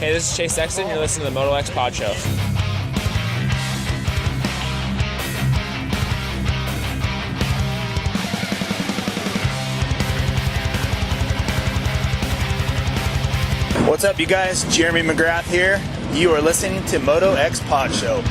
Hey, this is Chase Sexton. You're listening to the MotoXpod show. What's up, you guys? Jeremy McGrath here. You are listening to MotoXpod show.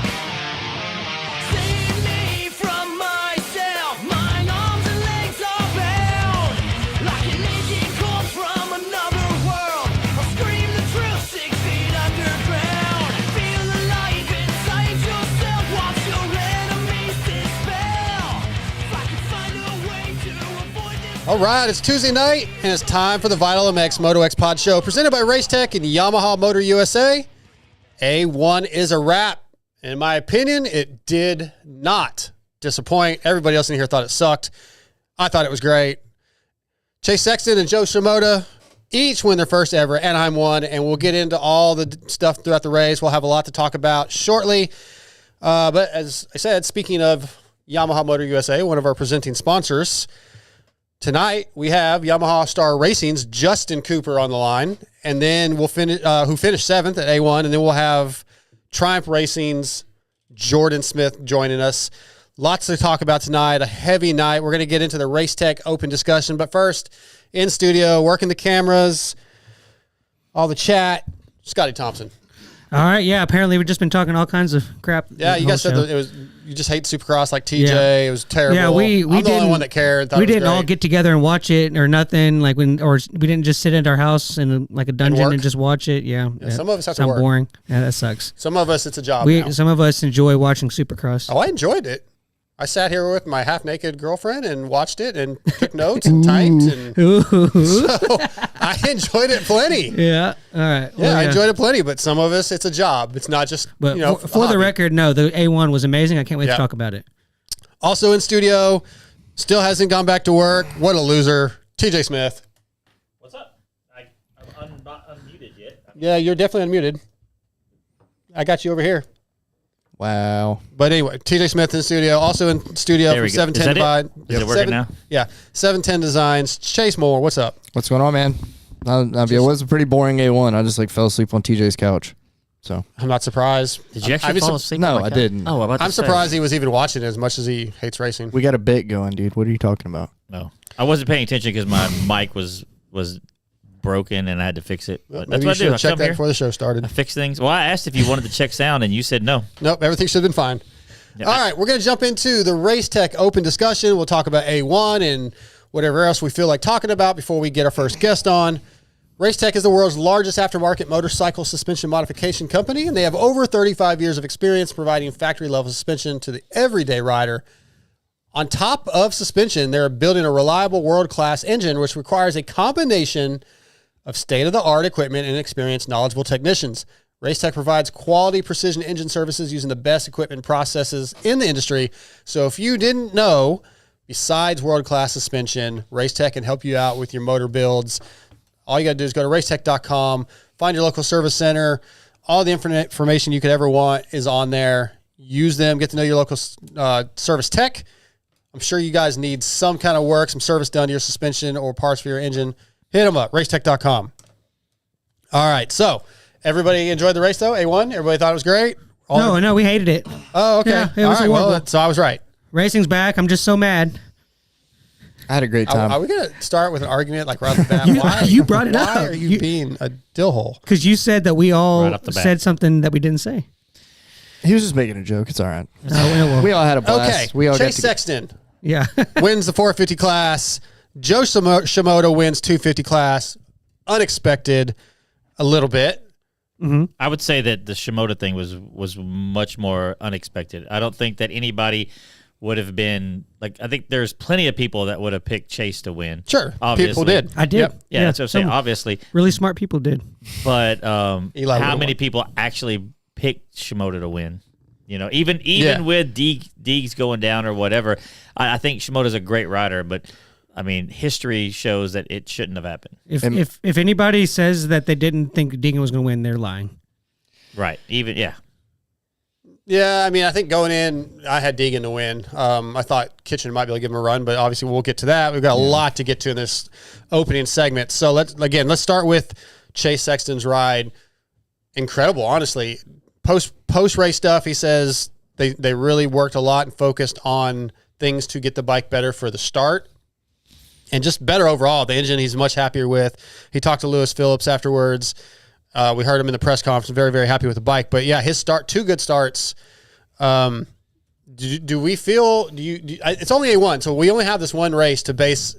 All right, it's Tuesday night, and it's time for the Vital MX MotoXpod show, presented by Racetech and Yamaha Motor USA. A1 is a wrap. In my opinion, it did not disappoint. Everybody else in here thought it sucked. I thought it was great. Chase Sexton and Joe Shimoda each win their first ever Anaheim 1, and we'll get into all the stuff throughout the race. We'll have a lot to talk about shortly. But as I said, speaking of Yamaha Motor USA, one of our presenting sponsors, tonight, we have Yamaha Star Racing's Justin Cooper on the line, and then we'll finish, who finished 7th at A1, and then we'll have Triumph Racing's Jordon Smith joining us. Lots to talk about tonight, a heavy night. We're going to get into the Racetech Open discussion, but first, in studio, working the cameras, all the chat, Scotty Thompson. All right, yeah, apparently we've just been talking all kinds of crap. Yeah, you guys said that it was, you just hate Supercross like TJ. Yeah. It was terrible. Yeah, we I'm the only one that cared. We didn't all get together and watch it or nothing, or we didn't just sit at our house in like a dungeon and just watch it. Yeah, some of us have to work. Boring. Yeah, that sucks. Some of us, it's a job. Some of us enjoy watching Supercross. Oh, I enjoyed it. I sat here with my half-naked girlfriend and watched it and took notes and typed. And so I enjoyed it plenty. Yeah. All right. Yeah, I enjoyed it plenty, but some of us, it's a job. It's not just, but for the record, no, the A1 was amazing. I can't wait to talk about it. Also in studio, still hasn't gone back to work. What a loser. TJ Smith. What's up? I'm not unmuted yet. Yeah, you're definitely unmuted. I got you over here. Wow. But anyway, TJ Smith in the studio. Also in studio from 710 Divide. Is it working now? Yeah. 710 Designs. Chase Moore, what's up? What's going on, man? It was a pretty boring A1. I just fell asleep on TJ's couch. So I'm not surprised. Did you actually fall asleep? No, I didn't. Oh, I'm surprised he was even watching it as much as he hates racing. We got a bit going, dude. What are you talking about? No. I wasn't paying attention because my mic was broken and I had to fix it. But that's what I do. I check that before the show started. I fix things. Well, I asked if you wanted to check sound and you said no. Nope, everything should have been fine. Yeah, all right, we're going to jump into the Racetech Open discussion. We'll talk about A1 and whatever else we feel like talking about before we get our first guest on. Racetech is the world's largest aftermarket motorcycle suspension modification company, and they have over 35 years of experience providing factory-level suspension to the everyday rider. On top of suspension, they're building a reliable world-class engine, which requires a combination of state-of-the-art equipment and experienced, knowledgeable technicians. Racetech provides quality precision engine services using the best equipment processes in the industry. So if you didn't know, besides world-class suspension, Racetech can help you out with your motor builds. All you got to do is go to racetech.com, find your local service center. All the information you could ever want is on there. Use them, get to know your local service tech. I'm sure you guys need some kind of work, some service done to your suspension or parts for your engine. Hit them up, racetech.com. All right, so everybody enjoyed the race, though? A1? Everybody thought it was great? No, we hated it. Oh, okay. Yeah, it was horrible. Well, so I was right. Racing's back. I'm just so mad. I had a great time. Are we going to start with an argument like right off the bat? You brought it up. Why are you being a dillhole? Because you said that we all said something that we didn't say. He was just making a joke. It's all right. We all had a blast. Okay, we all Chase Sexton wins the 450 class. Joe Shimoda wins 250 class. Unexpected a little bit. Mm-hmm. I would say that the Shimoda thing was much more unexpected. I don't think that anybody would have been like. I think there's plenty of people that would have picked Chase to win. Sure, obviously. People did. I did. Yep. Yeah, that's what I'm saying. Obviously, really smart people did. But how many people actually picked Shimoda to win? You know, even with Deegs going down or whatever, I think Shimoda's a great rider, but. I mean, history shows that it shouldn't have happened. If anybody says that they didn't think Deegan was going to win, they're lying. Right. Yeah, I mean, I think going in, I had Deegan to win. I thought Kitchen might be able to give him a run, but obviously we'll get to that. We've got a lot to get to in this opening segment. So let's start with Chase Sexton's ride. incredible, honestly. Post race stuff, he says they really worked a lot and focused on things to get the bike better for the start and just better overall. The engine he's much happier with. He talked to Lewis Phillips afterwards. We heard him in the press conference, very, very happy with the bike. But yeah, his start, 2 good starts. Do we feel, it's only A1, so we only have this one race to base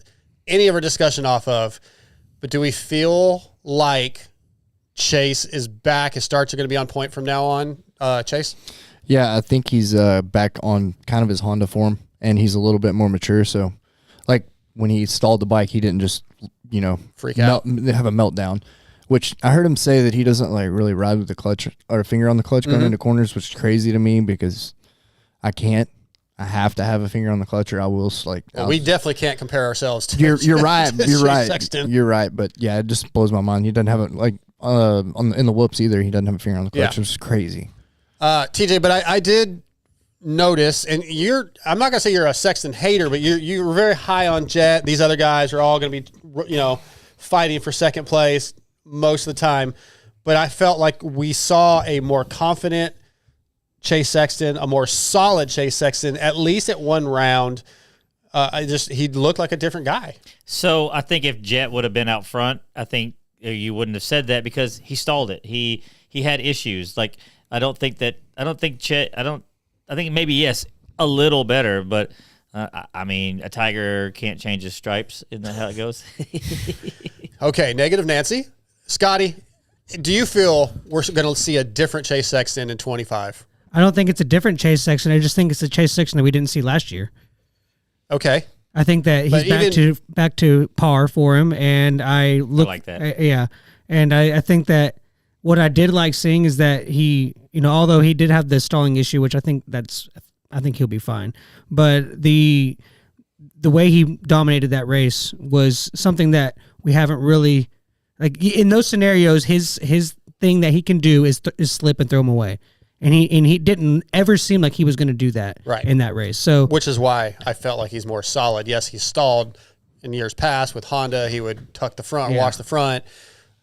any of our discussion off of, but do we feel like Chase is back? His starts are going to be on point from now on, Chase? Yeah, I think he's back on kind of his Honda form, and he's a little bit more mature. So, like, when he stalled the bike, he didn't just, freak out, have a meltdown, which I heard him say that he doesn't, like, really ride with the clutch or a finger on the clutch going into corners, which is crazy to me because I can't. I have to have a finger on the clutch, or I will we definitely can't compare ourselves to. You're right. You're right. Sexton. You're right. But yeah, it just blows my mind. He doesn't have it in the whoops either. He doesn't have a finger on the clutch. Which is crazy. TJ, but I did notice, and I'm not gonna say you're a Sexton hater, but you're very high on Jet. These other guys are all gonna be fighting for second place most of the time. But I felt like we saw a more confident Chase Sexton, a more solid Chase Sexton, at least at one round. He looked like a different guy. So I think if Jet would have been out front, I think you wouldn't have said that because he stalled it. He had issues. Like I think maybe yes, a little better, but I mean a tiger can't change his stripes. Isn't that how it goes? Okay, negative Nancy. Scotty, do you feel we're going to see a different Chase Sexton in 25? I don't think it's a different Chase Sexton. I just think it's a Chase Sexton that we didn't see last year. Okay. I think that he's back to par for him, and I like that. Yeah, and I think that what I did like seeing is that he, although he did have the stalling issue, which I think he'll be fine, but the way he dominated that race was something that we haven't really, like in those scenarios. His thing that he can do is slip and throw him away. And he didn't ever seem like he was going to do that in that race. So, which is why I felt like he's more solid. Yes, he stalled in years past with Honda. He would tuck the front, wash the front.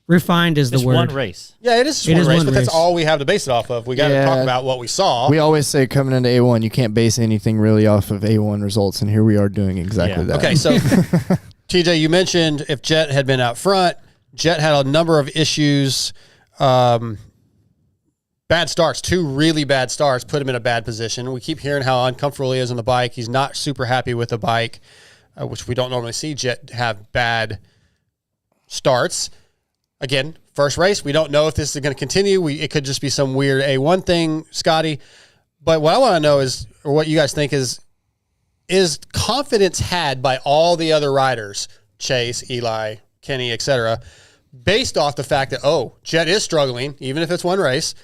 Refined is the word. One race. Yeah, it is one race, but that's all we have to base it off of. We got to talk about what we saw. We always say coming into A1, you can't base anything really off of A1 results, and here we are doing exactly that. Okay, so TJ, you mentioned if Jet had been out front, Jet had a number of issues. Bad starts, 2 really bad starts, put him in a bad position. We keep hearing how uncomfortable he is on the bike. He's not super happy with the bike, which we don't normally see Jet have bad starts. Again, first race, we don't know if this is going to continue. It could just be some weird A1 thing, Scotty. But what I want to know is, or what you guys think is confidence had by all the other riders, Chase, Eli, Kenny, etc., based off the fact that, Jet is struggling, even if it's one race.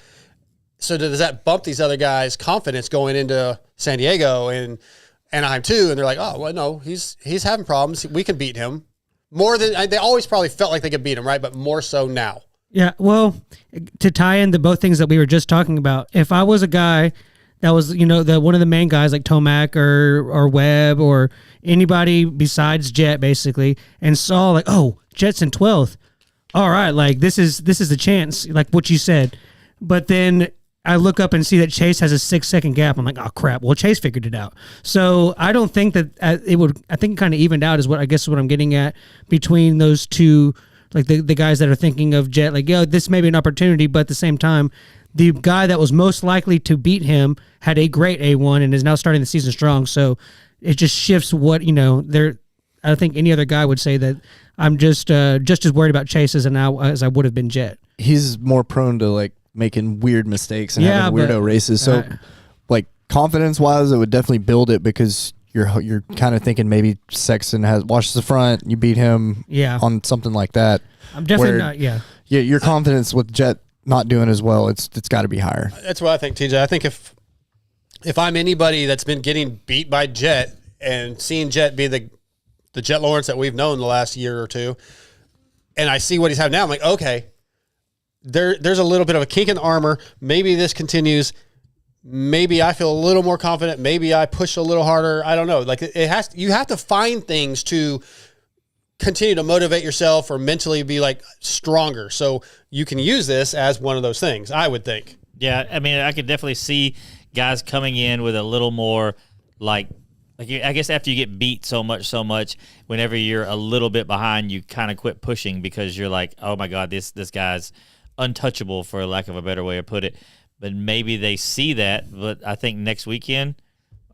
So does that bump these other guys' confidence going into San Diego and Anaheim too? And they're like, oh, well, no, he's having problems. We can beat him. More than they always probably felt like they could beat him, right? But more so now. Yeah, well, to tie in the both things that we were just talking about, if I was a guy that was, one of the main guys like Tomac or Webb or anybody besides Jet basically, and saw like, oh, Jet's in 12th. All right, like this is the chance, like what you said. But then I look up and see that Chase has a 6-second gap. I'm like, oh crap. Well, Chase figured it out. So I don't think that it would. I think it kind of evened out is what I'm getting at between those two, like the guys that are thinking of Jet. Like, this may be an opportunity, but at the same time, the guy that was most likely to beat him had a great A1 and is now starting the season strong. So it just shifts what I think any other guy would say that I'm just as worried about Chase as I would have been Jet. He's more prone to like making weird mistakes and having weirdo races. So like confidence wise, it would definitely build it because you're kind of thinking maybe Sexton washes the front, you beat him on something like that. I'm definitely not. Yeah. Your confidence with Jet not doing as well, it's got to be higher. That's what I think, TJ. I think if I'm anybody that's been getting beat by Jet and seeing Jet be the Jet Lawrence that we've known the last year or two, and I see what he's having now, I'm like, okay, there's a little bit of a kink in the armor. Maybe this continues. Maybe I feel a little more confident. Maybe I push a little harder. I don't know. Like you have to find things to continue to motivate yourself or mentally be like stronger. So you can use this as one of those things, I would think. Yeah, I mean, I could definitely see guys coming in with a little more like I guess after you get beat so much, whenever you're a little bit behind, you kind of quit pushing because you're like, oh my God, this guy's untouchable, for lack of a better way to put it. But maybe they see that. But I think next weekend,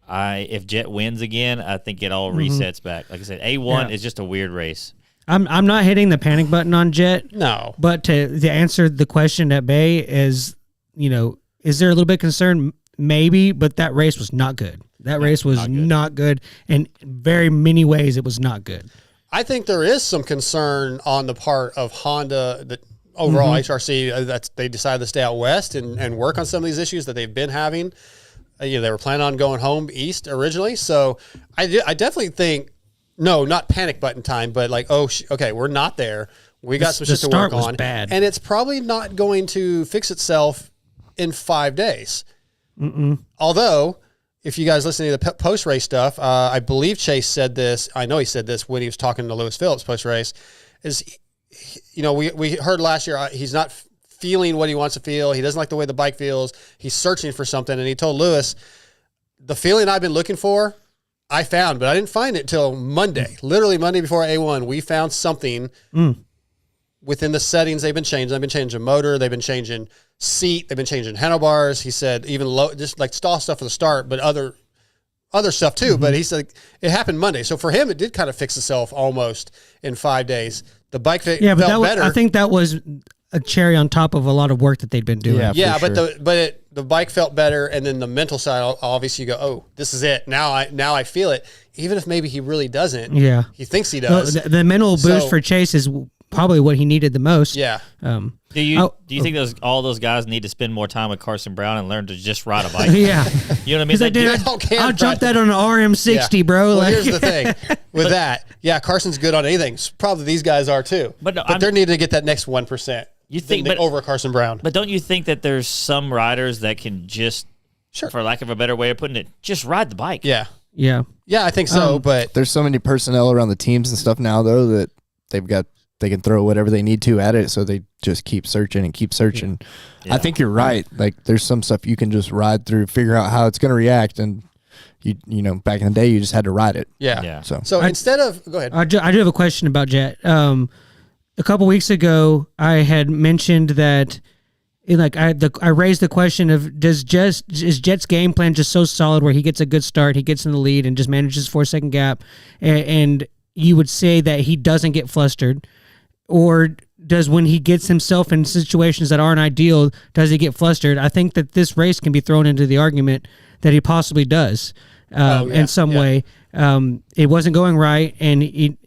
if Jet wins again, I think it all resets back. Like I said, A1 is just a weird race. I'm not hitting the panic button on Jet. No. But to answer the question at Bay is, is there a little bit of concern? Maybe, but that race was not good. That race was not good. In very many ways, it was not good. I think there is some concern on the part of Honda, that overall HRC, that they decided to stay out west and work on some of these issues that they've been having. They were planning on going home east originally. So I definitely think, no, not panic button time, but like, okay, we're not there. We got some shit to work on. Bad. And it's probably not going to fix itself in 5 days. Although, if you guys listen to the post-race stuff, I believe Chase said this. I know he said this when he was talking to Lewis Phillips post-race. We heard last year he's not feeling what he wants to feel. He doesn't like the way the bike feels. He's searching for something, and he told Lewis, the feeling I've been looking for, I found, but I didn't find it till Monday. Literally Monday before A1, we found something within the settings they've been changing. They've been changing motor. They've been changing seat. They've been changing handlebars. He said even just like stall stuff for the start, but other stuff too. But he said it happened Monday. So for him, it did kind of fix itself almost in 5 days. The bike felt better. I think that was a cherry on top of a lot of work that they'd been doing. Yeah, but the bike felt better, and then the mental side, obviously you go, oh, this is it. Now I feel it. Even if maybe he really doesn't. Yeah. He thinks he does. The mental boost for Chase is probably what he needed the most. Yeah. Do you think all those guys need to spend more time with Carson Brown and learn to just ride a bike? Yeah. You know what I mean? I'll jump that on an RM60, bro. Well, here's the thing with that. Yeah, Carson's good on anything. Probably these guys are too. But they're needing to get that next 1%. You think over Carson Brown. But don't you think that there's some riders that can just, for lack of a better way of putting it, just ride the bike? Yeah. Yeah. Yeah, I think so. But there's so many personnel around the teams and stuff now, though, that they can throw whatever they need to at it, so they just keep searching and keep searching. Yeah. I think you're right. Like, there's some stuff you can just ride through, figure out how it's going to react, and you know, back in the day, you just had to ride it. Yeah. So instead of go ahead, I do have a question about Jet. A couple weeks ago, I had mentioned that, I raised the question of is Jet's game plan just so solid where he gets a good start, he gets in the lead, and just manages 4-second gap, and you would say that he doesn't get flustered, or does when he gets himself in situations that aren't ideal, does he get flustered? I think that this race can be thrown into the argument that he possibly does in some way. It wasn't going right, and it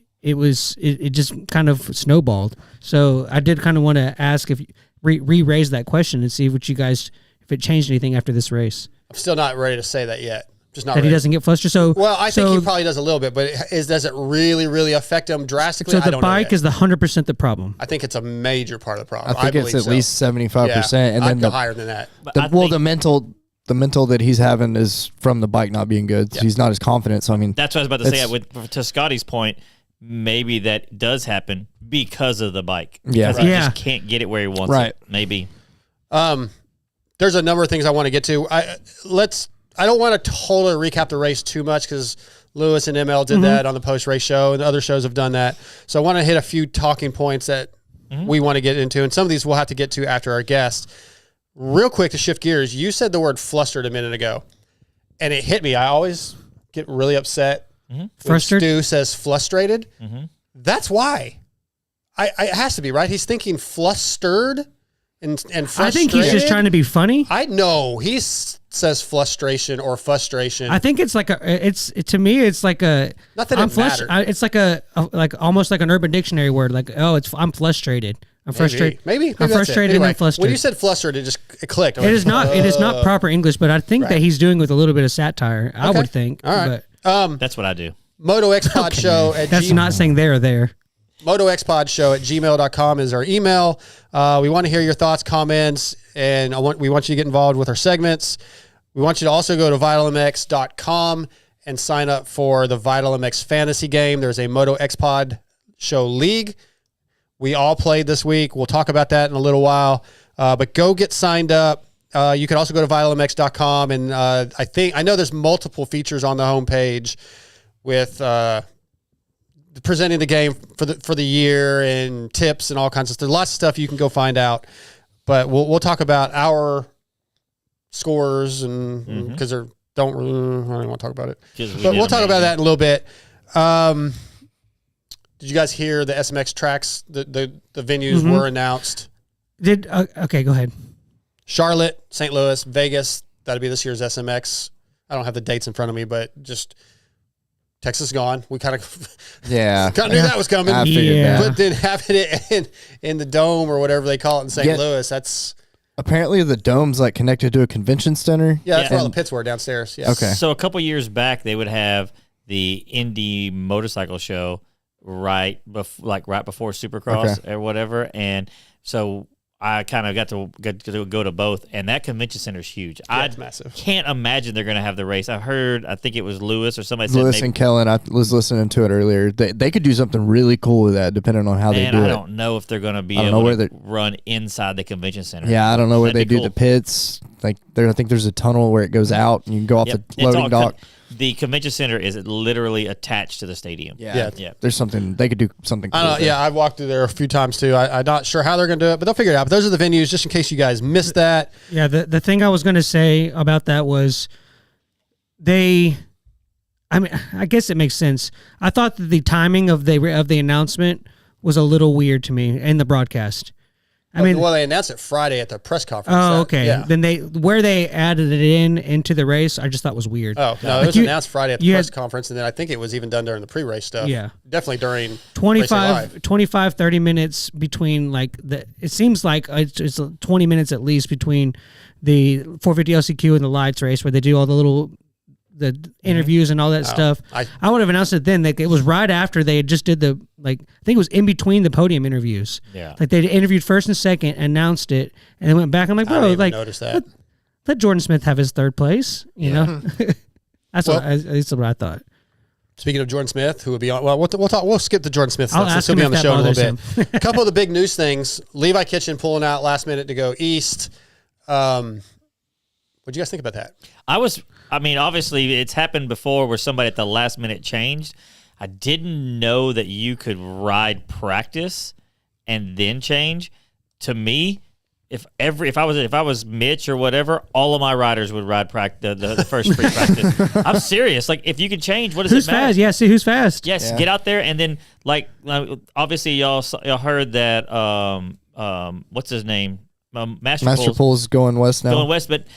just kind of snowballed. So I did kind of want to ask if re-raise that question and see what you guys, if it changed anything after this race. I'm still not ready to say that yet. Just not that ready. He doesn't get flustered. I think he probably does a little bit, but does it really, really affect him drastically? So the bike is the 100% the problem. I think it's a major part of the problem. I think it's at least 75%, and I'd then go higher than that. The mental that he's having is from the bike not being good. So he's not as confident. So I mean, that's what I was about to say. To Scotty's point, maybe that does happen because of the bike. Yeah, he just can't get it where he wants it. Maybe. There's a number of things I want to get to. I don't want to totally recap the race too much because Lewis and ML did that on the post-race show, and the other shows have done that. So I want to hit a few talking points that we want to get into, and some of these we'll have to get to after our guest. Real quick to shift gears, you said the word flustered a minute ago, and it hit me. I always get really upset when Stu says frustrated. That's why. It has to be, right? He's thinking flustered and frustrated. I think he's just trying to be funny. I know. He says frustration or frustration. I think it's like to me, it's like a... Not that it matters. It's like almost like an Urban Dictionary word. Like, I'm frustrated. I'm frustrated. Maybe I'm frustrated anyway, and flustered. When you said flustered, it clicked. It is not proper English, but I think that he's doing with a little bit of satire. I would think. All right. But, that's what I do. MotoXpod show at that's not saying there. MotoXpod show at gmail.com is our email. We want to hear your thoughts, comments, and we want you to get involved with our segments. We want you to also go to VitalMX.com and sign up for the VitalMX fantasy game. There's a MotoXpod Show League. We all played this week. We'll talk about that in a little while. But go get signed up. You can also go to vitalmx.com, and I know there's multiple features on the homepage with presenting the game for the year and tips and all kinds of stuff. There's lots of stuff you can go find out. But we'll talk about our scores and because I don't want to talk about it. But we'll talk about that in a little bit. Did you guys hear the SMX tracks? The venues were announced. Okay, go ahead. Charlotte, St. Louis, Vegas. That'll be this year's SMX. I don't have the dates in front of me, but just Texas gone. We kind of knew that was coming. I figured that. But then having it in the dome or whatever they call it in St. Louis, that's apparently the dome's like connected to a convention center. Yeah, that's where all the pits were downstairs. Yeah. Okay. So a couple years back, they would have the Indy motorcycle show right before Supercross or whatever, and so I kind of got to go to both, and that convention center is huge. Yeah, it's massive. Can't imagine they're going to have the race. I think it was Lewis or somebody said Lewis and Kellen. I was listening to it earlier. They could do something really cool with that, depending on how they do it. I don't know if they're going to be able to run inside the convention center. Yeah, I don't know where they do the pits. Like I think there's a tunnel where it goes out, and you can go off the loading dock. The convention center is literally attached to the stadium. Yeah. There's something they could do something cool. I've walked through there a few times too. I'm not sure how they're going to do it, but they'll figure it out. But those are the venues, just in case you guys missed that. Yeah, the thing I was going to say about that was I guess it makes sense. I thought that the timing of the announcement was a little weird to me in the broadcast. They announced it Friday at the press conference. Oh, okay. Yeah. Then where they added it into the race, I just thought was weird. Oh, no, it was announced Friday at the press conference, and then I think it was even done during the pre-race stuff. Yeah. Definitely during 25, 30 minutes between it seems like it's 20 minutes at least between the 450 LCQ and the lights race where they do all the interviews and all that stuff. I would have announced it then. Like it was right after they just did I think it was in between the podium interviews. Yeah. Like they interviewed first and second, announced it, and then went back. I'm like, bro, notice that. Let Jordon Smith have his third place. You know, that's what I thought. Speaking of Jordon Smith, who would be on, we'll skip the Jordon Smith stuff. Ask He'll be on the show in a little bit. A couple of the big news things: Levi Kitchen pulling out last minute to go east. What'd you guys think about that? Obviously, it's happened before where somebody at the last minute changed. I didn't know that you could ride practice and then change. To me, if I was Mitch or whatever, all of my riders would ride the first free practice. I'm serious. Like if you could change, what does who's it matter? Fast? Yeah, see who's fast. Yes, get out there and then obviously y'all heard that what's his name? Master Pool's going west now. But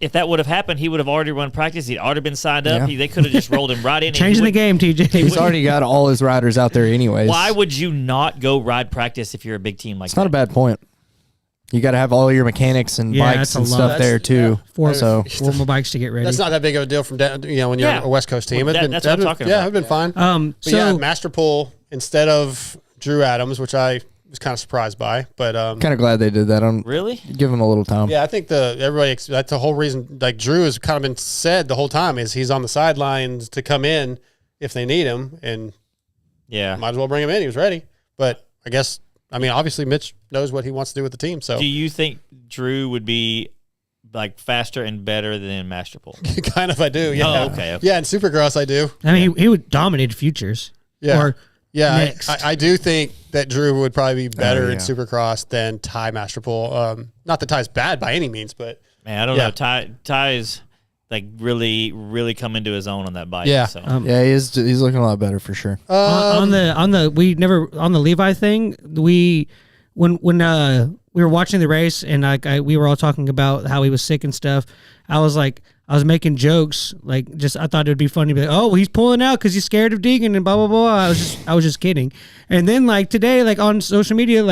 if that would have happened, he would have already run practice. He'd already been signed up. They could have just rolled him right in. Changing the game, TJ. He's already got all his riders out there anyways. Why would you not go ride practice if you're a big team like that? It's not a bad point. You got to have all your mechanics and bikes and stuff there too. Four more bikes to get ready. That's not that big of a deal from when you're a West Coast team. That's what I'm talking about. Yeah, it's been fine. Master Pool instead of Drew Adams, which I was kind of surprised by, but kind of glad they did that. Really? Give him a little time. Yeah, I think that's the whole reason. Like Drew has kind of been said the whole time is he's on the sidelines to come in if they need him, and might as well bring him in. He was ready, but I guess obviously Mitch knows what he wants to do with the team. So, do you think Drew would be faster and better than Master Pool? Kind of, I do. Yeah. Oh, okay. Yeah, in Supercross, I do. He would dominate futures. Yeah. Yeah, I do think that Drew would probably be better in Supercross than Ty Masterpool. Not that Ty's bad by any means, but man, I don't know. Ty's really, really come into his own on that bike. Yeah, so. He's looking a lot better for sure. On the Levi thing, when we were watching the race and we were all talking about how he was sick and stuff. I was making jokes, I thought it would be funny to be like, oh, he's pulling out because he's scared of Deegan and blah blah blah. I was just kidding. And then today, on social media,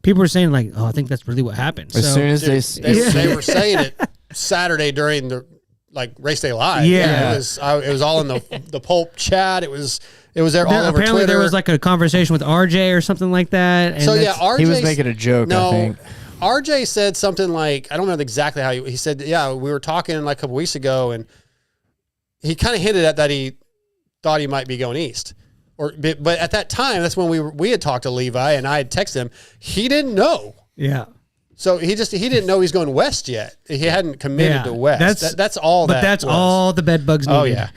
people were saying oh, I think that's really what happened. As soon as they were saying it Saturday during the race day live. Yeah, it was all in the Pulp chat. It was there all over apparently Twitter. There was a conversation with RJ or something like that. And RJ, he was making a joke. I think. RJ said something I don't remember exactly how he said, we were talking a couple weeks ago, and he kind of hinted at that he thought he might be going east. But at that time, that's when we had talked to Levi, and I had texted him. He didn't know. Yeah. So he didn't know he's going west yet. He hadn't committed to west. That's all. But that's all the bed bugs needed. Oh yeah.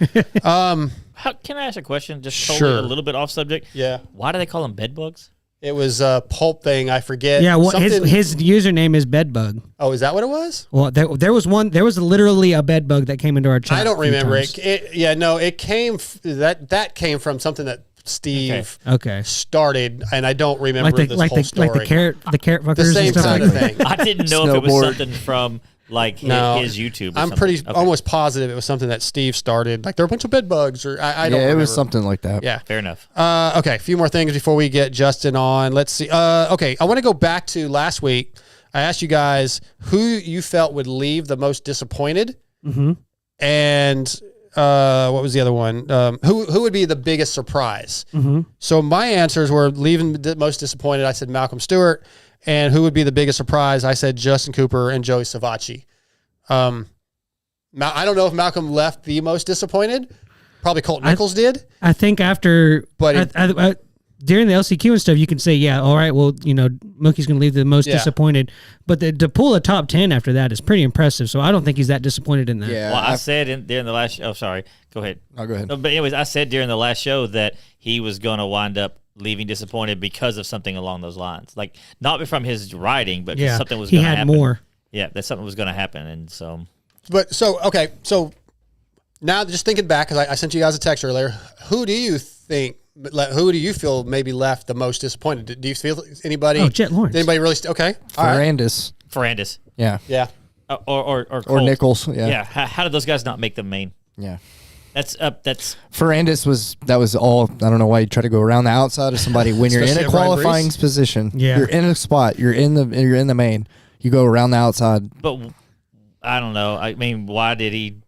Can I ask a question? Just Sure. a little bit off subject. Yeah. Why do they call them bed bugs? It was a pulp thing. I forget. Yeah. Well, Something- his username is bedbug. Oh, is that what it was? Well, there was one. There was literally a bed bug that came into our chat. I don't a few remember times. it. It came that came from something that Steve Okay. started, and I don't remember this whole story. Like the carrot fuckers. The same and stuff kind like of that. thing. I didn't know if it was Snowboard. something from like No, his YouTube. Or I'm something. pretty Okay. almost positive it was something that Steve started. Like there were a bunch of bed bugs, or I don't. Yeah, it remember. was something like that. Yeah. Fair enough. Okay, a few more things before we get Justin on. Let's see. Okay, I want to go back to last week. I asked you guys who you felt would leave the most disappointed, and what was the other one? Who would be the biggest surprise? So my answers were leaving the most disappointed. I said Malcolm Stewart, and who would be the biggest surprise? I said Justin Cooper and Joey Savacci. I don't know if Malcolm left the most disappointed. Probably Colt Nichols did. I think after, But during the LCQ and stuff, you can say, yeah, all right, well, Mookie's going to leave the most Yeah. disappointed. But to pull a top 10 after that is pretty impressive. So I don't think he's that disappointed in that. Yeah. Well, I said during the last. Oh, sorry. Go ahead. Oh, go ahead. No, but anyways, I said during the last show that he was going to wind up leaving disappointed because of something along those lines, like not from his writing, but Yeah, something was he going to had happen. more. Yeah, that something was going to happen, and so So now just thinking back, because I sent you guys a text earlier, who do you feel maybe left the most disappointed? Do you feel anybody? Oh, Jet Lawrence. Anybody really? Okay. All right. Ferrandis. Ferrandis Yeah. Yeah. or Colt. Nichols. Yeah. Yeah. How did those guys not make the main? Yeah. That's Ferrandis was all. I don't know why you try to go around the outside of somebody when you're in Especially a at Ryan qualifying Brees. position. Yeah. You're in a spot. You're in the main. You go around the outside. But I don't know. I mean, why did he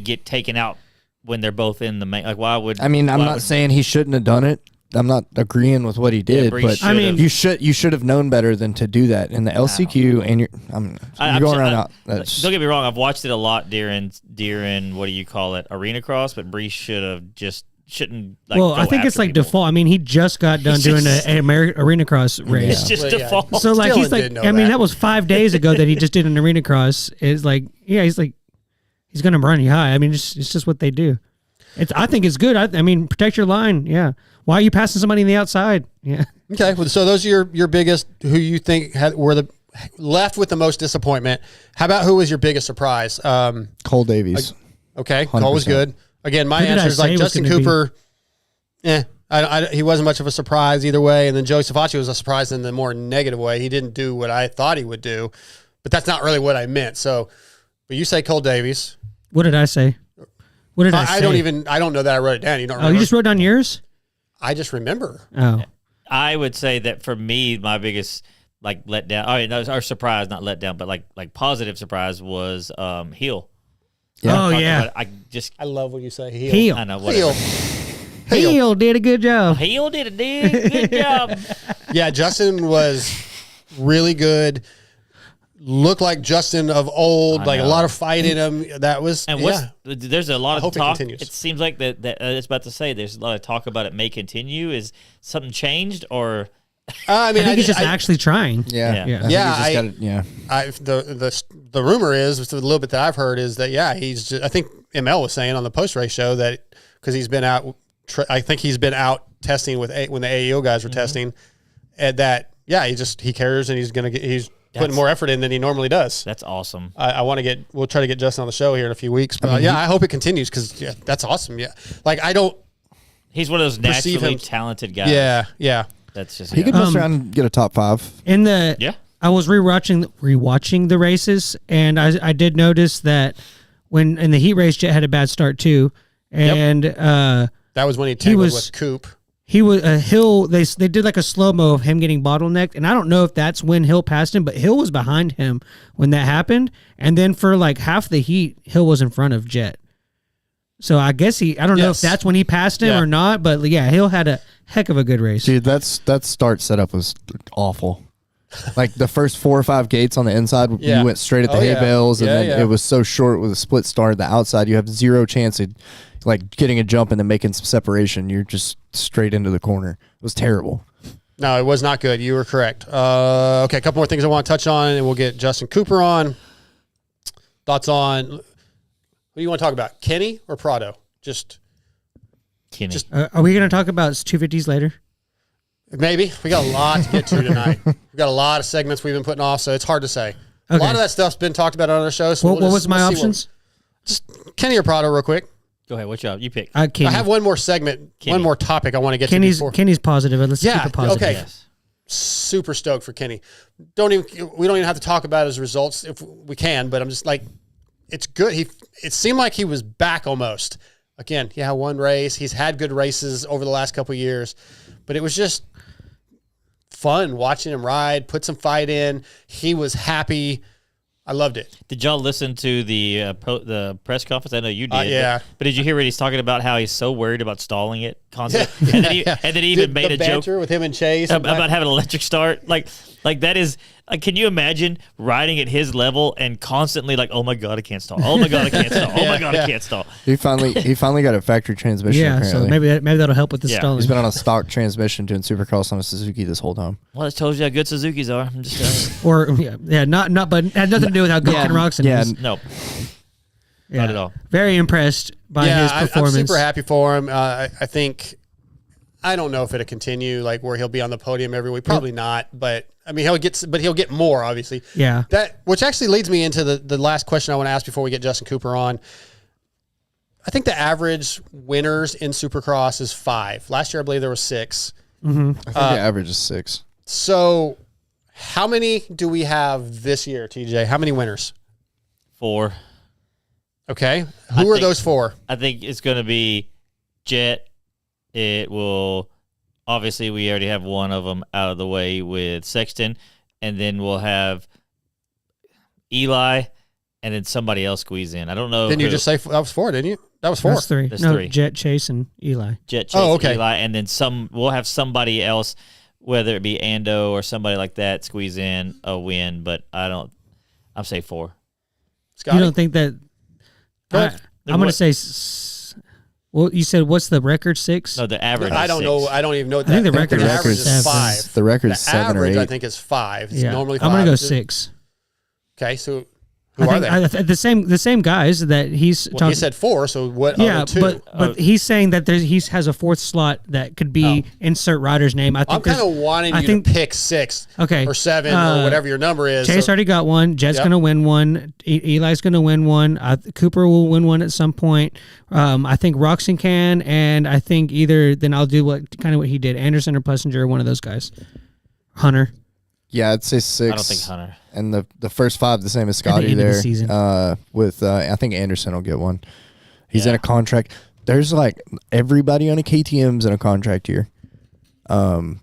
get taken out when they're both in the main? Like, why would? I mean, I'm why not would- saying he shouldn't have done it. I'm not agreeing with what he did, Brees but should've. I mean- you should have known better than to do that in the LCQ. And you're going around out. Don't get me wrong. I've watched it a lot during what do you call it, arena cross. But Brees shouldn't. Like, Well, go I think it's after like people. default. I mean, he just got done He's doing just- an arena cross race. It's just Well, yeah. default. So like Dylan he's like, did know I mean, that. that was 5 days ago that he just did an arena cross. It's like, yeah, he's gonna run you high. I mean, it's just what they do. I think it's good. I mean, protect your line. Yeah. Why are you passing somebody in the outside? Yeah. Okay. Well, so those are your biggest. Who you think were the left with the most disappointment? How about who was your biggest surprise? Cole Davies. Okay, Cole was 100%. good. Again, my Who did answer I is like say was Justin gonna be? Cooper. He wasn't much of a surprise either way. And then Joey Savacci was a surprise in the more negative way. He didn't do what I thought he would do, but that's not really what I meant. So, but you say Cole Davies. What did I say? What did I say? I don't know that I wrote it down. You don't Oh, remember? you just wrote down yours? I just remember. Oh. I would say that for me, my biggest like letdown. Oh, no, our surprise, not letdown, but like positive surprise was Heel. Oh, Talking yeah. about it, I love when you say heel. Heel. I know whatever. Heel did a good job. Heel did a good job. Yeah, Justin was really good. Looked like Justin of old, like a know. lot of fight in him. That was And there's a lot I of hope it talk. continues. It seems like that it's about to say there's a lot of talk about it may continue. Is something changed or? I mean, I think he's just actually trying. Yeah. Yeah. I think Yeah, he's just the rumor is, the little bit that I've heard is that he's just, I think ML was saying on the post race show that because he's been out, I think he's been out testing when the AEO guys were testing, and that he cares and he's putting more effort in than he normally does. That's awesome. We'll try to get Justin on the show here in a few weeks, but I hope it continues because that's awesome. Yeah, like He's one of those perceive naturally him- talented guys. yeah. That's just he could mess around and get a top 5. I was rewatching the races, and I did notice that when in the heat race, Jet had a bad start too, and That was when he tangled was- with Coop. he was Hill. They did like a slow mo of him getting bottlenecked, and I don't know if that's when Hill passed him, but Hill was behind him when that happened, and then for like half the heat, Hill was in front of Jet. So I guess I don't know if that's when he passed him or not, but yeah, Hill had a heck of a good race. Dude, that start setup was awful. Like the first 4 or 5 gates on the inside, you went straight at the hay bales, and then it was so short with a split start. The outside, you have zero chance of like getting a jump and then making some separation. You're just straight into the corner. It was terrible. No, it was not good. You were correct. Okay, a couple more things I want to touch on, and we'll get Justin Cooper on. Thoughts on what do you want to talk about, Kenny or Prado? Just Kenny. Are we going to talk about 250s later? Maybe. We got a lot to get to tonight. We got a lot of segments we've been putting off, so it's hard to say. A lot of that stuff's been talked about on other shows. So what was my options? Just Kenny or Prado, real quick. Go ahead. What's up? You pick. I have one more segment, one more topic I want to get to before. Kenny's positive. Let's keep it positive. Okay. Yes. Super stoked for Kenny. We don't even have to talk about his results if we can, but I'm just like, it's good. It seemed like he was back almost. Again, one race. He's had good races over the last couple of years, but it was just fun watching him ride, put some fight in. He was happy. I loved it. Did y'all listen to the press conference? I know you did. Yeah. But did you hear what he's talking about? How he's so worried about stalling it constantly, and then he even made a joke with him and Chase about having an electric start. Like that is. Can you imagine riding at his level and constantly like, oh my god, I can't stall. Oh my god, I can't stall. Oh my god, I can't stall. He finally got a factory transmission. Yeah, apparently. so maybe that'll help with the stalling. He's been on a stock transmission doing Supercross on a Suzuki this whole time. Well, that tells you how good Suzukis are. I'm just telling you. But it had nothing to do with how good Ken Roczen is. No. Not at all. Very impressed by his performance. I'm super happy for him. I think, I don't know if it'll continue, like where he'll be on the podium every week. Probably not, but I mean, he'll get more, obviously. Yeah. Which actually leads me into the last question I want to ask before we get Justin Cooper on. I think the average winners in Supercross is 5. Last year, I believe there was 6. Mm-hmm. I think the average is 6. So how many do we have this year, TJ? How many winners? 4. Okay. Who are those 4? I think it's going to be Jet. It will, obviously, we already have one of them out of the way with Sexton, and then we'll have Eli, and then somebody else squeeze in. I don't know. Didn't you just say that was 4, didn't you? That was 4. That's 3. That's no, 3. Jet, Chase, and Eli. Jet, Chase, Eli, and then we'll have somebody else, whether it be Ando or somebody like that, squeeze in a win, but I'm say 4. Scotty? You don't think that? I'm going to say. Well, you said what's the record? 6? No, the average. I don't is 6. know. I don't even know what I think that. the record is 5. The record is 7 or 8. I think is 5. It's normally 5. I'm going to go 6. Okay, so who are they? The same guys that he's talking. He said 4. So what? Yeah, 2? but he's saying that he has a 4th slot that could be insert rider's name. I think I'm kind of wanting you to pick 6, or 7, or whatever your number is. Chase already got one. Jet's going to win one. Eli's going to win one. Cooper will win one at some point. I think Roczen can, and I think then I'll do what he did. Anderson or Plessinger, one of those guys. Hunter. Yeah, I'd say 6. I don't think Hunter. And the first 5 the same as Scotty there. With I think Anderson will get one. He's in a contract. There's like everybody on a KTM's in a contract here.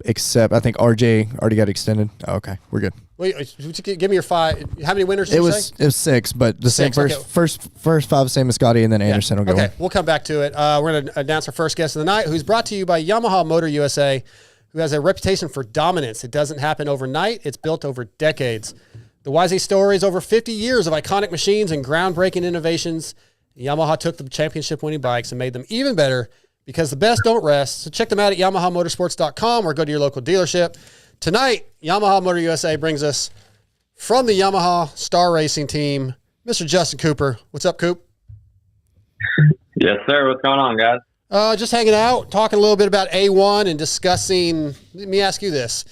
Except I think RJ already got extended. Oh, okay, we're good. Wait, give me your 5. How many winners did you say? It was 6, but the same first 5 same as Scotty, and then Anderson will get one. Okay, we'll come back to it. We're going to announce our first guest of the night, who's brought to you by Yamaha Motor USA, who has a reputation for dominance. It doesn't happen overnight. It's built over decades. The YZ story is over 50 years of iconic machines and groundbreaking innovations. Yamaha took the championship-winning bikes and made them even better because the best don't rest. So check them out at YamahaMotorsports.com or go to your local dealership. Tonight, Yamaha Motor USA brings us from the Yamaha Star Racing team, Mr. Justin Cooper. What's up, Coop? Yes, sir. What's going on, guys? Just hanging out, talking a little bit about A1 and discussing. Let me ask you this.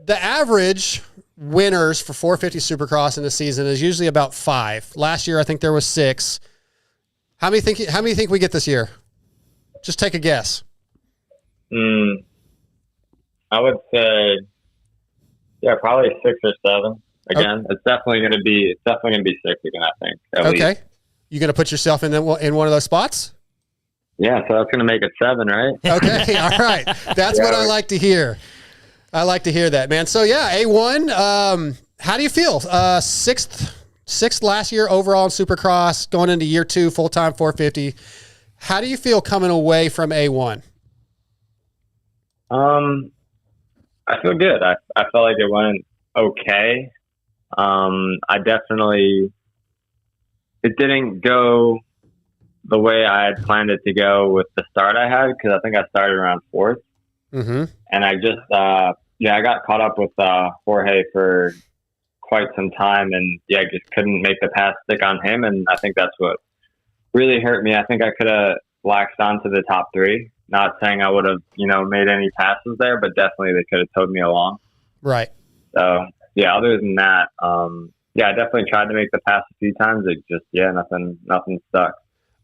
The average winners for 450 Supercross in the season is usually about 5. Last year, I think there was 6. How many think we get this year? Just take a guess. I would say, probably 6 or 7. Again, it's definitely going to be 6 again, I think. Okay. Least. You going to put yourself in one of those spots? Yeah, so that's going to make it 7, right? Okay, all right. That's what I like to hear. I like to hear that, man. So, A1, how do you feel? Sixth last year overall in Supercross, going into year 2, full-time 450. How do you feel coming away from A1? I feel good. I felt like it went okay. It didn't go the way I had planned it to go with the start I had, because I think I started around 4th. Mm-hmm. And I just, I got caught up with Jorge for quite some time, and I just couldn't make the pass stick on him. And I think that's what really hurt me. I think I could have laxed onto the top 3. Not saying I would have, made any passes there, but definitely they could have towed me along. Right. So, other than that, I definitely tried to make the pass a few times. It just, nothing stuck.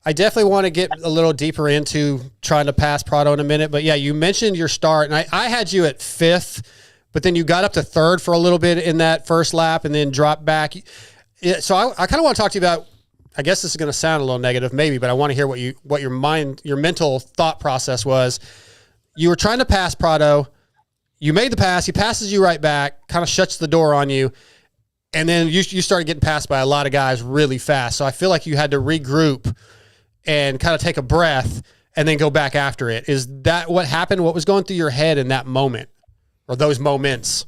I definitely want to get a little deeper into trying to pass Prado in a minute. But, you mentioned your start, and I had you at 5th, but then you got up to 3rd for a little bit in that first lap and then dropped back. So I kind of want to talk to you about, I guess this is going to sound a little negative maybe, but I want to hear what your mental thought process was. You were trying to pass Prado. You made the pass. He passes you right back, kind of shuts the door on you. And then you started getting passed by a lot of guys really fast. So I feel like you had to regroup and kind of take a breath and then go back after it. Is that what happened? What was going through your head in that moment or those moments?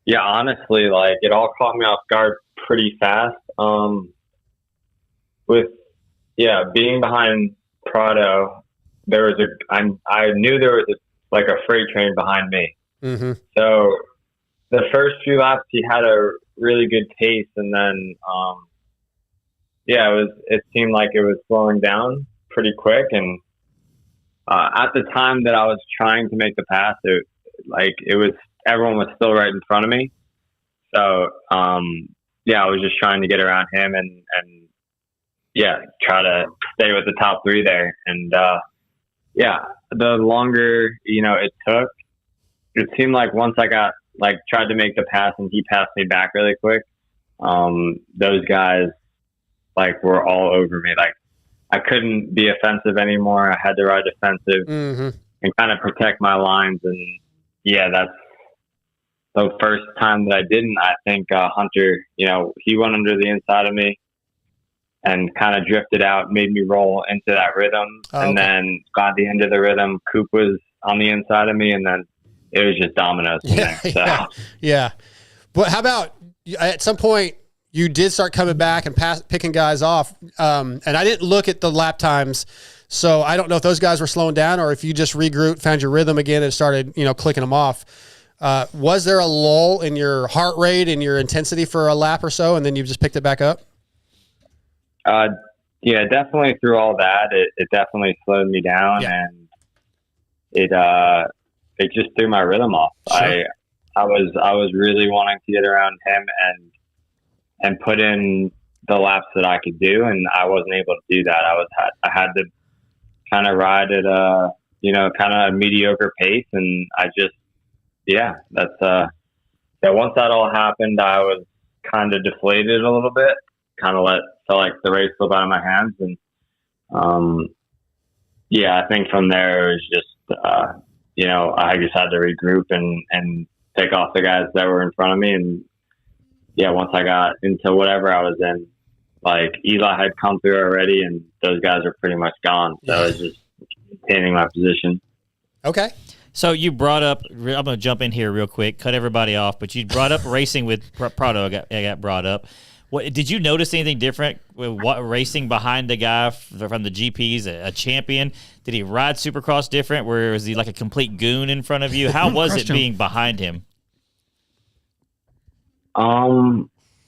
Yeah, honestly, it all caught me off guard pretty fast. Being behind Prado, I knew there was a freight train behind me. Mm-hmm. So the first few laps, he had a really good pace, and then, it seemed like it was slowing down pretty quick. And at the time that I was trying to make the pass, everyone was still right in front of me. So, I was just trying to get around him and try to stay with the top 3 there. And, the longer, it took, it seemed like once I got, tried to make the pass and he passed me back really quick, those guys, were all over me. I couldn't be offensive anymore. I had to ride defensive and kind of protect my lines. And, that's the first time that I didn't. I think Hunter, he went under the inside of me and kind of drifted out, made me roll into that rhythm. And then got the end of the rhythm. Coop was on the inside of me, and then it was just dominoes from there. So. Yeah. But how about at some point you did start coming back and picking guys off? And I didn't look at the lap times, so I don't know if those guys were slowing down or if you just regrouped, found your rhythm again, and started, clicking them off. Was there a lull in your heart rate and your intensity for a lap or so, and then you just picked it back up? Definitely through all that, it definitely slowed me down, and it just threw my rhythm off. Sure. I was really wanting to get around him and put in the laps that I could do, and I wasn't able to do that. I had to kind of ride at a mediocre pace, and I just once that all happened, I was kind of deflated a little bit, felt like the race slip out of my hands, and I think from there it was just I just had to regroup and take off the guys that were in front of me. And once I got into whatever I was in, Eli had come through already, and those guys are pretty much gone. So I was just maintaining my position. Okay. So you brought up, I'm going to jump in here real quick, cut everybody off, but you brought up racing with Prado. I got brought up. What, did you notice anything different with racing behind the guy from the GPs, a champion? Did he ride Supercross different? Was he like a complete goon in front of you? How was it being behind him?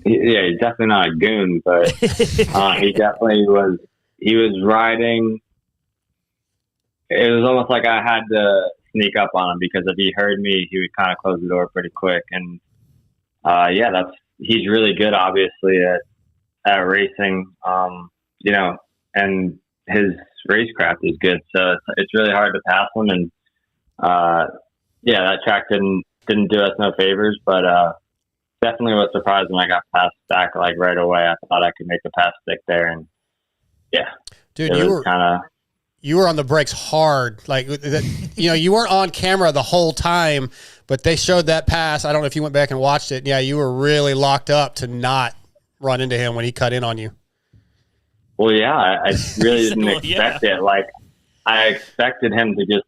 He's definitely not a goon, but he definitely was. He was riding. It was almost like I had to sneak up on him, because if he heard me, he would kind of close the door pretty quick. And he's really good, obviously, at racing, and his racecraft is good. So it's really hard to pass him. And that track didn't do us no favors, but definitely was surprised when I got passed back right away. I thought I could make the pass stick there, and dude, you were on the brakes hard. You weren't on camera the whole time, but they showed that pass. I don't know if you went back and watched it. Yeah, you were really locked up to not run into him when he cut in on you. Well, I really didn't expect it. I expected him to just,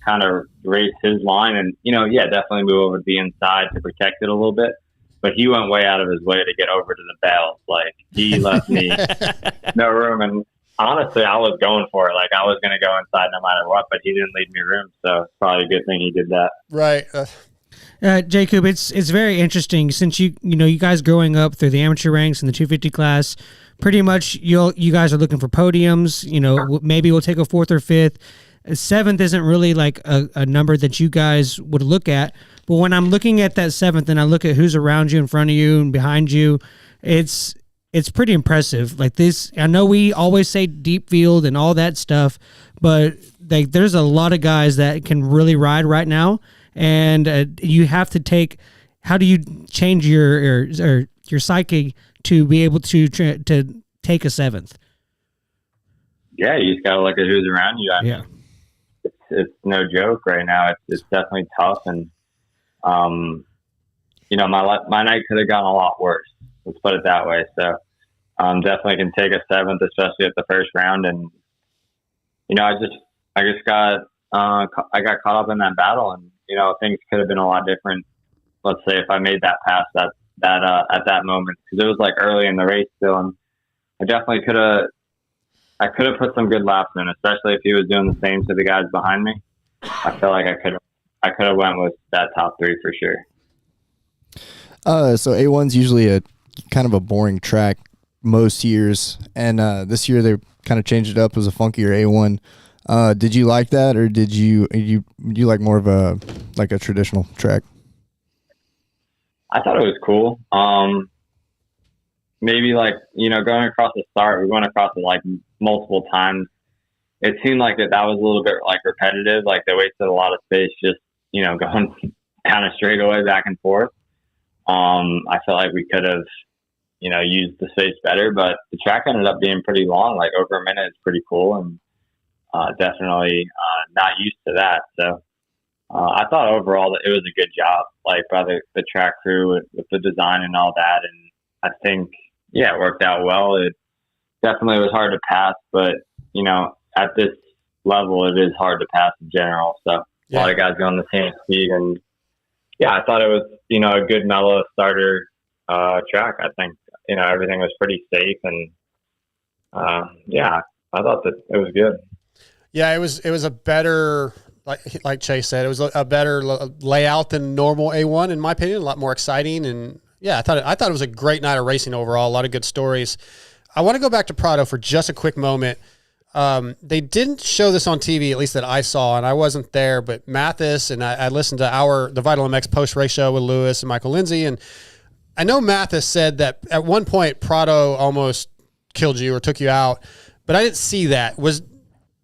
kind of race his line and, definitely move over to the inside to protect it a little bit. But he went way out of his way to get over to the bales. Like, he left me no room. And honestly, I was going for it. Like, I was going to go inside no matter what, but he didn't leave me room. So it's probably a good thing he did that. Right. Jacob, it's very interesting since you guys growing up through the amateur ranks in the 250 class. Pretty much, you guys are looking for podiums. Maybe we'll take a 4th or 5th. 7th isn't really like a number that you guys would look at. But when I'm looking at that 7th and I look at who's around you, in front of you, and behind you, it's pretty impressive. Like this, I know we always say deep field and all that stuff, but like there's a lot of guys that can really ride right now, and you have to take. How do you change your psyche to be able to take a 7th? Yeah, you just gotta look at who's around you. I mean, it's no joke right now. It's definitely tough, and my night could have gone a lot worse. Let's put it that way. So, definitely can take a 7th, especially at the first round. And I got caught up in that battle, and things could have been a lot different. Let's say if I made that pass at that moment, because it was like early in the race still, and I definitely could have put some good laps in, especially if he was doing the same to the guys behind me. I feel like I could have went with that top 3 for sure. So A1's usually a kind of a boring track most years, and this year they kind of changed it up as a funkier A1. Did you like that, or did you like more of a traditional track? I thought it was cool. Maybe going across the start, we went across it like multiple times. It seemed like that was a little bit like repetitive. Like they wasted a lot of space just, going kind of straight away back and forth. I felt like we could have, used the space better, but the track ended up being pretty long, like over a minute. It's pretty cool, and definitely not used to that. So I thought overall that it was a good job, like by the track crew with the design and all that. And I think, it worked out well. It definitely was hard to pass, but at this level, it is hard to pass in general. So a lot of guys go on the same speed, and I thought it was a good mellow starter track. I think everything was pretty safe, and I thought that it was good. Yeah, it was a better, like Chase said, it was a better layout than normal A1 in my opinion. A lot more exciting, and I thought it was a great night of racing overall. A lot of good stories. I want to go back to Prado for just a quick moment. They didn't show this on TV, at least that I saw, and I wasn't there, but Mathis, and I listened to the Vital MX post-race show with Lewis and Michael Lindsay, and I know Mathis said that at one point Prado almost killed you or took you out, but I didn't see that.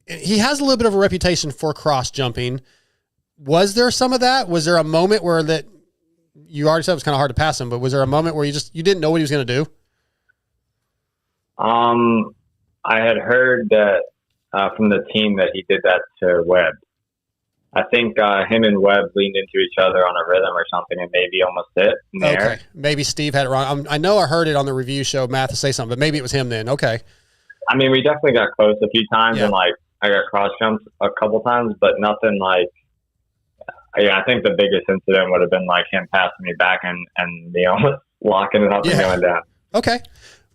He has a little bit of a reputation for cross jumping. Was there some of that? Was there a moment where that you already said it was kind of hard to pass him, but was there a moment where you didn't know what he was going to do? I had heard that from the team that he did that to Webb. I think him and Webb leaned into each other on a rhythm or something, and maybe almost hit in the air. Maybe Steve had it wrong. I know I heard it on the review show, Mathis say something, but maybe it was him then. Okay. I mean, we definitely got close a few times, and I got cross jumped a couple times, but nothing like. I think the biggest incident would have been like him passing me back and me almost locking it up and going down. Okay.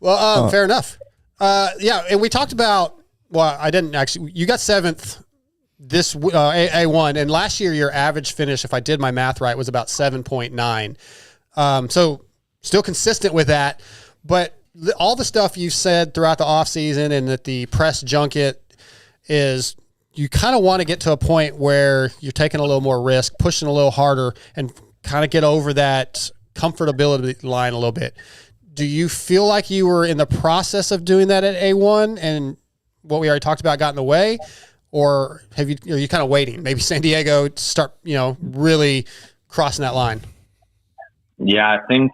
Well, fair enough. And we talked about. Well, I didn't actually. You got 7th this A1, and last year your average finish, if I did my math right, was about 7.9. So still consistent with that, but all the stuff you said throughout the off season and at the press junket is you kind of want to get to a point where you're taking a little more risk, pushing a little harder, and kind of get over that comfortability line a little bit. Do you feel like you were in the process of doing that at A1 and what we already talked about got in the way? Or are you kind of waiting? Maybe San Diego to start, really crossing that line. Yeah, I think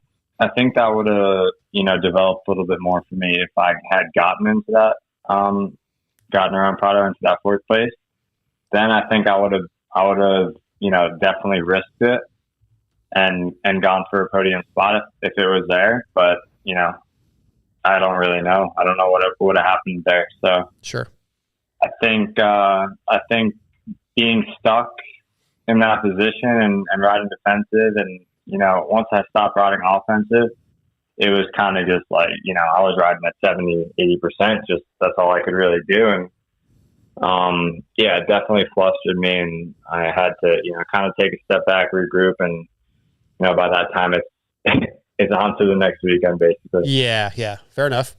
that would have, developed a little bit more for me if I had gotten into that, gotten around Prado into that 4th place. Then I think I would have, definitely risked it and gone for a podium spot if it was there. But, I don't really know. I don't know what would have happened there. So sure. I think being stuck in that position and riding defensive, and once I stopped riding offensive, it was kind of just like I was riding at 70-80%. Just that's all I could really do, and it definitely flustered me, and I had to kind of take a step back, regroup, and by that time it's on to the next weekend basically. Yeah, fair enough.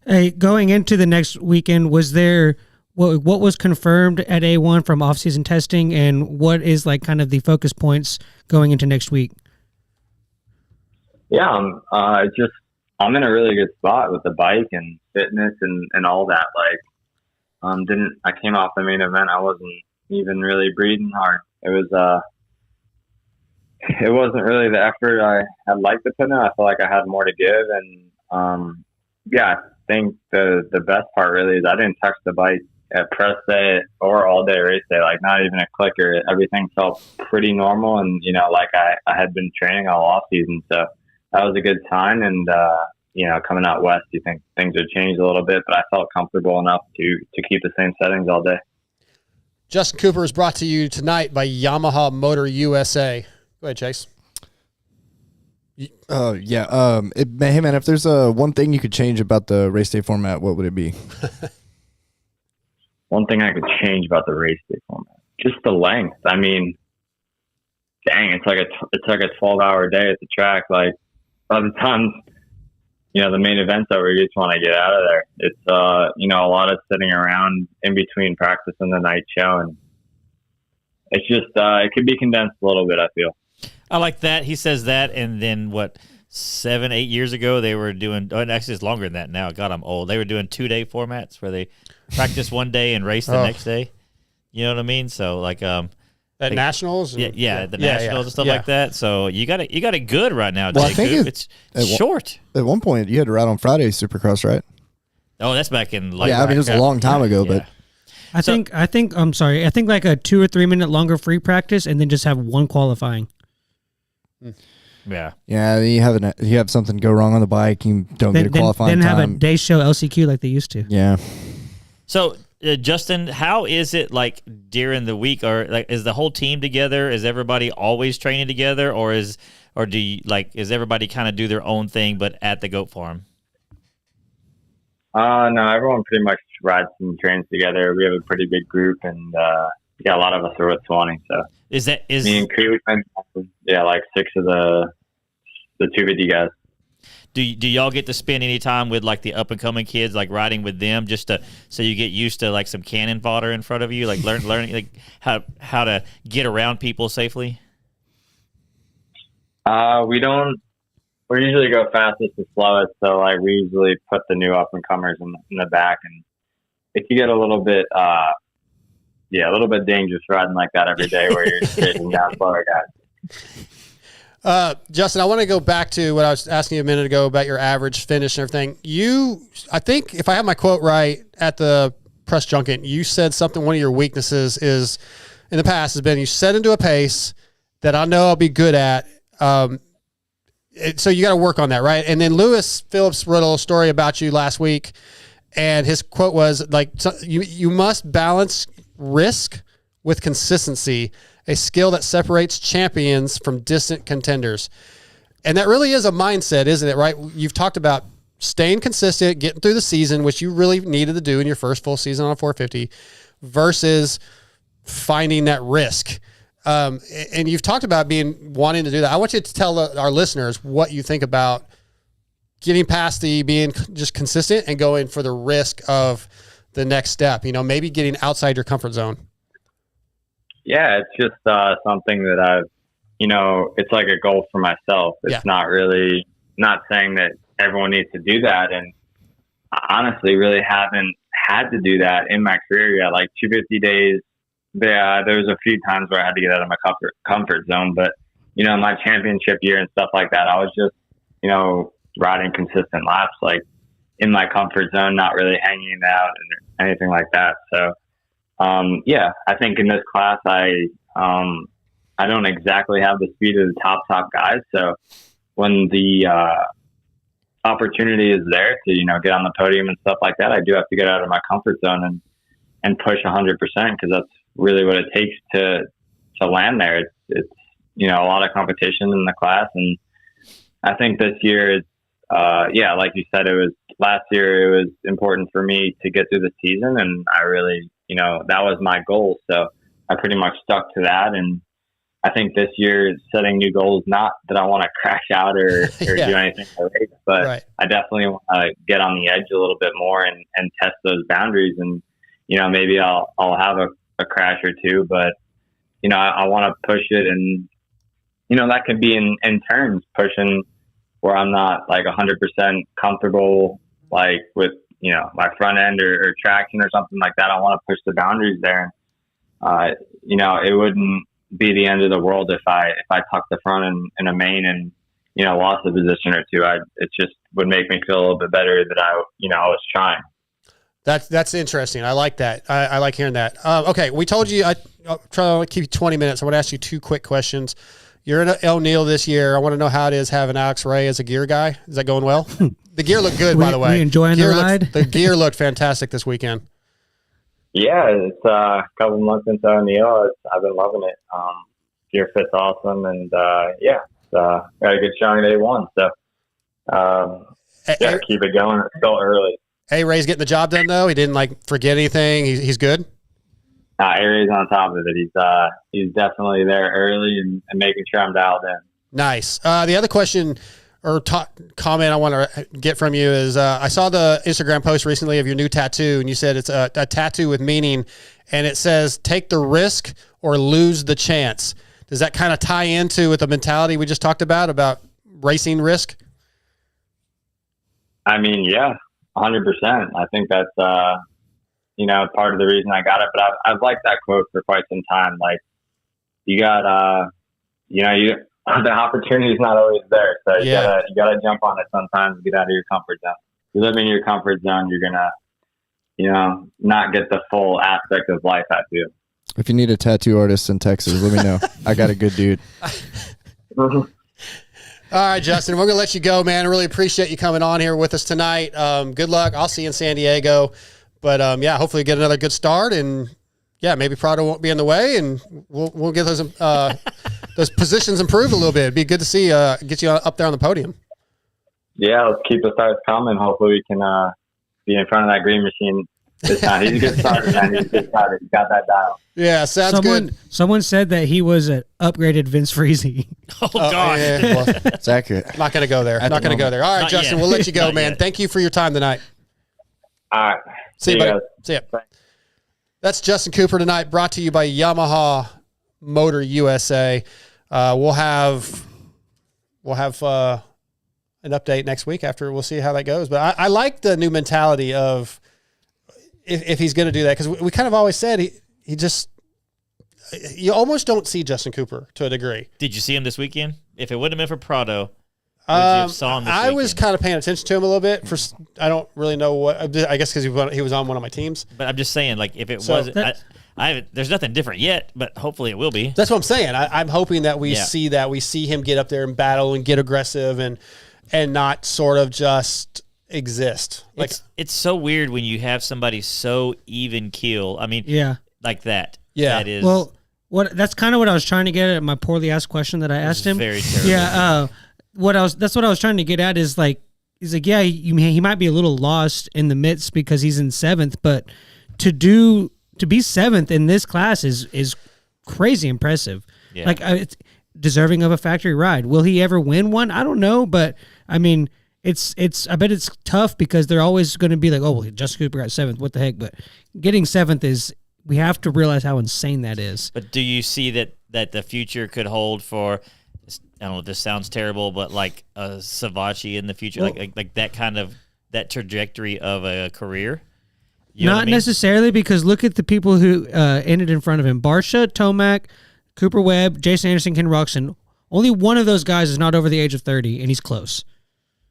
Hey, going into the next weekend, was there what was confirmed at A1 from off-season testing, and what is like kind of the focus points going into next week? Yeah, I'm in a really good spot with the bike and fitness and all that. Like, I came off the main event, I wasn't even really breathing hard. It wasn't really the effort I'd like to put in. I feel like I had more to give, and I think the best part really is I didn't touch the bike at press day or all day race day, like not even a clicker. Everything felt pretty normal, and like I had been training all off season, so that was a good sign. And coming out west, you think things would change a little bit, but I felt comfortable enough to keep the same settings all day. Justin Cooper is brought to you tonight by Yamaha Motor USA. Go ahead, Chase. Hey man, if there's one thing you could change about the race day format, what would it be? One thing I could change about the race day format, just the length. I mean, dang, it's like a 12-hour day at the track. Like, by the time the main event's over, you just want to get out of there. It's a lot of sitting around in between practice and the night show, and it's just it could be condensed a little bit, I feel. I like that. He says that, and then 7-8 years ago they were doing, actually it's longer than that now. God, I'm old. They were doing 2-day formats where they practice one day and race the next day. You know what I mean? So like at nationals, the nationals and stuff like that. So you got it good right now. Well, I think it's short. At one point you had to ride on Friday Supercross, right? Oh, that's back in it was a long time ago, but I think like a 2 or 3 minute longer free practice, and then just have one qualifying. Yeah. You have something go wrong on the bike, you don't get a qualifying then time. Have a day show LCQ like they used to. Yeah. So, Justin, how is it like during the week, or like is the whole team together? Is everybody always training together, or is everybody kind of do their own thing but at the goat farm? No, everyone pretty much rides and trains together. We have a pretty big group, and a lot of us are with 20. So is me and Crew, like 6 of the 250 guys. Do y'all get to spend any time with like the up and coming kids, like riding with them, so you get used to like some cannon fodder in front of you, like learning like how to get around people safely? We don't. We usually go fastest to slowest, so like we usually put the new up and comers in the back, and it can get a little bit dangerous riding like that every day where you're chasing down slower guys. Justin, I want to go back to what I was asking you a minute ago about your average finish and everything. I think if I have my quote right at the press junket, you said something, one of your weaknesses is in the past has been you set into a pace that I know I'll be good at. So you got to work on that, right? And then Lewis Phillips wrote a little story about you last week, and his quote was like, you must balance risk with consistency, a skill that separates champions from distant contenders. And that really is a mindset, isn't it, right? You've talked about staying consistent, getting through the season, which you really needed to do in your first full season on a 450, versus finding that risk. And you've talked about wanting to do that. I want you to tell our listeners what you think about getting past being just consistent and going for the risk of the next step, maybe getting outside your comfort zone. Yeah, it's just something that I've, it's like a goal for myself. It's not saying that everyone needs to do that. And I honestly really haven't had to do that in my career yet. Like 250 days, there was a few times where I had to get out of my comfort zone. But, my championship year and stuff like that, I was just, riding consistent laps, like in my comfort zone, not really hanging out and anything like that. So, I think in this class, I don't exactly have the speed of the top guys. So when the opportunity is there to, get on the podium and stuff like that, I do have to get out of my comfort zone and push 100%, because that's really what it takes to land there. It's a lot of competition in the class, and I think this year it's like you said, last year it was important for me to get through the season, and I really that was my goal, so I pretty much stuck to that. And I think this year is setting new goals, not that I want to crash out or do anything like that, but I definitely want to get on the edge a little bit more and test those boundaries. And, maybe I'll have a crash or two, but, I want to push it. And, that could be in turns, pushing where I'm not like 100% comfortable, like with, my front end or traction or something like that. I want to push the boundaries there. It wouldn't be the end of the world if I tucked the front in a main and lost a position or two. It just would make me feel a little bit better that I was trying. That's interesting. I like that. I like hearing that. Okay, we told you I'll try to keep you 20 minutes. I want to ask you 2 quick questions. You're in O'Neill this year. I want to know how it is having Alex Ray as a gear guy. Is that going well? The gear looked good, by the way. We enjoying the ride? The gear looked fantastic this weekend. Yeah, it's a couple months into O'Neill. I've been loving it. Gear fit's awesome, and got a good showing day one. So keep it going. It's still early. Ray's getting the job done though. He didn't forget anything. He's good. Ray's on top of it. He's definitely there early and making sure I'm dialed in. Nice. The other question or comment I want to get from you is I saw the Instagram post recently of your new tattoo, and you said it's a tattoo with meaning, and it says take the risk or lose the chance. Does that kind of tie into with the mentality we just talked about racing risk? I mean, yeah, 100%. I think that's part of the reason I got it. But I've liked that quote for quite some time. Like, you got the opportunity is not always there, so you gotta jump on it sometimes. Get out of your comfort zone. If you live in your comfort zone, you're gonna, not get the full aspect of life out of you. If you need a tattoo artist in Texas, let me know. I got a good dude. All right, Justin, we're gonna let you go, man. I really appreciate you coming on here with us tonight. Good luck. I'll see you in San Diego, but hopefully get another good start, and maybe Prado won't be in the way, and we'll get those positions improved a little bit. It'd be good to see get you up there on the podium. Yeah, let's keep the starts coming. Hopefully we can be in front of that green machine this time. He's a good starter, man. He's a good starter. He's got that dial. Yeah, sounds good. Someone said that he was an upgraded Vince Freezy. Oh, God. Yeah, well, it's accurate. Not going to go there. Not going to go there. All right, not Justin, yet. We'll let you go, man. Yet. Thank you for your time tonight. All right. See you, buddy. Guys. See ya. Bye. That's Justin Cooper tonight, brought to you by Yamaha Motor USA. We'll have an update next week after. We'll see how that goes. But I like the new mentality of if he's going to do that, because we kind of always said he just you almost don't see Justin Cooper to a degree. Did you see him this weekend? If it wouldn't have been for Prado, would you have saw him this weekend? I was kind of paying attention to him a little bit. I don't really know what. I guess because he was on one of my teams. But I'm just saying, like, if it wasn't. There's nothing different yet, but hopefully it will be. That's what I'm saying. I'm hoping that we see that. We see him get up there and battle and get aggressive and not sort of just exist. Like, it's so weird when you have somebody so even keel. I mean, like that. Yeah. That is. Well, that's kind of what I was trying to get at my poorly asked question that I asked him. Very terrible. Yeah. That's what I was trying to get at is like, he's like, yeah, he might be a little lost in the midst because he's in 7th, but to be 7th in this class is crazy impressive. Yeah. Like, it's deserving of a factory ride. Will he ever win one? I don't know, but I mean, I bet it's tough because they're always going to be like, oh, well, Justin Cooper got 7th. What the heck? But getting 7th we have to realize how insane that is. But do you see that the future could hold for, I don't know if this sounds terrible, but like a Savachi in the future, like that kind of, that trajectory of a career? You know Not necessarily, because look at the people who ended in front of him. Barsha, Tomac, Cooper Webb, Jason Anderson, Ken Roxon. Only one of those guys is not over the age of 30, and he's close.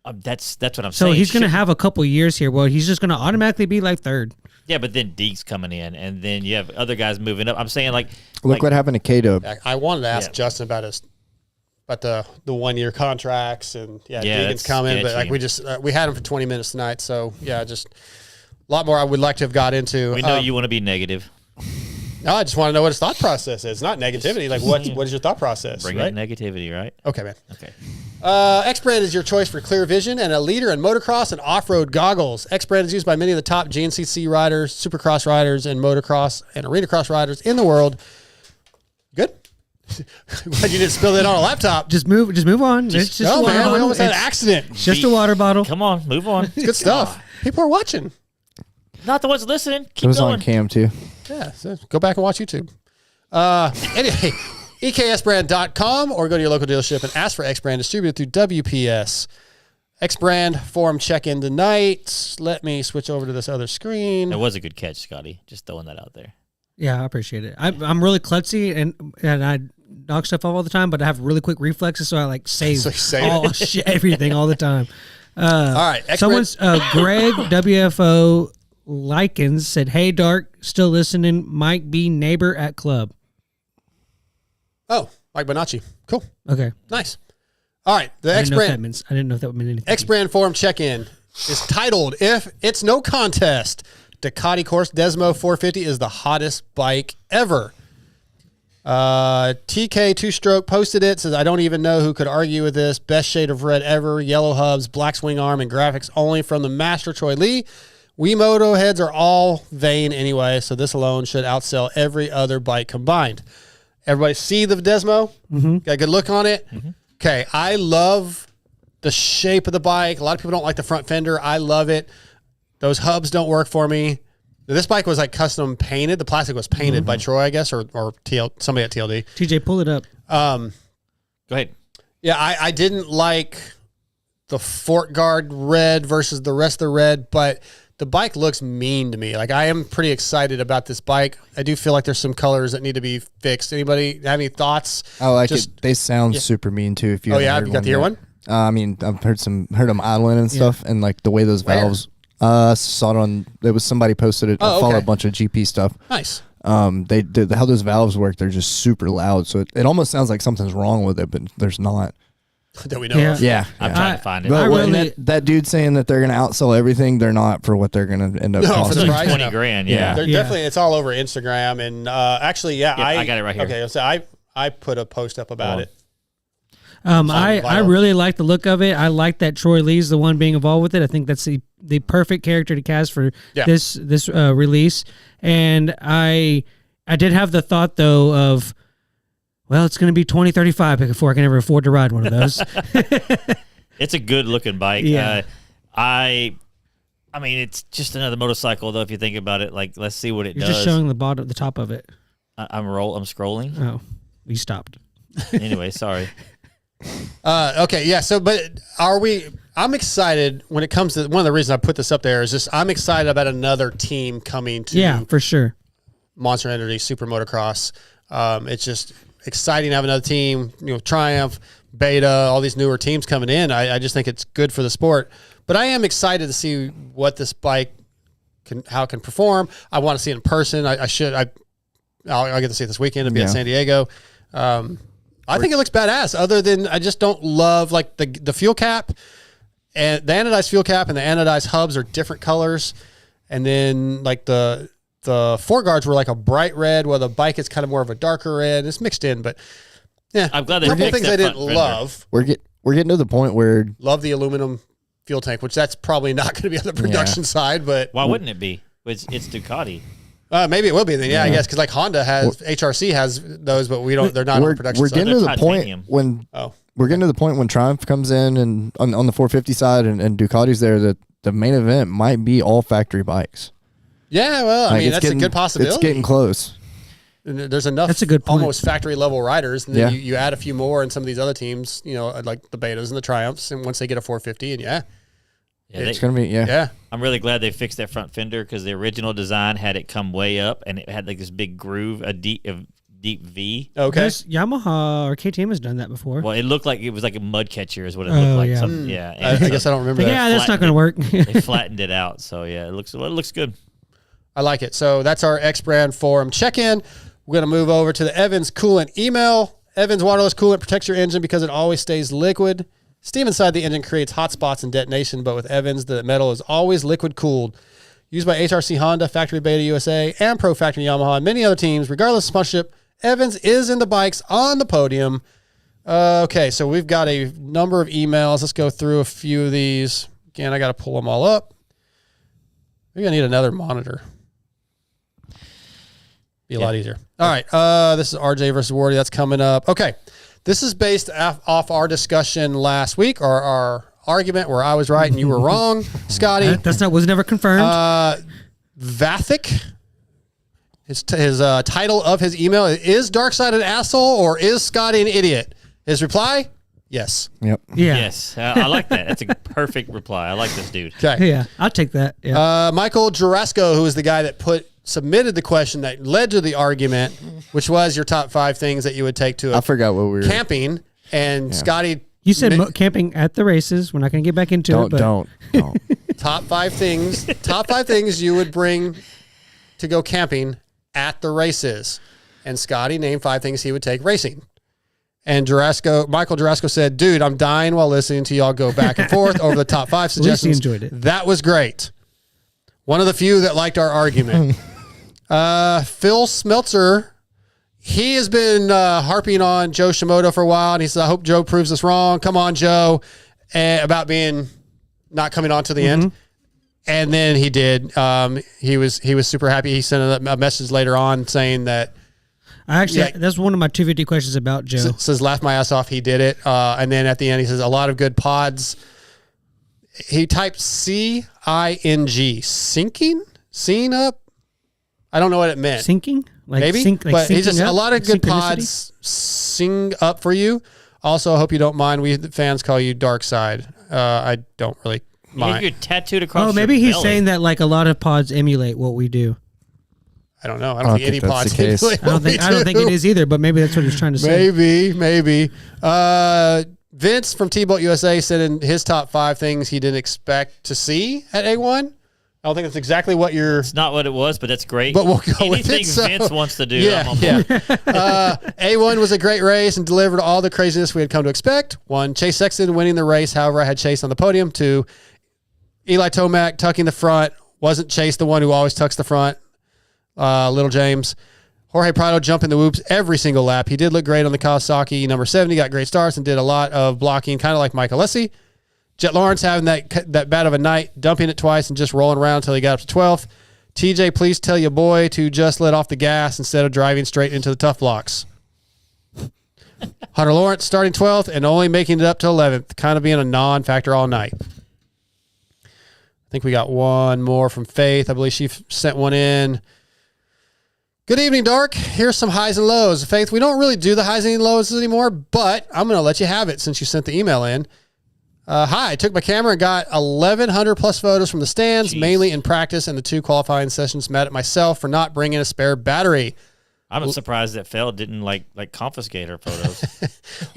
That's what I'm saying. So he's going to have a couple years here where he's just going to automatically be like 3rd. Yeah, but then Deke's coming in, and then you have other guys moving up. I'm saying look what happened to K-Dub. I wanted to ask Justin about the 1-year contracts, and Deegan's coming, but like we had him for 20 minutes tonight, so just lot more I would like to have got into. We know you want to be negative. No, I just want to know what his thought process is. Not negativity. Like, what is your thought process? Bring in negativity, right? Okay, man. Okay. X-Brand is your choice for clear vision and a leader in motocross and off-road goggles. X-Brand is used by many of the top GNCC riders, supercross riders, and motocross and arena cross riders in the world. Good? Glad you didn't spill that on a laptop. Just move on. It's just a water man, we bottle. almost had an It's accident. just a water bottle. Come on, move on. It's good stuff. People are watching. Not the ones listening. Keep It was going. on cam too. Yeah, so go back and watch YouTube. Anyway, EKSbrand.com or go to your local dealership and ask for X-Brand distributed through WPS. X-Brand forum check-in tonight. Let me switch over to this other screen. It was a good catch, Scotty. Just throwing that out there. Yeah, I appreciate it. I'm really klutzy and I knock stuff off all the time, but I have really quick reflexes, so I like save So you save all it. shit, everything all the time. All right. Someone's Greg WFO Likens said, "Hey, Dark, still listening. Mike B, neighbor at club." Oh, Mike Bonacci. Cool. Okay, Nice. All right. The I didn't know if that X-Brand, means. I didn't know if that meant anything. X-Brand forum check-in is titled, If It's No Contest, Ducati Course Desmo 450 is the hottest bike ever. TK Two-Stroke posted it, says, I don't even know who could argue with this. Best shade of red ever, yellow hubs, black swing arm, and graphics only from the master Troy Lee. We Moto heads are all vain anyway, so this alone should outsell every other bike combined. Everybody see the Desmo? Mm-hmm. Got a good look on it? Mm-hmm. Okay, I love the shape of the bike. A lot of people don't like the front fender. I love it. Those hubs don't work for me. This bike was like custom painted. The plastic was painted by Troy, I guess, or somebody at TLD. TJ, pull it up. Go ahead. Yeah, I didn't like the fork guard red versus the rest of the red, but the bike looks mean to me. Like, I am pretty excited about this bike. I do feel like there's some colors that need to be fixed. Anybody have any thoughts? I like it. They sound super mean too. If you Oh yeah, you got to hear one? I mean, I've heard them idling and stuff, and like the way those valves. Saw it on. It was somebody posted it. I follow a bunch of GP stuff. Nice. They did how those valves work. They're just super loud, so it almost sounds like something's wrong with it, but there's not. That we know of. Yeah, I'm trying to find it. But really- that dude saying that they're going to outsell everything, they're not for what they're going to end up No, for costing. the Like price? 20 No. grand. Yeah. Yeah. They're definitely, it's all over Instagram. And actually, I got it right here. Okay, so I put a post up about it. I really like the look of it. I like that Troy Lee's the one being involved with it. I think that's the perfect character to cast for this release. And I did have the thought though of, well, it's going to be 2035 before I can ever afford to ride one of those. It's a good looking bike. Yeah. I mean, it's just another motorcycle though. If you think about it, like, let's see what it You're does. just showing the top of it. I'm scrolling. Oh, you stopped. Anyway, sorry. Okay, yeah. So, but I'm excited when it comes to one of the reasons I put this up there is just I'm excited about another team coming to Yeah, for sure. Monster Energy Super Motocross. It's just exciting to have another team, Triumph, Beta, all these newer teams coming in. I just think it's good for the sport. But I am excited to see what this bike how it can perform. I want to see it in person. I'll get to see it this weekend. It'll be at San Diego. I think it looks badass. Other than I just don't love like the fuel cap and the anodized fuel cap and the anodized hubs are different colors. And then like the fork guards were like a bright red, while the bike is kind of more of a darker red. It's mixed in, but yeah, I'm glad they a couple fixed things that I didn't front fender. love. We're getting to the point where Love the aluminum fuel tank, which that's probably not going to be on the production side, but Why wouldn't it be? It's Ducati. maybe it will be then. Yeah, I guess because like Honda has HRC has those, but we don't. They're not on the production we're side. getting to the Titanium. point when Oh. we're getting to the point when Triumph comes in and on the 450 side and Ducati's there, that the main event might be all factory bikes. Yeah, well, I Like, mean it's that's a good possibility. It's getting close. And there's enough. That's a good point. Almost factory level riders, and then Yeah. you add a few more, and some of these other teams, like the Betas and the Triumphs, and once they get a 450, and Yeah, It's gonna be yeah, I'm really glad they fixed that front fender because the original design had it come way up and it had like this big groove, a deep V. okay. There's Yamaha or KTM has done that before. Well, it looked like it was like a mud catcher is what it Oh, looked like. yeah. Something, yeah. I And guess I don't remember But that. yeah, that's not going to work. they flattened it out. So yeah, it looks good. I like it. So that's our X Brand forum check-in. We're going to move over to the Evans Coolant email. Evans waterless coolant protects your engine because it always stays liquid. Steam inside the engine creates hot spots and detonation, but with Evans, the metal is always liquid cooled. used by HRC Honda, Factory Beta USA, and Pro Factory Yamaha, and many other teams. Regardless of sponsorship, Evans is in the bikes on the podium. Okay, so we've got a number of emails. Let's go through a few of these. Again, I got to pull them all up. Maybe I need another monitor. Be a lot easier. All right, this is RJ versus Wardy. That's coming up. Okay, this is based off our discussion last week, or our argument where I was right and you were wrong, Scotty. Was never confirmed. Vathic. His title of his email is Darkside an asshole or is Scotty an idiot? His reply, yes. Yep. Yeah. Yes. I like that. That's a perfect reply. I like this dude. Okay. Yeah, I'll take that. Yeah. Michael Jurasco, who is the guy that submitted the question that led to the argument, which was your top 5 things that you would take to I forgot what we were camping. And Scotty, you said camping at the races. We're not going to get back into it. But Don't. top 5 things you would bring to go camping at the races. And Scotty named 5 things he would take racing. And Michael Jurasco said, dude, I'm dying while listening to y'all go back and forth over the top 5 suggestions. At least he enjoyed it. That was great. One of the few that liked our argument. Phil Smeltzer, he has been harping on Joe Shimoda for a while, and he says, I hope Joe proves us wrong. Come on, Joe, about being not coming on to the end. And then he did. He was super happy. He sent a message later on saying that, that's one of my 250 questions about Joe. Says, laugh my ass off. He did it. And then at the end, he says, a lot of good pods. He typed CING, seeing up. I don't know what it meant. Sinking? Maybe. But he just, a lot of good pods sing up for you. Also, I hope you don't mind. We the fans call you Dark Side. I don't really mind. You're tattooed across maybe your he's belly. saying that like a lot of pods emulate what we do. I don't know. I don't think any pods that's the case. emulate what I don't think it is either, but maybe that's what he's trying to say. Maybe. Vince from T-Boat USA said in his top 5 things he didn't expect to see at A1. I don't think that's exactly what you're... It's not what it was, but that's great. But we'll go Anything with it, Vince wants to do, Yeah, I'm on board. A1 was a great race and delivered all the craziness we had come to expect. 1, Chase Sexton winning the race. However, I had Chase on the podium. 2, Eli Tomac tucking the front. Wasn't Chase the one who always tucks the front. Little James. Jorge Prado jumping the whoops every single lap. He did look great on the Kawasaki number 70, got great starts and did a lot of blocking, kind of like Mike Alessi. Jet Lawrence having that bad of a night, dumping it twice and just rolling around until he got up to 12th. TJ, please tell your boy to just let off the gas instead of driving straight into the tough blocks. Hunter Lawrence starting 12th and only making it up to 11th, kind of being a non-factor all night. I think we got one more from Faith. I believe she sent one in. Good evening, Dark. Here's some highs and lows. Faith, we don't really do the highs and lows anymore, but I'm going to let you have it since you sent the email in. Hi, I took my camera and got 1,100 plus photos from the stands, mainly in practice and the 2 qualifying sessions. Mad at myself for not bringing a spare battery. I'm surprised that Feld didn't like confiscate her photos.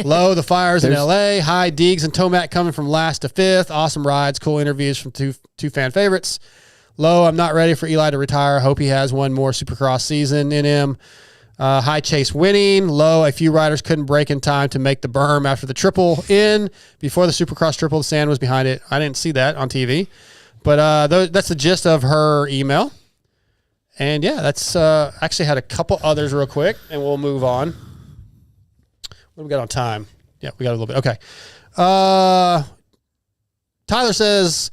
Low, the fires in LA. High, Deegs and Tomac coming from last to 5th. Awesome rides, cool interviews from two fan favorites. Low, I'm not ready for Eli to retire. Hope he has one more Supercross season in him. High, Chase winning. Low, a few riders couldn't break in time to make the berm after the triple in. Before the Supercross triple, the sand was behind it. I didn't see that on TV. But that's the gist of her email. And yeah, that's actually had a couple others real quick, and we'll move on. What do we got on time? Yeah, we got a little bit. Okay. Tyler says,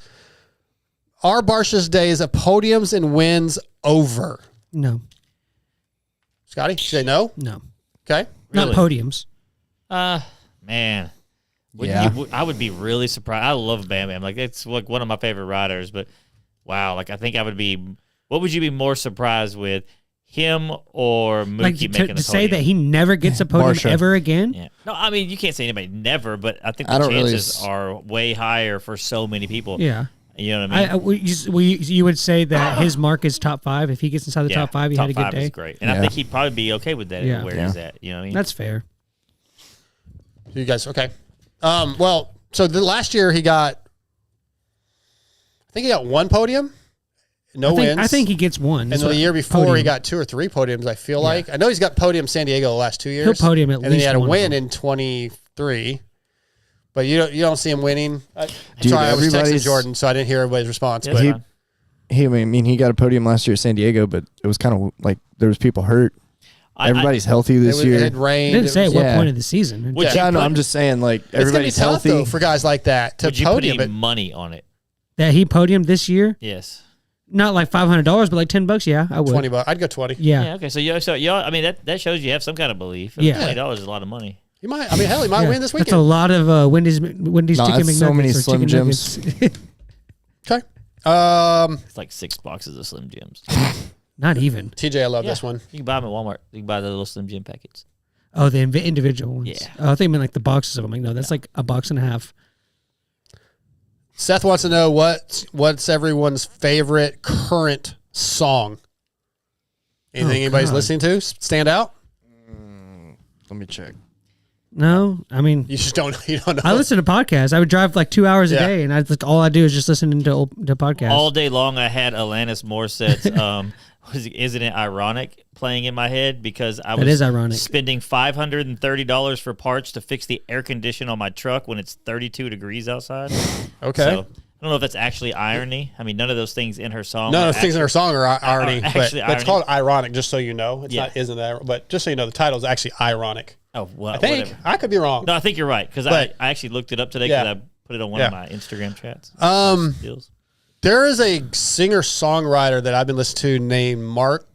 are Barsha's days of podiums and wins over? No. Scotty, you say no? No. Okay. Not podiums. Man. I would be really surprised. I love Bam Bam. Like, it's like one of my favorite riders, but wow, like I think I would be. What would you be more surprised with, him or Mookie making the podium? To say that he never gets a podium ever again? Yeah. No, I mean, you can't say anybody never, but I think the chances are way higher for so many people. Yeah. You know what I mean? You would say that his mark is top 5. If he gets inside the top 5, he had a good day. Top 5 is great. And I think he'd probably be okay with that where he's at. You know what I mean? That's fair. You guys, okay. Well, so the last year he got, I think he got 1 podium. No wins. I think he gets 1. And the year before he got 2 or 3 podiums, I feel like. I know he's got podium San Diego the last 2 years. He'll podium at least. And then he had a win in 23. But you don't see him winning. I was texting Jordan, so I didn't hear everybody's response. But he got a podium last year at San Diego, but it was kind of like there was people hurt. Everybody's healthy this year. It had rained. It didn't say at what point of the season. I'm just saying, like, everybody's healthy. Though, for guys like that to would you podium put it. any money on it? That he podiumed this year? Yes. Not like $500, but like $10. Yeah, I would. $20. I'd go 20. Yeah. Okay. So y'all, I mean, that shows you have some kind of belief. Yeah. $20 is a lot of money. He might. I mean, hell, he might win this weekend. That's a lot of Wendy's chicken McNuggets. So many or Slim chicken Jims. nuggets. Okay. It's like 6 boxes of Slim Jims. Not even. TJ, I love this one. You can buy them at Walmart. You can buy the little Slim Jim packets. Oh, the individual ones. Yeah. Oh, I think I meant like the boxes of them. Like, no, that's like a box and a half. Seth wants to know what's everyone's favorite current song. Anything anybody's listening to stand out? Let me check. No, I mean, You just don't. You don't know. I listen to podcasts. I would drive like 2 hours a Yeah. day, and all I do is just listen to podcasts. All day long, I had Alanis Morissette's Isn't It Ironic playing in my head because I was ironic. spending $530 for parts to fix the air condition on my truck when it's 32 degrees outside. Okay. So, I don't know if that's actually irony. I mean, none of those things in her song. None of the things in her song are irony, but actually it's irony. called ironic. Just so you know, it's Yeah. not. Isn't that? But just so you know, the title is actually ironic. Oh, well, I think whatever. I could be wrong. No, I think you're right because I But- actually looked it up today because Yeah. I put it on one Yeah. of my Instagram chats. Deals. There is a singer-songwriter that I've been listening to named Mark.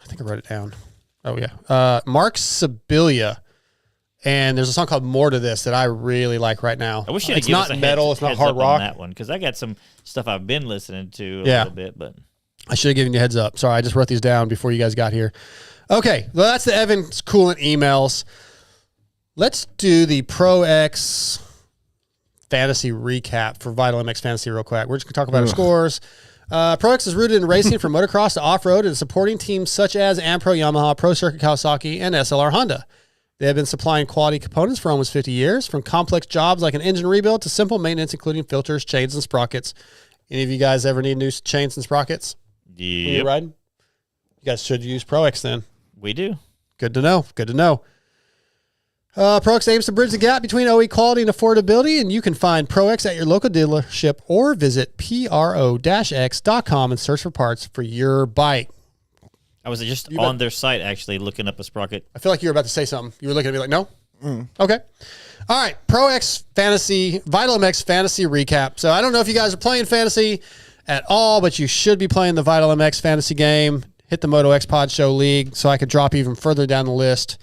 I think I wrote it down. Oh yeah, Mark Sibilia, and there's a song called "More to This" that I really like right now. I wish you'd it's give not us a metal, it's not heads hard up on rock. that one because I got some stuff I've been listening to a Yeah. little bit, but I should have given you a heads up. Sorry, I just wrote these down before you guys got here. Okay, well that's the Evan's Coolant emails. Let's do the Pro X fantasy recap for Vital MX Fantasy real quick. We're just going to talk about our scores. Pro X is rooted in racing from motocross to off-road and supporting teams such as Ampro, Yamaha, Pro Circuit Kawasaki, and SLR Honda. They have been supplying quality components for almost 50 years, from complex jobs like an engine rebuild to simple maintenance, including filters, chains, and sprockets. Any of you guys ever need new chains and sprockets when you're riding? You guys should use Pro X then. we do. Good to know. Good to know. Pro X aims to bridge the gap between OE quality and affordability, and you can find Pro X at your local dealership or visit pro-x.com and search for parts for your bike. I was just on their site actually looking up a sprocket. I feel like you were about to say something. You were looking at me like, no? Okay. All right. Pro X Fantasy, Vital MX Fantasy Recap. So I don't know if you guys are playing fantasy at all, but you should be playing the Vital MX Fantasy game. Hit the MotoXpod Show League so I could drop even further down the list.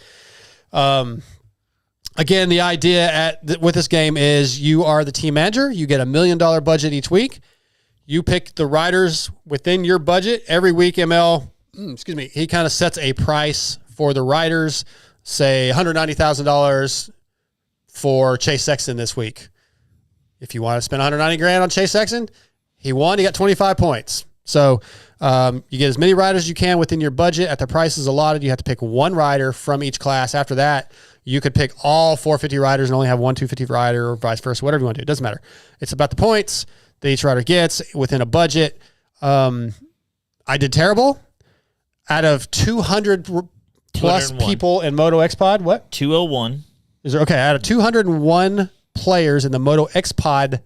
Again, the idea with this game is you are the team manager. You get $1 million budget each week. You pick the riders within your budget. Every week, ML, he kind of sets a price for the riders, say $190,000 for Chase Sexton this week. If you want to spend $190,000 on Chase Sexton, he won. He got 25 points. So you get as many riders as you can within your budget. At the prices allotted, you have to pick one rider from each class. After that, you could pick all 450 riders and only have one 250 rider or vice versa, whatever you want to do. It doesn't matter. It's about the points that each rider gets within a budget. I did terrible. Out of 200 plus 201. people in MotoXpod, what? 201. Is there, okay, out of 201 players in the MotoXpod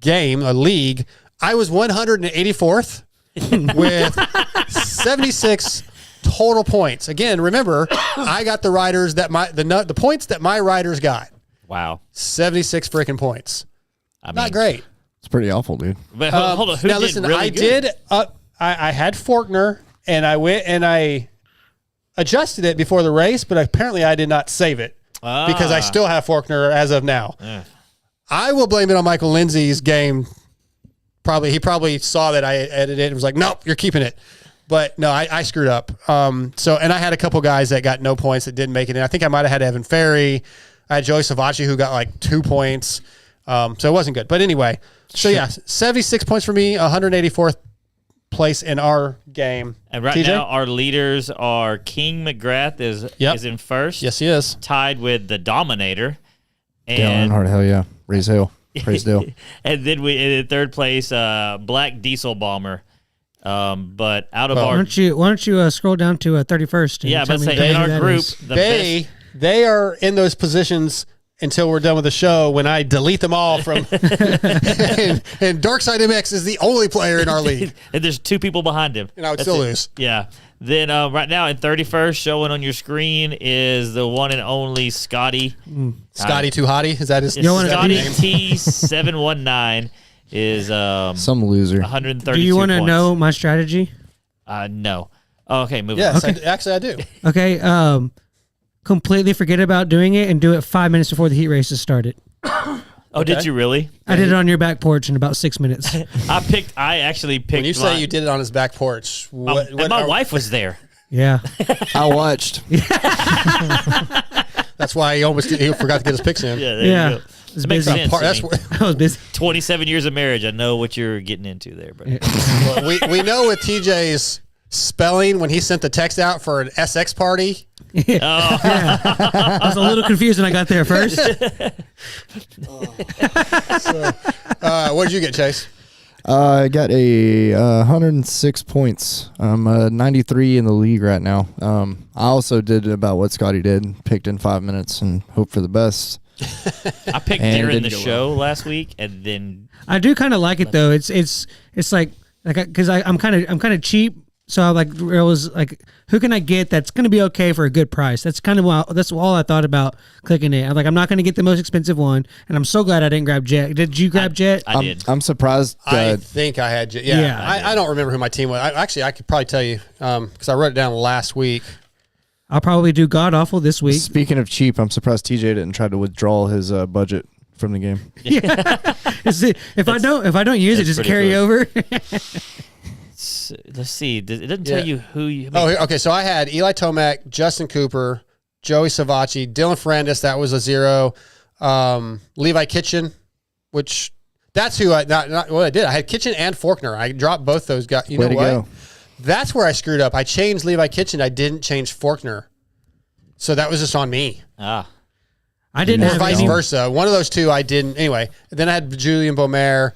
game, a league, I was 184th with 76 total points. Again, remember, I got the riders that the points that my riders got. Wow. 76 freaking points. Not great. It's pretty awful, dude. But hold on. Who now did listen, really I good? did. I had Faulkner, and I went and I adjusted it before the race, but apparently I did not save it because I still have Faulkner as of now. I will blame it on Michael Lindsay's game. He probably saw that I edited it and was like, nope, you're keeping it. But no, I screwed up. And I had a couple guys that got no points that didn't make it in. I think I might have had Evan Ferry. I had Joey Savacci who got like 2 points. So it wasn't good. But anyway, so yeah, 76 points for me, 184th place in our game. And right TJ? now, our leaders are King McGrath is in first. Yes, he is. Tied with the Dominator. Dale And Earnhardt, hell yeah. Raise hell. Praise Dale. and then we in third place, Black Diesel Bomber. But out of Well, our Why don't you scroll down to 31st? and yeah, tell but me say in who our that group, is. the best. They are in those positions until we're done with the show when I delete them all from. and Darkside MX is the only player in our league. And there's 2 people behind him. And I would still lose. Yeah. Then right now in 31st, showing on your screen is the one and only Scotty. Scotty Too Hottie? Is that his Scotty name? T719 is some loser. 132 Do you want to points. know my strategy? No. Oh, okay, moving Yes, on. actually I do. Okay. Completely forget about doing it and do it 5 minutes before the heat races started. Oh, did you really? I did it on your back porch in about 6 minutes. I actually picked. When you say you did it on his back porch, what my wife was there. Yeah. I watched. That's why he forgot to get his picks in. Yeah, there you go. It It makes busy. sense. That's I was busy. 27 years of marriage. I know what you're getting into there, but we know with TJ's spelling when he sent the text out for an SX party. I was a little confused when I got there first. What did you get, Chase? I got a 106 points. I'm 93 in the league right now. I also did about what Scotty did, picked in 5 minutes and hope for the best. I picked And during the didn't go show last week, and then I do kind of like it though. It's like because I'm kind of cheap. So I it was like, who can I get that's going to be okay for a good price? That's kind of that's all I thought about clicking it. I'm like, I'm not going to get the most expensive one, and I'm so glad I didn't grab Jet. Did you grab Jet? I did. I'm surprised. I think I had. Yeah, I don't remember who my team was. I could probably tell you because I wrote it down last week. I'll probably do God Awful this week. Speaking of cheap, I'm surprised TJ didn't try to withdraw his budget from the game. If I don't use it, just pretty carry cool. over. Let's see. It doesn't tell you who you. Okay. So I had Eli Tomac, Justin Cooper, Joey Savacci, Dylan Ferrandis. That was a 0. Levi Kitchen, which that's who not what I did. I had Kitchen and Faulkner. I dropped both those guys. You know what? Go. That's where I screwed up. I changed Levi Kitchen. I didn't change Faulkner. So that was just on me. I didn't Or have vice any. versa. One of those two I didn't. Anyway, then I had Julian Beaumer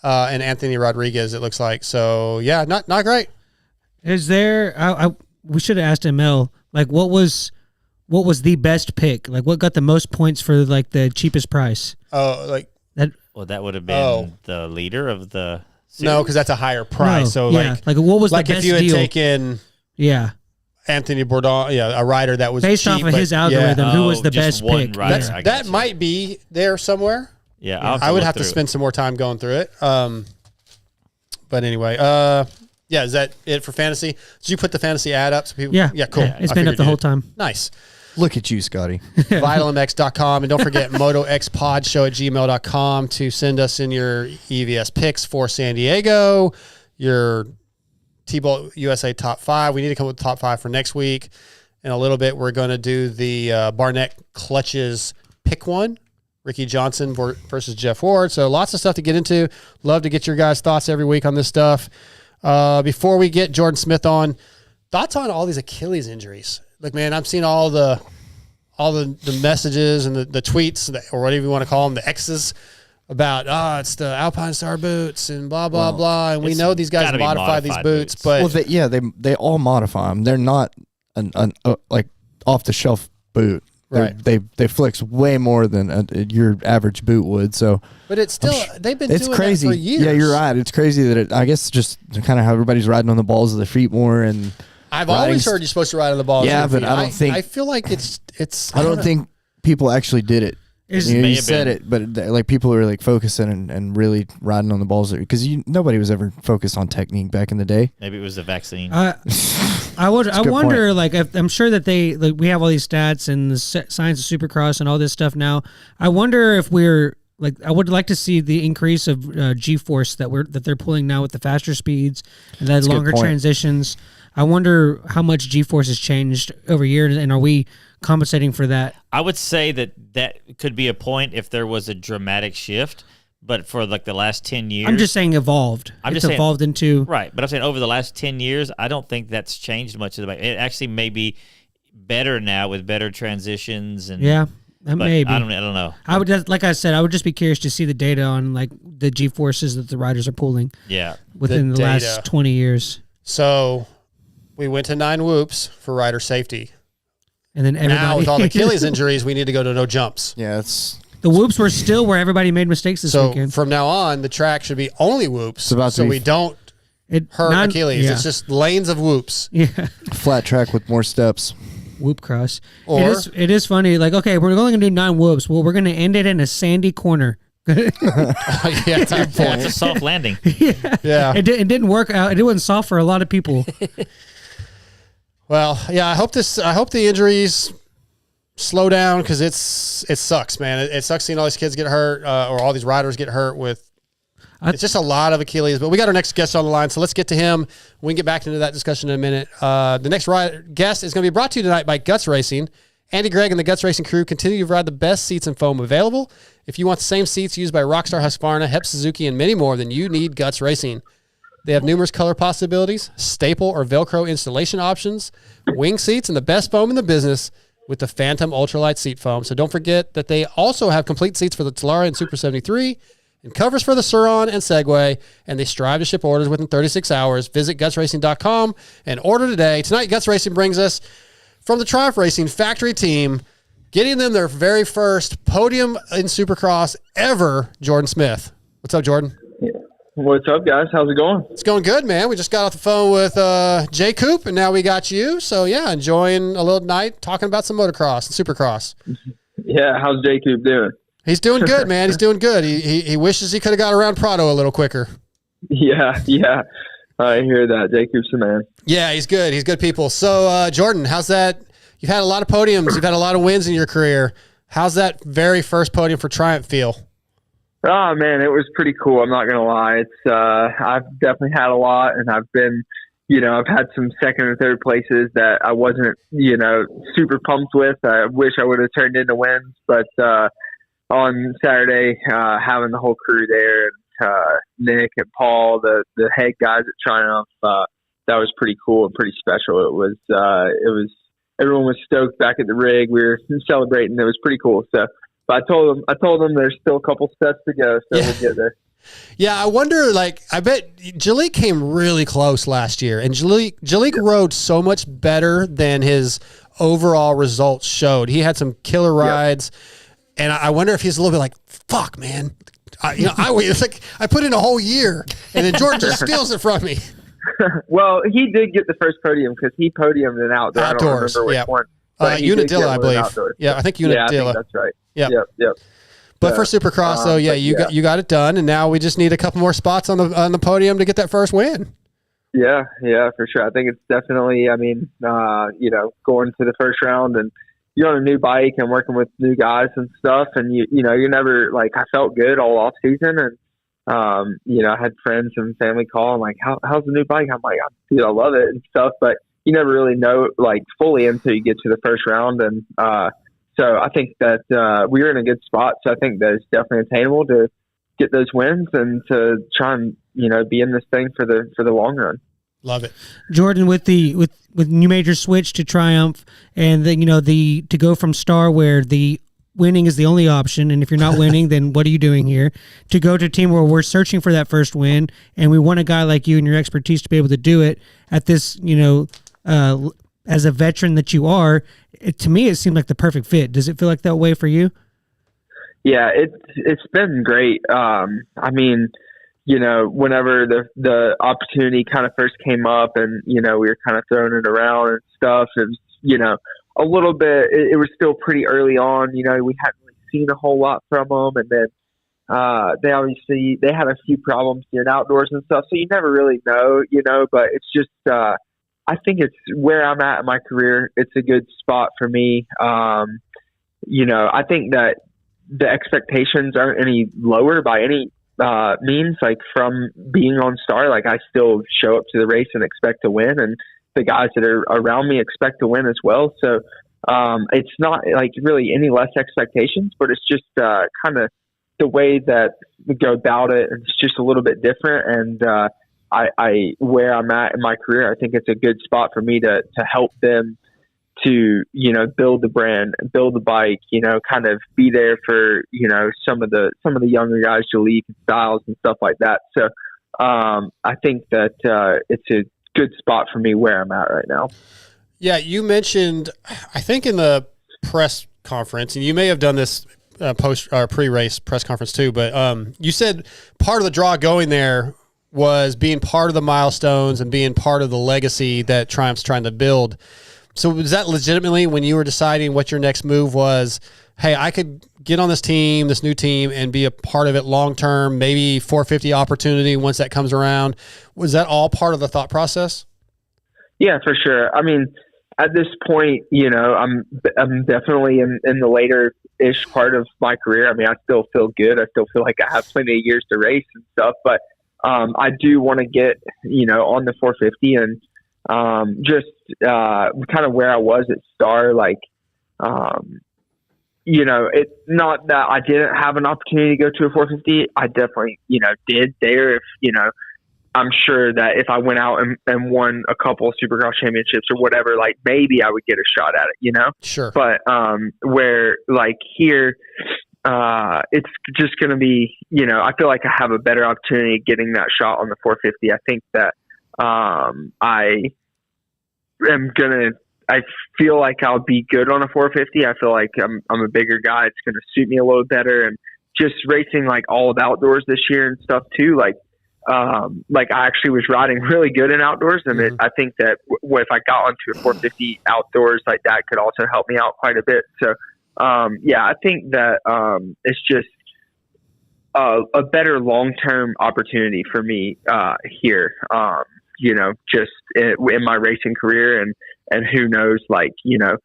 and Anthony Rodriguez, it looks like. So, yeah, not great. Is there? We should have asked ML. Like, what was the best pick? Like, what got the most points for like the cheapest price? Oh, like That Well, that would have been the leader of the. no, because that's a higher price. No, So, yeah. Like, what was like the if best you had deal? taken Yeah, Anthony Bourdon, a rider that was based cheap, off of but his algorithm, who was Oh, the just best one pick? rider. Yeah. I got That you. might be there somewhere. Yeah, I'll I would look have to through it. spend some more time going through it. But anyway, is that it for fantasy? Did you put the fantasy ad up? So people, Yeah, cool. It's I been up figured the you whole did. time. Nice. Look at you, Scotty. VitalMX.com. And don't forget MotoXpodshow@gmail.com to send us in your EVS picks for San Diego, your T-Bolt USA top 5. We need to come with the top 5 for next week. In a little bit, we're going to do the Barnett clutches pick one. Ricky Johnson versus Jeff Ward. So lots of stuff to get into. Love to get your guys' thoughts every week on this stuff. Before we get Jordon Smith on, thoughts on all these Achilles injuries. Like, man, I'm seeing all the messages and the tweets or whatever you want to call them, the X's about, it's the Alpine Star boots and blah, blah, blah. And we know these guys gotta be modify these modified boots, boots. but They all modify them. They're not an like off the shelf boot. Right. They flex way more than your average boot would. So, but it's still, they've been it's doing crazy. that for years. Yeah, you're right. It's crazy that I guess just kind of how everybody's riding on the balls of their feet more. And I've always heard you're supposed to ride on the ball. Yeah, but I don't think. I feel like it's. I don't think people actually did it. may You have said been. it, but like people are like focusing and really riding on the balls because nobody was ever focused on technique back in the day. Maybe it was the vaccine. I good wonder, like, I'm sure that we have all these stats and the science of Supercross and all this stuff now. I wonder if I would like to see the increase of G-force that they're pulling now with the faster speeds and the longer transitions. I wonder how much G-force has changed over years, and are we compensating for that? I would say that could be a point if there was a dramatic shift, but for like the last 10 years. I'm just saying evolved. It's evolved into... Right, but I'm saying over the last 10 years, I don't think that's changed much of the bike. It actually may be better now with better transitions. And Yeah, maybe. I don't know. I would just, like I said, I would just be curious to see the data on like the G-forces that the riders are pulling Yeah. within the last data. 20 years. So we went to 9 whoops for rider safety. And then everybody, now with all the Achilles injuries, we need to go to no jumps. Yeah, it's the whoops were still where everybody made mistakes this weekend. So from now on, the track should be only whoops, so we don't hurt Achilles. Yeah. It's just lanes of whoops. Yeah, flat track with more steps. Whoop cross. Or it is funny. Like, okay, we're only gonna do 9 whoops. Well, we're gonna end it in a sandy corner. yeah, that's a good point. It's a soft landing. Yeah. It didn't work out. It wasn't soft for a lot of people. Well, yeah, I hope the injuries slow down, because it sucks, man. It sucks seeing all these kids get hurt, or all these riders get hurt with. It's just a lot of Achilles. But we got our next guest on the line, so let's get to him. We can get back into that discussion in a minute. The next guest is going to be brought to you tonight by Guts Racing. Andy Gregg and the Guts Racing crew continue to provide the best seats and foam available. If you want the same seats used by Rockstar Husqvarna, Hep Suzuki, and many more, then you need Guts Racing. They have numerous color possibilities, staple or Velcro installation options, wing seats, and the best foam in the business with the Phantom Ultralight seat foam. So don't forget that they also have complete seats for the Talara and Super 73 and covers for the Suron and Segway, and they strive to ship orders within 36 hours. Visit gutsracing.com and order today. Tonight, Guts Racing brings us from the Triumph Racing factory team, getting them their very first podium in Supercross ever, Jordon Smith. What's up, Jordan? What's up, guys? How's it going? It's going good, man. We just got off the phone with Jay Coop, and now we got you. So, yeah, enjoying a little night talking about some motocross and Supercross. Yeah, how's Jay Coop doing? He's doing good, man. He's doing good. He wishes he could have got around Prado a little quicker. Yeah. I hear that. Jay Coop's the man. Yeah, he's good. He's good people. So, Jordan, how's that? You've had a lot of podiums. You've had a lot of wins in your career. How's that very first podium for Triumph feel? Oh, man, it was pretty cool. I'm not going to lie. I've definitely had a lot, and I've been, I've had some second or third places that I wasn't, super pumped with. I wish I would have turned into wins, but on Saturday, having the whole crew there, and Nick and Paul, the head guys at Triumph, that was pretty cool and pretty special. It was everyone was stoked back at the rig. We were celebrating. It was pretty cool. So, but I told them there's still a couple steps to go, so we'll get there. Yeah, I wonder, I bet Jalek came really close last year, and Jalek rode so much better than his overall results showed. He had some killer rides, and I wonder if he's a little bit like, fuck, man. It's like I put in a whole year, and then Jordan just steals it from me. Well, he did get the first podium because he podiumed in outdoors. I don't remember which one. Unadilla, I believe. Yeah, I think Unadilla. Yeah, I think that's right. Yep. Yep. But for Supercross, though, you got it done, and now we just need a couple more spots on the podium to get that first win. Yeah, for sure. I think it's definitely. Going to the first round, and you're on a new bike and working with new guys and stuff, and you're never I felt good all off season, and I had friends and family call and how's the new bike? I'm like, dude, I love it and stuff, but you never really know fully until you get to the first round, and so I think that we were in a good spot. So I think that it's definitely attainable to get those wins and to try and be in this thing for the long run. Love it, Jordan. With you made your switch to Triumph, and to go from Star, where the winning is the only option, and if you're not winning, then what are you doing here? To go to a team where we're searching for that first win, and we want a guy like you and your expertise to be able to do it at this, as a veteran that you are. To me, it seemed like the perfect fit. Does it feel like that way for you? Yeah, it's been great. Whenever the opportunity kind of first came up, and we were kind of throwing it around and stuff, it was a little bit. It was still pretty early on. We hadn't really seen a whole lot from them, and then they had a few problems doing outdoors and stuff. So you never really know, But it's just I think it's where I'm at in my career. It's a good spot for me. I think that the expectations aren't any lower by any means. From being on Star, I still show up to the race and expect to win, and the guys that are around me expect to win as well. So it's not really any less expectations, but it's just kind of the way that we go about it. It's just a little bit different. And I where I'm at in my career, I think it's a good spot for me to help them to, build the brand, build the bike, kind of be there for, some of the younger guys, Jalek and Styles and stuff like that. So I think that it's a good spot for me where I'm at right now. Yeah, you mentioned, I think in the press conference, and you may have done this post or pre-race press conference too, but you said part of the draw going there was being part of the milestones and being part of the legacy that Triumph's trying to build. So was that legitimately when you were deciding what your next move was, hey, I could get on this team, this new team, and be a part of it long-term, maybe 450 opportunity once that comes around? Was that all part of the thought process? Yeah, for sure. I mean, at this point, you know, I'm definitely in the later-ish part of my career. I mean, I still feel good. I still feel like I have plenty of years to race and stuff, but I do want to get, you know, on the 450 and just kind of where I was at Star, like, you know, it's not that I didn't have an opportunity to go to a 450. I definitely, you know, did there. If, you know, I'm sure that if I went out and won a couple of Supercross championships or whatever, like maybe I would get a shot at it, you know? Sure. But where like here, it's just going to be, you know, I feel like I have a better opportunity getting that shot on the 450. I think that I feel like I'll be good on a 450. I feel like I'm a bigger guy. It's going to suit me a little better. And just racing like all of outdoors this year and stuff too. Like I actually was riding really good in outdoors. And I think that if I got onto a 450 outdoors, like that could also help me out quite a bit. So, yeah, I think that it's just a better long-term opportunity for me here, you know, just in my racing career and who knows, like, you know,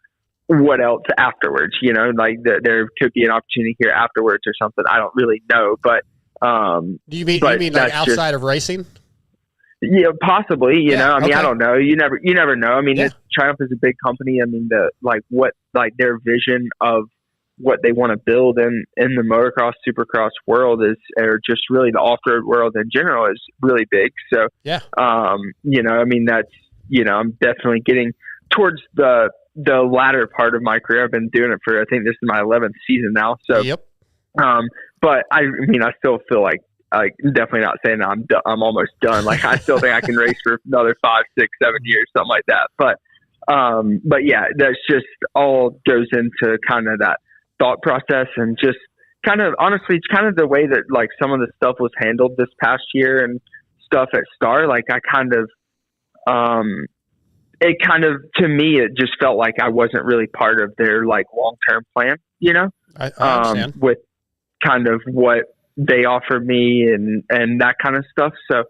what else afterwards, you know, like there could be an opportunity here afterwards or something. I don't really know, but do you mean like outside of racing? Yeah, possibly, you know, I mean, okay. I don't know. You never know. I mean, Triumph is a big company. I mean, their vision of what they want to build in the motocross, supercross world or just really the off-road world in general is really big. So, yeah, you know, I mean, that's, you know, I'm definitely getting towards the latter part of my career. I've been doing it for, I think this is my 11th season now. So, yep. But I mean, I still feel like definitely not saying that I'm almost done. Like I still think I can race for another 5, 6, 7 years, something like that. But yeah, that's just all goes into kind of that thought process and just kind of, honestly, it's kind of the way that like some of the stuff was handled this past year and stuff at Star. Like I kind of, it kind of, to me, it just felt like I wasn't really part of their like long-term plan, you know, I understand. With kind of what they offered me and that kind of stuff. So,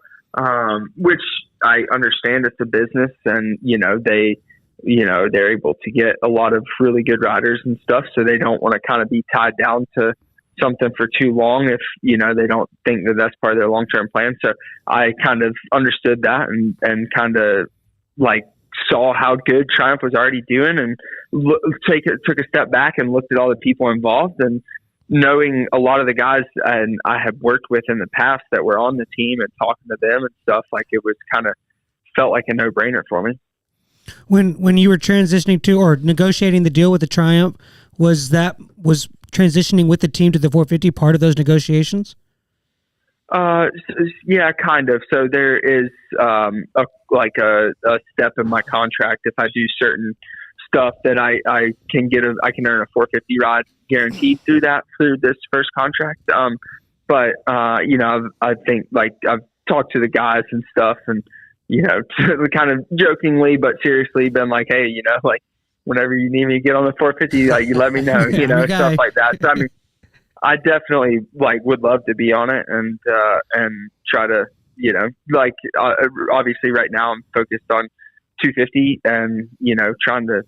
which I understand it's a business and, you know, they're able to get a lot of really good riders and stuff. So they don't want to kind of be tied down to something for too long if, you know, they don't think that that's part of their long-term plan. So I kind of understood that and kind of like saw how good Triumph was already doing and took a step back and looked at all the people involved and knowing a lot of the guys and I have worked with in the past that were on the team and talking to them and stuff, like it was kind of felt like a no-brainer for me. When you were transitioning to or negotiating the deal with the Triumph, was transitioning with the team to the 450 part of those negotiations? Yeah, kind of. So there is a step in my contract if I do certain stuff that I can earn a 450 ride guaranteed through this first contract. But you know, I think like I've talked to the guys and stuff and, you know, kind of jokingly, but seriously been like, hey, you know, like whenever you need me to get on the 450, like you let me know, you know, stuff like that. So, I mean, I definitely like would love to be on it and try to, you know, like obviously right now I'm focused on 250 and, you know, trying to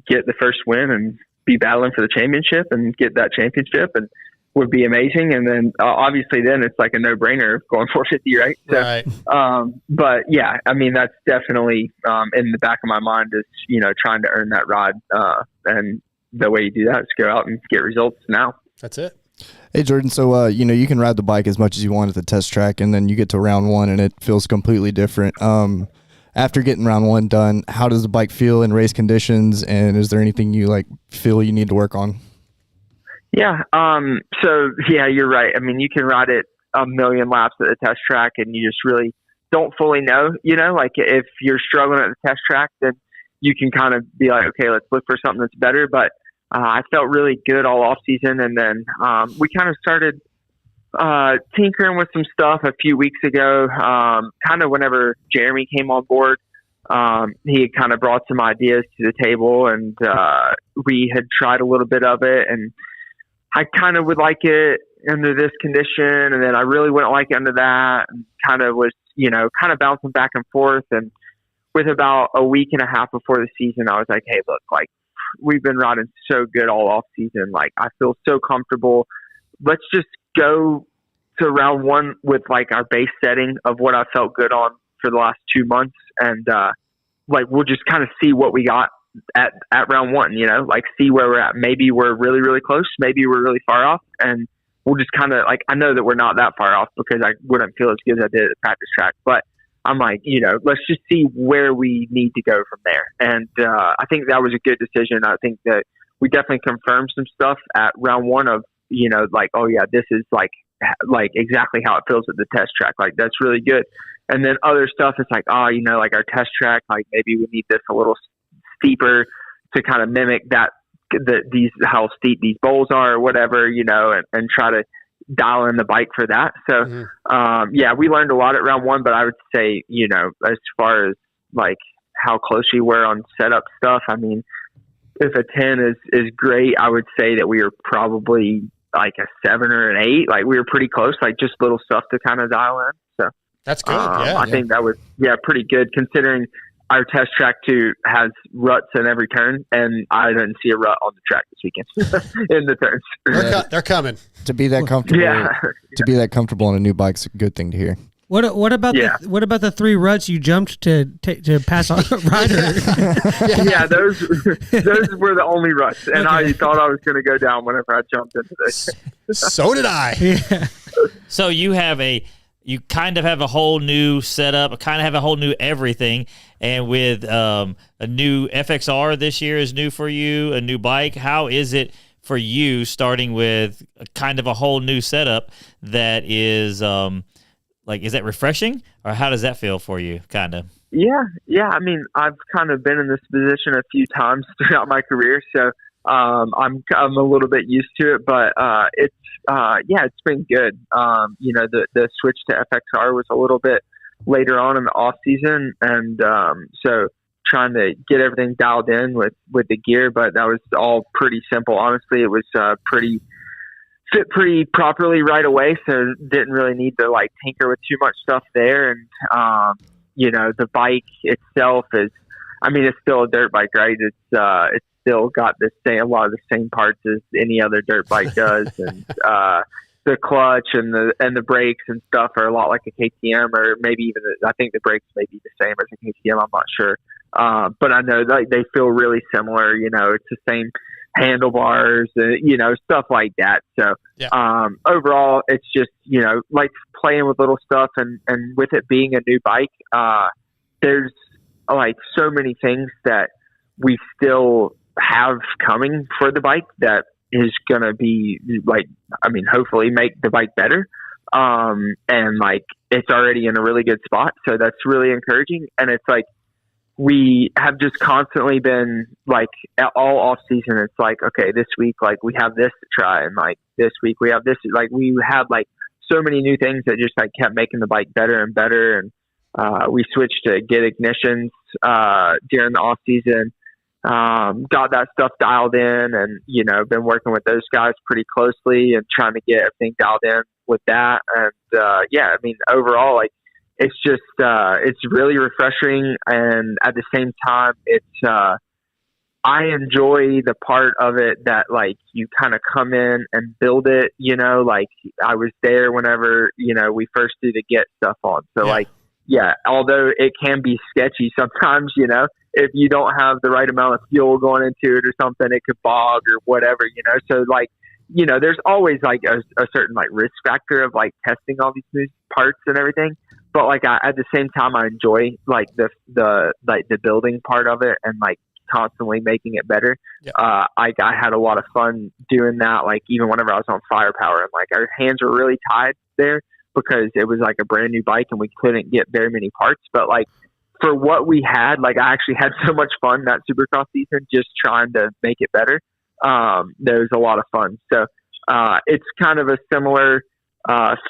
get the first win and be battling for the championship and get that championship and would be amazing. And then obviously then it's like a no brainer going 450, right? So, right. But yeah, I mean, that's definitely in the back of my mind is, you know, trying to earn that ride. And the way you do that is go out and get results now. That's it. Hey, Jordan, so, you know, you can ride the bike as much as you want at the test track, and then you get to round one, and it feels completely different. After getting round one done, how does the bike feel in race conditions, and is there anything you, like, feel you need to work on? Yeah, so, yeah, you're right. I mean, you can ride it a million laps at the test track, and you just really don't fully know, you know? Like, if you're struggling at the test track, then you can kind of be like, okay, let's look for something that's better. But I felt really good all off season. And then we kind of started tinkering with some stuff a few weeks ago. Kind of whenever Jeremy came on board, he had kind of brought some ideas to the table, and we had tried a little bit of it, and I kind of would like it under this condition, and then I really wouldn't like it under that, and kind of was, kind of bouncing back and forth. And with about a week and a half before the season, I was like, hey, look, like, we've been riding so good all off season. Like, I feel so comfortable. Let's just go to round one with like our base setting of what I felt good on for the last 2 months. And, like, we'll just kind of see what we got at round one, like see where we're at. Maybe we're really, really close. Maybe we're really far off. And we'll just kind of like, I know that we're not that far off because I wouldn't feel as good as I did at the practice track, but I'm like, let's just see where we need to go from there. And, I think that was a good decision. I think that we definitely confirmed some stuff at round one of, like, oh yeah, this is like exactly how it feels at the test track. Like, that's really good. And then other stuff is like, like our test track, like maybe we need this a little steeper to kind of mimic how steep these bowls are or whatever, and try to dial in the bike for that. So, we learned a lot at round one, but I would say, as far as like how close we were on setup stuff, I mean, if a 10 is great, I would say that we were probably like a 7 or an 8. Like, we were pretty close, like just little stuff to kind of dial in. So that's good. I think that was, pretty good considering our test track too has ruts in every turn, and I didn't see a rut on the track this weekend in the turns. They're coming. To be that comfortable, to be that comfortable on a new bike's a good thing to hear. What about the 3 ruts you jumped to pass on Ryder? Those were the only ruts, and I thought I was going to go down whenever I jumped into this. So did I. Yeah. So you kind of have a whole new setup, kind of have a whole new everything, and with a new FXR this year is new for you, a new bike. How is it for you starting with kind of a whole new setup that is is that refreshing, or how does that feel for you, kind of? Yeah. I mean, I've kind of been in this position a few times throughout my career, so I'm a little bit used to it, but it's been good. The switch to FXR was a little bit later on in the off season, and so trying to get everything dialed in with the gear, but that was all pretty simple. Honestly, it was fit pretty properly right away, so didn't really need to like tinker with too much stuff there. And the bike itself is, I mean, it's still a dirt bike, right? It's still got a lot of the same parts as any other dirt bike does, and the clutch and the brakes and stuff are a lot like a KTM, or maybe even I think the brakes may be the same as a KTM. I'm not sure, but I know they feel really similar. It's the same handlebars, stuff like that. So overall, it's just like playing with little stuff, and with it being a new bike, there's like so many things that we still have coming for the bike that is gonna be hopefully make the bike better. And like it's already in a really good spot, so that's really encouraging. And it's like we have just constantly been like all off season. It's like, okay, this week, like we have this to try. And like this week we have this, like we had like so many new things that just like kept making the bike better and better. And, we switched to get ignitions, during the off season, got that stuff dialed in, and, been working with those guys pretty closely and trying to get everything dialed in with that. And, I mean, overall, like, it's just, it's really refreshing. And at the same time, it's, I enjoy the part of it that like you kind of come in and build it, like I was there whenever, we first do the get stuff on. So although it can be sketchy sometimes, if you don't have the right amount of fuel going into it or something, it could bog or whatever, so like, there's always like a certain like risk factor of like testing all these new parts and everything. But like at the same time, I enjoy like the building part of it and like constantly making it better. I had a lot of fun doing that. Like even whenever I was on Firepower, and like our hands were really tied there because it was like a brand new bike and we couldn't get very many parts. But like for what we had, like I actually had so much fun that Supercross season just trying to make it better. There was a lot of fun. So it's kind of a similar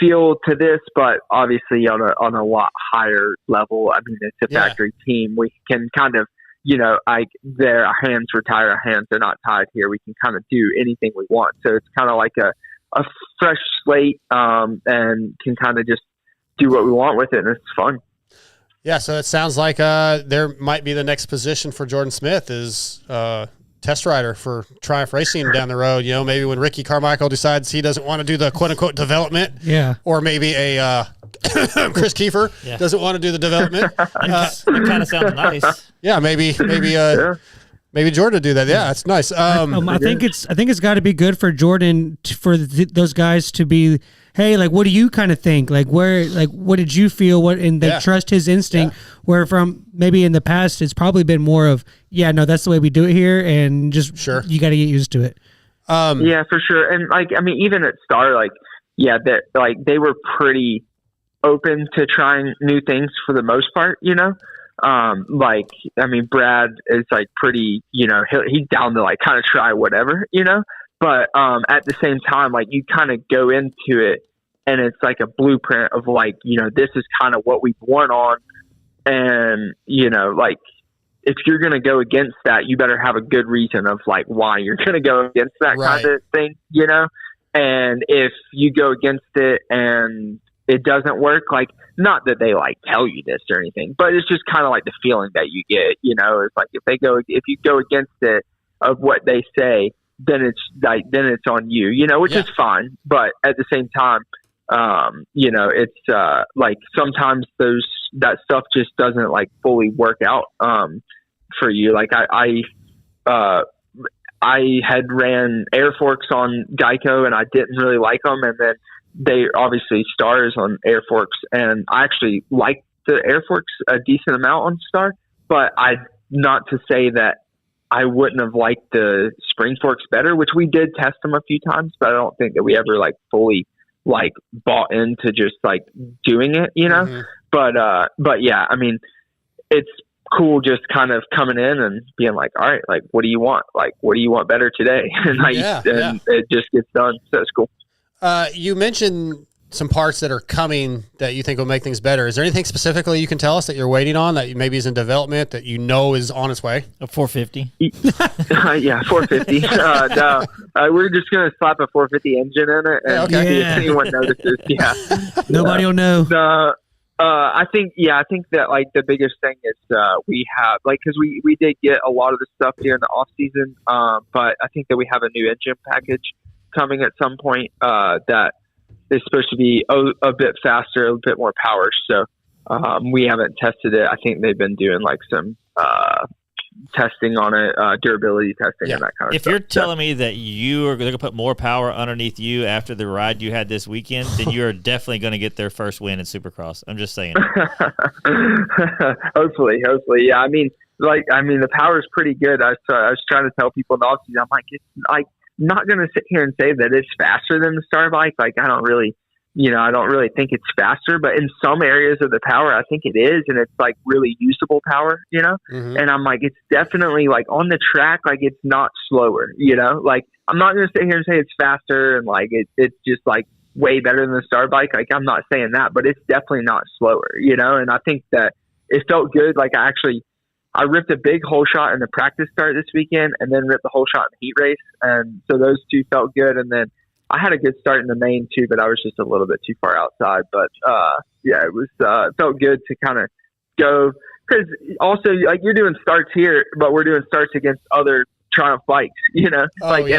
feel to this, but obviously on a lot higher level. I mean, it's a factory team. We can kind of, our hands were tied, our hands are not tied here. We can kind of do anything we want. So it's kind of like a fresh slate, and can kind of just do what we want with it, and it's fun. Yeah, so it sounds like there might be the next position for Jordon Smith is test rider for Triumph Racing down the road. Maybe when Ricky Carmichael decides he doesn't want to do the quote-unquote development. Yeah. Or maybe a Chris Kiefer doesn't want to do the development. It kind of sounds nice. Yeah, maybe Jordon to do that. Yeah, that's nice. I think it's got to be good for Jordon for those guys to be, hey, like, what do you kind of think? Like, what did you feel? And they trust his instinct. Yeah. Where from maybe in the past, it's probably been more of, no, that's the way we do it here, and just you got to get used to it. Yeah, for sure. And even at Star, they were pretty open to trying new things for the most part. Brad is pretty, he's down to kind of try whatever, but at the same time, you kind of go into it and it's like a blueprint of this is kind of what we've won on. And, if you're going to go against that, you better have a good reason of why you're going to go against that kind of thing, and if you go against it and it doesn't work, not that they tell you this or anything, but it's just kind of the feeling that you get, it's if you go against it of what they say, then it's on you, which is fine. But at the same time, it's sometimes that stuff just doesn't fully work out, for you. I had ran air forks on Geico and I didn't really like them. And then they obviously Stars on air forks, and I actually liked the air forks a decent amount on Star, but not to say that I wouldn't have liked the spring forks better, which we did test them a few times, but I don't think that we ever fully bought into just doing it, Mm-hmm. But yeah, I mean, it's cool just kind of coming in and being all right, what do you want? What do you want better today? And it just gets done. So it's cool. You mentioned some parts that are coming that you think will make things better. Is there anything specifically you can tell us that you're waiting on that maybe is in development that is on its way? A 450. Yeah, 450. No, we're just going to slap a 450 engine in it and see if anyone notices. Yeah. Nobody will know. I think that the biggest thing is we have because we did get a lot of the stuff here in the off season, but I think that we have a new engine package coming at some point that is supposed to be a bit faster, a bit more power. So we haven't tested it. I think they've been doing some testing on it, durability testing and that kind of stuff. If you're telling me that you are going to put more power underneath you after the ride you had this weekend, then you're definitely going to get their first win in Supercross. I'm just saying. Hopefully. Yeah. I mean, the power is pretty good. I was trying to tell people in the offseason, I'm it's not going to sit here and say that it's faster than the Star bike. I don't really think it's faster, but in some areas of the power, I think it is. And it's really usable power, mm-hmm. And I'm it's definitely on the track, it's not slower, I'm not going to sit here and say it's faster and it's just way better than the Star bike. I'm not saying that, but it's definitely not slower, and I think that it felt good. I ripped a big hole shot in the practice start this weekend and then ripped the whole shot in the heat race. And so those two felt good. And then I had a good start in the main too, but I was just a little bit too far outside. But it was it felt good to kind of go because also you're doing starts here, but we're doing starts against other Triumph bikes, And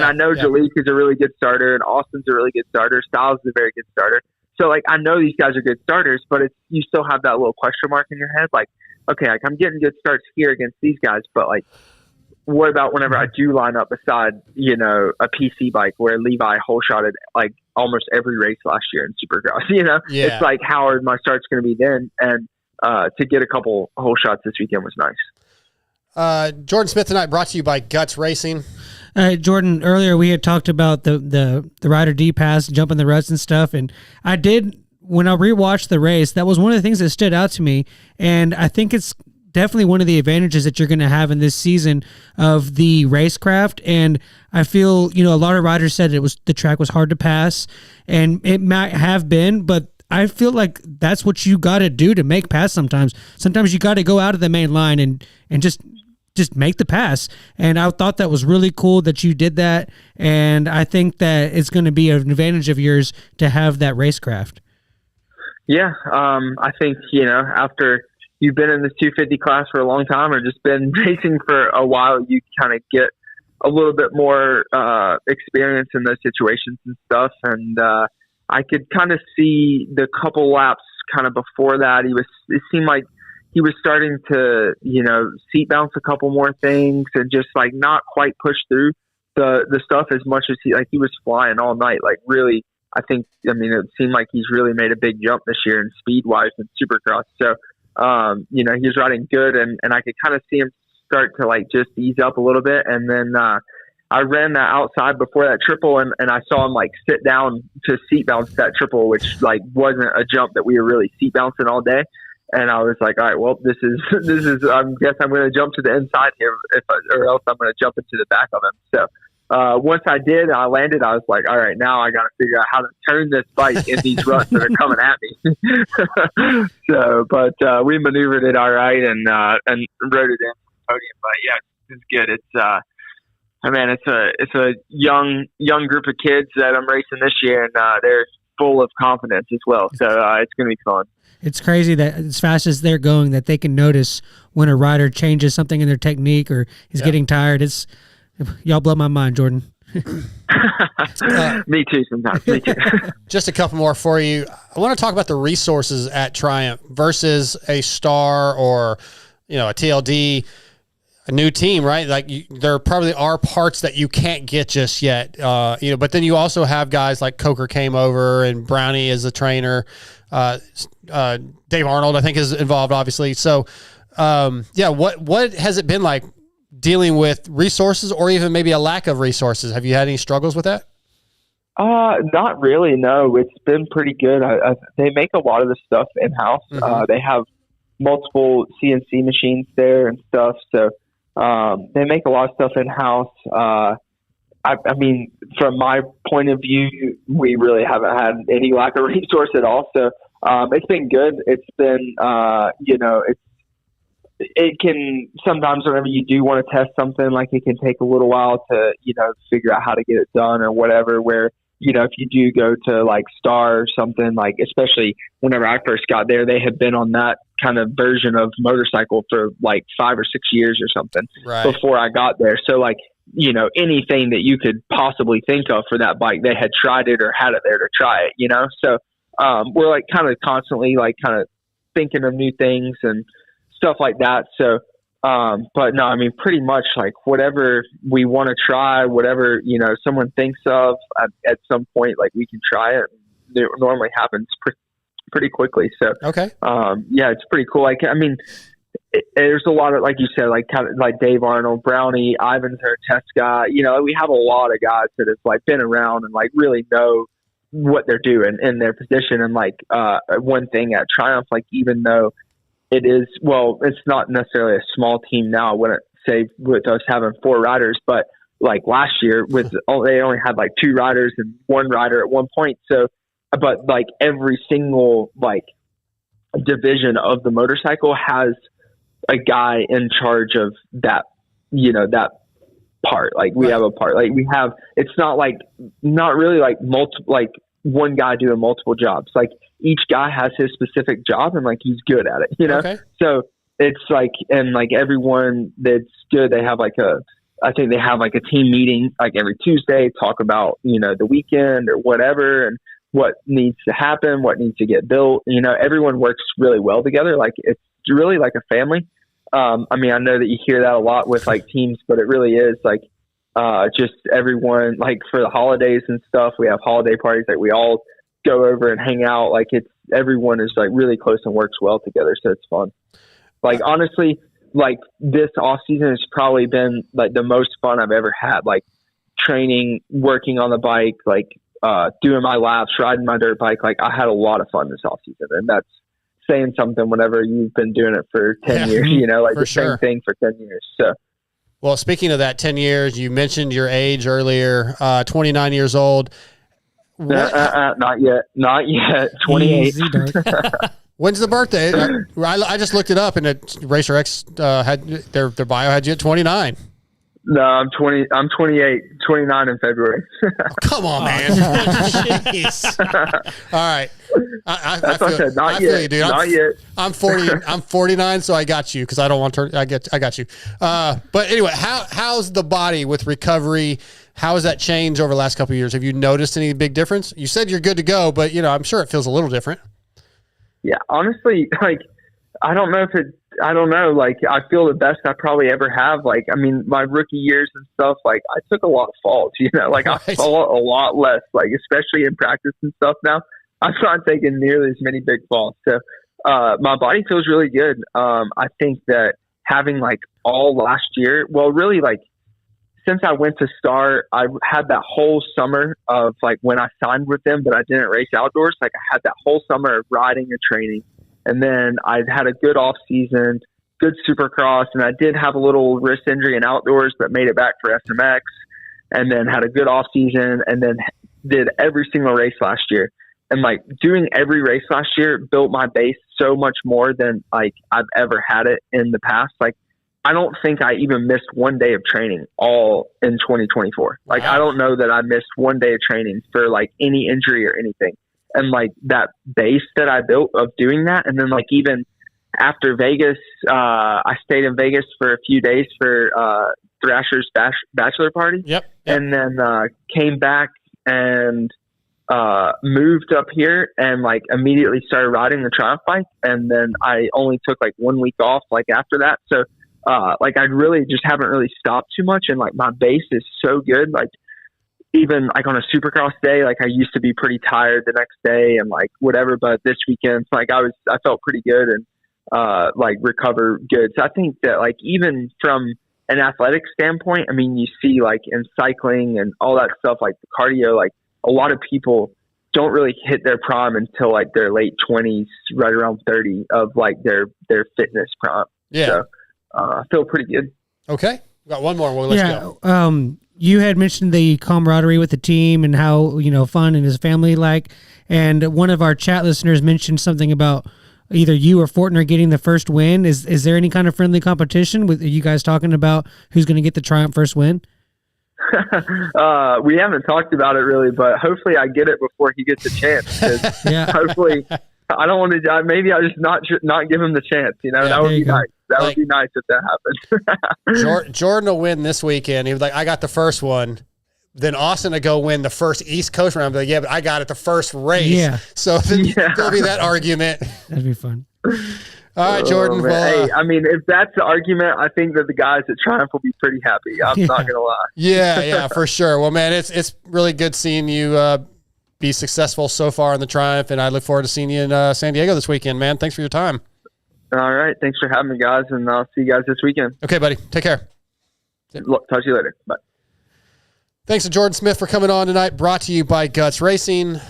I know Jalik is a really good starter and Austin's a really good starter. Styles is a very good starter. So I know these guys are good starters, but you still have that little question mark in your head. Okay, I'm getting good starts here against these guys, but what about whenever I do line up beside, a PC bike where Levi hole shotted almost every race last year in Supercross, It's how are my starts going to be then? And to get a couple hole shots this weekend was nice. Jordon Smith tonight brought to you by Guts Racing. Jordan, earlier we had talked about the Rider D pass, jumping the ruts and stuff, and when I rewatched the race, that was one of the things that stood out to me, and I think it's definitely one of the advantages that you're going to have in this season of the racecraft. And I feel, a lot of riders said the track was hard to pass, and it might have been, but I feel like that's what you got to do to make pass sometimes. Sometimes you got to go out of the main line and just make the pass. And I thought that was really cool that you did that. And I think that it's going to be an advantage of yours to have that racecraft. Yeah. I think, after you've been in this 250 class for a long time or just been racing for a while, you kind of get a little bit more experience in those situations and stuff. And I could kind of see the couple laps kind of before that, it seemed like he was starting to, seat bounce a couple more things and just like not quite push through the stuff as much as he was flying all night. Like really, it seemed like he's really made a big jump this year in speed wise in Supercross. So, he's riding good and I could kind of see him start to like just ease up a little bit. And then, I ran that outside before that triple and I saw him like sit down to seat bounce that triple, which like wasn't a jump that we were really seat bouncing all day. And I was like, all right, well, this is, I guess I'm going to jump to the inside here or else I'm going to jump into the back of him. So, once I did, I landed, I was like, all right, now I got to figure out how to turn this bike in these ruts that are coming at me. So, but, we maneuvered it all right and rode it in the podium. But yeah, it's good. It's a young group of kids that I'm racing this year, and they're full of confidence as well. So it's going to be fun. It's crazy that as fast as they're going, that they can notice when a rider changes something in their technique or is getting tired. Y'all blow my mind, Jordan. Me too sometimes. Me too. Just a couple more for you. I want to talk about the resources at Triumph versus a Star or, a TLD. A new team, right? Like there probably are parts that you can't get just yet, but then you also have guys like Coker came over and Brownie is a trainer. Dave Arnold, I think, is involved, obviously. So, what has it been like dealing with resources or even maybe a lack of resources? Have you had any struggles with that? Not really. No, it's been pretty good. They make a lot of the stuff in-house. Mm-hmm. They have multiple CNC machines there and stuff. So, they make a lot of stuff in-house. From my point of view, we really haven't had any lack of resource at all. So, it's been good. It's been, it can sometimes whenever you do want to test something, like it can take a little while to, figure out how to get it done or whatever, where, if you do go to like Star or something, like, especially whenever I first got there, they had been on that kind of version of motorcycle for like 5 or 6 years or something before I got there. So like, anything that you could possibly think of for that bike, they had tried it or had it there to try it, So, we're like kind of constantly like kind of thinking of new things and stuff like that. So, but no, pretty much like whatever we want to try, whatever, someone thinks of at some point, like we can try it. It normally happens pretty quickly. So, okay. It's pretty cool. Like, there's a lot of, like you said, like kind of like Dave Arnold, Brownie, Ivan's our test guy. We have a lot of guys that have like been around and like really know what they're doing in their position. And like, one thing at Triumph, like, even though it is, it's not necessarily a small team now. I wouldn't say with us having 4 riders, but like last year they only had like 2 riders and 1 rider at one point. So, but like every single like division of the motorcycle has a guy in charge of that, that part. Like we have a part, like we have, it's not really like multiple, like one guy doing multiple jobs. Like each guy has his specific job and like he's good at it, Okay. So it's like, and like everyone that's good, they have I think they have like a team meeting like every Tuesday, talk about, the weekend or whatever and what needs to happen, what needs to get built. Everyone works really well together. Like it's really like a family. I know that you hear that a lot with like teams, but it really is like, just everyone, like for the holidays and stuff, we have holiday parties that we all go over and hang out. Like everyone is like really close and works well together. So it's fun. Like, honestly, like this off season has probably been like the most fun I've ever had. Like training, working on the bike, like, doing my laps, riding my dirt bike. Like I had a lot of fun this off season, and that's saying something whenever you've been doing it for 10 years, like the same thing for 10 years. So, well, speaking of that 10 years, you mentioned your age earlier, 29 years old. Not yet. 28. When's the birthday? I just looked it up, and Racer X had their bio had you at 29. No, I'm 20. I'm 28. 29 in February. Come on, man. Jeez. All right. That's what I said. Not yet. You, dude. Not yet. I'm 40. I'm 49, so I got you because I don't want to. I got you. But anyway, how's the body with recovery? How has that changed over the last couple of years? Have you noticed any big difference? You said you're good to go, but I'm sure it feels a little different. Yeah, honestly, I don't know. I feel the best I probably ever have. My rookie years and stuff, I took a lot of falls, Right. I fall a lot less, especially in practice and stuff now. I'm not taking nearly as many big falls. So, my body feels really good. I think that having all last year, well, really since I went to Star, I had that whole summer of when I signed with them, but I didn't race outdoors. I had that whole summer of riding and training. And then I had a good off season, good supercross, and I did have a little wrist injury in outdoors, but made it back for SMX, and then had a good off season, and then did every single race last year. And doing every race last year built my base so much more than I've ever had it in the past. I don't think I even missed one day of training all in 2024. Wow. I don't know that I missed one day of training for any injury or anything. And that base that I built of doing that. And then even after Vegas, I stayed in Vegas for a few days for Thrasher's bachelor party. Yep. And then came back and moved up here and immediately started riding the Triumph bike. And then I only took 1 week off after that. So I really just haven't really stopped too much. And my base is so good. Even on a supercross day, I used to be pretty tired the next day and whatever, but this weekend, I felt pretty good and recover good. So I think that even from an athletic standpoint, you see in cycling and all that stuff, the cardio, a lot of people don't really hit their prime until their late 20s, right around 30 of their fitness prime. Yeah. So I feel pretty good. Okay. Got one more. Well, let's go. You had mentioned the camaraderie with the team and how, fun and his family and one of our chat listeners mentioned something about either you or Fortner getting the first win. Is there any kind of friendly competition with you guys talking about who's going to get the Triumph first win? We haven't talked about it really, but hopefully I get it before he gets a chance. Yeah. Hopefully I don't want to, maybe I'll just not give him the chance, that would be nice. That would be nice if that happened. Jordan will win this weekend. He was I got the first one. Then Austin will go win the first East Coast round. But yeah, but I got it the first race. Yeah. So there'll be that argument. That'd be fun. All right, Jordan. Well, hey, if that's the argument, I think that the guys at Triumph will be pretty happy. I'm not going to lie. Yeah, for sure. Well, man, it's really good seeing you be successful so far in the Triumph, and I look forward to seeing you in San Diego this weekend, man. Thanks for your time. All right. Thanks for having me, guys, and I'll see you guys this weekend. Okay, buddy. Take care. Talk to you later. Bye. Thanks to Jordon Smith for coming on tonight. Brought to you by Guts Racing.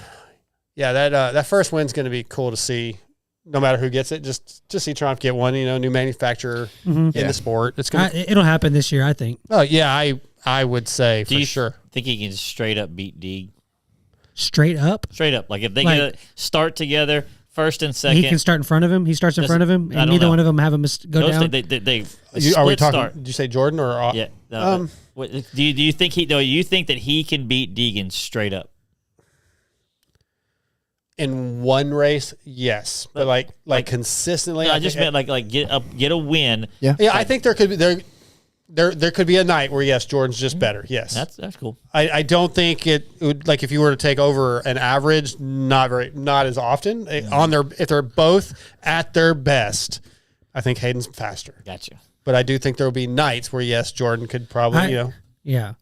Yeah, that first win's going to be cool to see, no matter who gets it. Just see Triumph get one, new manufacturer in the sport. It'll happen this year, I think. Oh, yeah, I would say for sure. Think he can straight up beat Deeg? Straight up? Straight up. If they get start together, first and second. He can start in front of him. He starts in front of him, and neither one of them have him go down. Are we talking? Start. Did you say Jordan or? Yeah. No, do you think you think that he can beat Deegan straight up? In one race, yes, but like consistently. No, I just meant get a win. Yeah. I think there could be there could be a night where yes, Jordan's just better. Yes, that's cool. I don't think it would if you were to take over an average, not as often if they're both at their best. I think Hayden's faster. Gotcha. But I do think there will be nights where yes, Jordan could probably Yeah,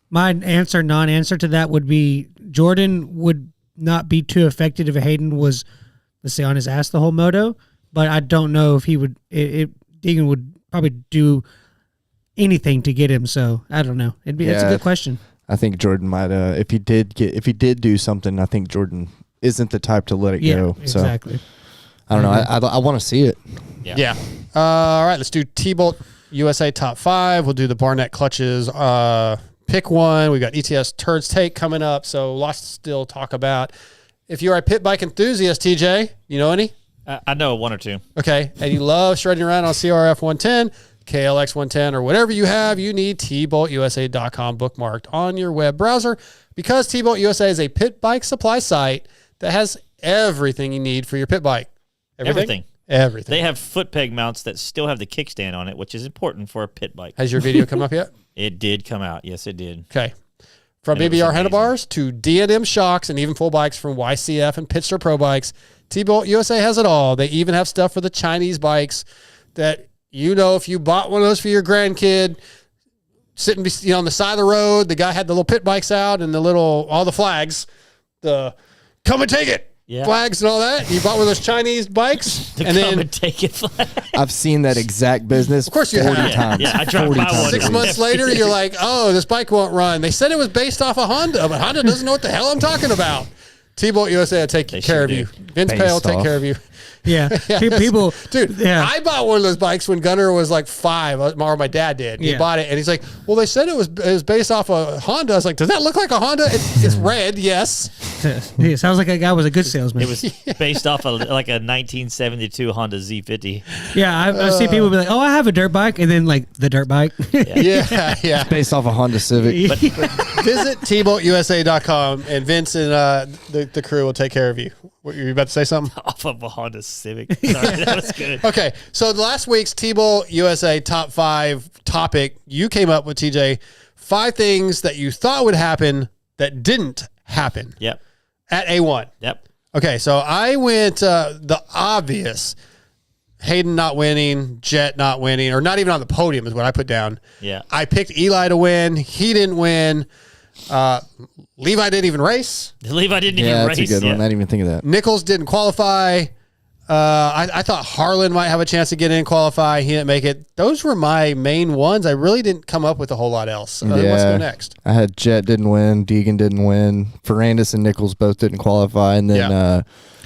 my non-answer to that would be Jordan would not be too affected if Hayden was, let's say, on his ass the whole moto. But I don't know if he would. Deegan would probably do anything to get him. So I don't know. It's a good question. I think Jordan might. If he did do something, I think Jordan isn't the type to let it go. Exactly. So I don't know. I want to see it. Yeah. All right, let's do T-Bolt USA top 5. We'll do the Barnett clutches. Pick one. We got ETS Turd's take coming up, so lots to still talk about. If you're a pit bike enthusiast, TJ, you know any? I know one or two. Okay, and you love shredding around on CRF 110, KLX 110, or whatever you have, you need tboltusa.com bookmarked on your web browser because T-Bolt USA is a pit bike supply site that has everything you need for your pit bike. Everything. They have foot peg mounts that still have the kickstand on it, which is important for a pit bike. Has your video come up yet? It did come out. Yes, it did. Okay. From BBR handlebars to D&M shocks and even full bikes from YCF and Pitster Pro bikes, T-Bolt USA has it all. They even have stuff for the Chinese bikes that, if you bought one of those for your grandkid, sitting on the side of the road, the guy had the little pit bikes out and all the flags, the come and take it. Yeah. Flags and all that. You bought one of those Chinese bikes, and take it flag. I've seen that exact business. Of course, you 40 have. times. Yeah, I drive by one. 6 months later, you're like, "Oh, this bike won't run." They said it was based off a Honda, but Honda doesn't know what the hell I'm talking about. T-Bolt USA will take care of you. Vince Pale will take care of you. Yeah. People, dude. Yeah. I bought one of those bikes when Gunner was like 5, or my dad did. He bought it, and he's like, "Well, they said it was based off a Honda." I was like, "Does that look like a Honda?" It's red, yes. Yeah, sounds like that guy was a good salesman. It was based off of like a 1972 Honda Z50. Yeah, I've seen people be like, "Oh, I have a dirt bike," and then like the dirt bike. Yeah. It's based off a Honda Civic. But visit tboltusa.com, and Vince and the crew will take care of you. What, you about to say something? Off of a Honda Civic. Sorry, that was good. Okay, so last week's T-Bolt USA top 5 topic, you came up with, TJ, 5 things that you thought would happen that didn't happen. Yep. At A1. Yep. Okay, so I went the obvious. Hayden not winning, Jet not winning, or not even on the podium is what I put down. Yeah. I picked Eli to win. He didn't win. Levi didn't even race. Levi didn't even race. Yeah, that's a good one. I didn't even think of that. Nichols didn't qualify. I thought Harlan might have a chance to get in and qualify. He didn't make it. Those were my main ones. I really didn't come up with a whole lot else. Let's go next. I had Jet didn't win. Deegan didn't win. Ferrandis and Nichols both didn't qualify. And then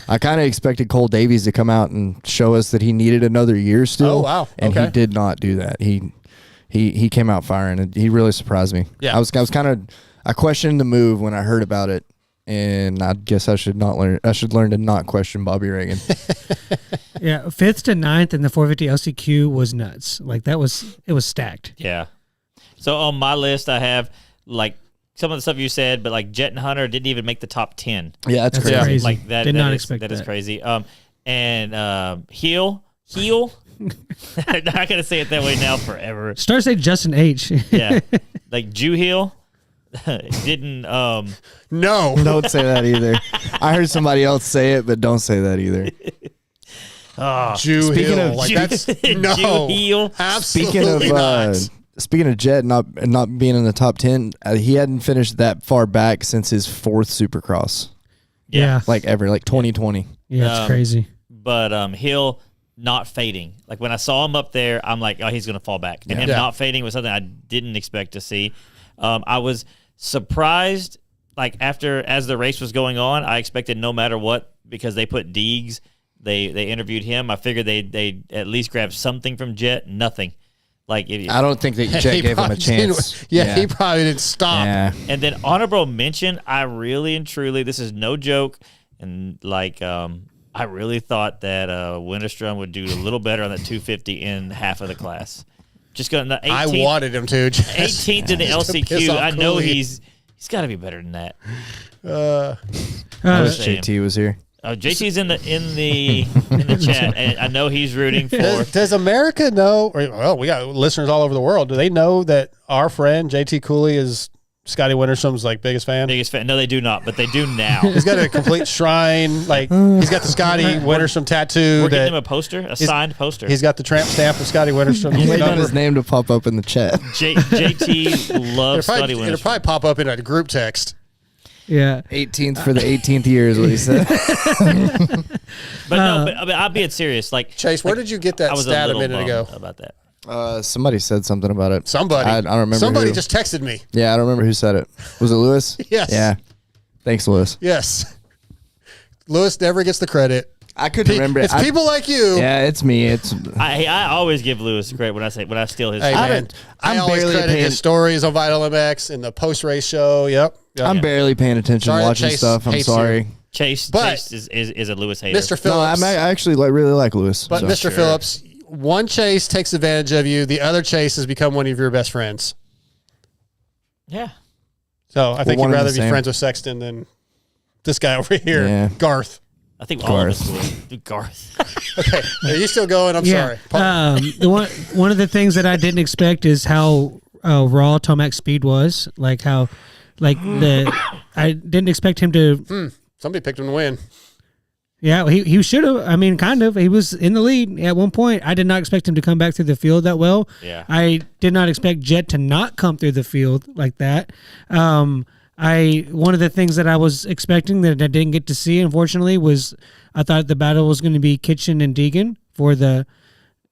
I kind of expected Cole Davies to come out and show us that he needed another year still. Oh, wow. And he did not do that. He came out firing, and he really surprised me. Yeah. I questioned the move when I heard about it. And I guess I should learn to not question Bobby Reagan. Yeah, 5th to 9th in the 450 LCQ was nuts. Like it was stacked. Yeah. So on my list, I have like some of the stuff you said, but like Jet and Hunter didn't even make the top 10. Yeah, that's crazy. Like that. Did not expect that. That is crazy. And Heel. I'm not gonna say it that way now forever. Start saying Justin H. Yeah, like Jew Heel. Didn't No, don't say that either. I heard somebody else say it, but don't say that either. Jew Speaking Hill, of like Jew- that's no, Jew Heel. absolutely not. Speaking of Jet not being in the top 10, he hadn't finished that far back since his 4th Supercross, Yeah. like ever, like 2020. Yeah, it's crazy. But Hill not fading. Like when I saw him up there, I'm like, oh, he's gonna fall back. And him not fading was something I didn't expect to see. I was surprised, like as the race was going on, I expected no matter what, because they put Deegs, they interviewed him. I figured they at least grab something from Jet. Nothing. Like I don't think that Jet gave him a chance. He probably didn't stop. Yeah. And then honorable mention, I really and truly, this is no joke, and like I really thought that Winterstrom would do a little better on that 250 in half of the class. Just going the 18th, I wanted him to. 18th in the LCQ. I know he's got to be better than that. I wish JT was here. JT's in the chat, and I know he's rooting for. Does America know? Well, we got listeners all over the world. Do they know that our friend JT Cooley is Scotty Winterstrom's like biggest fan? Biggest fan? No, they do not, but they do now. He's got a complete shrine. Like he's got the Scotty Winterstrom tattoo. We're getting him a poster, a signed poster. He's got the tramp stamp of Scotty Winterstrom. I'm waiting on his name to pop up in the chat. JT loves Scotty Winterstrom. It'll probably pop up in a group text. Yeah. 18th for the 18th year is what he said. But I'm being serious. Like Chase, where did you get that stat a minute ago about that? Somebody said something about it. Somebody. I don't remember. Somebody just texted me. Yeah, I don't remember who said it. Was it Lewis? Yes. Yeah. Thanks, Lewis. Yes. Lewis never gets the credit. I couldn't remember. It's people like you. Yeah, it's me. It's I always give Lewis credit when I steal his. Hey, man, I always barely credit paying- his stories on Vital MX and the post race show. Yep. I'm barely paying attention, Sorry that watching Chase stuff. I'm hates sorry. you. Chase is a Lewis hater. Mr. No, I Phillips. actually really like Lewis. But so. Mr. Phillips, one Chase takes advantage of you. The other Chase has become one of your best friends. Yeah. So I think one you'd and rather the be same. friends with Sexton than this guy over here, Yeah. Garth. I think all of us would. Garth. Okay, are you still going? I'm sorry. The one of the things that I didn't expect is how raw Tomac's speed was. Like how, I didn't expect him to. Somebody picked him to win. Yeah, he should have. I mean, kind of. He was in the lead at one point. I did not expect him to come back through the field that well. Yeah. I did not expect Jet to not come through the field like that. One of the things that I was expecting that I didn't get to see, unfortunately, was I thought the battle was going to be Kitchen and Deegan for the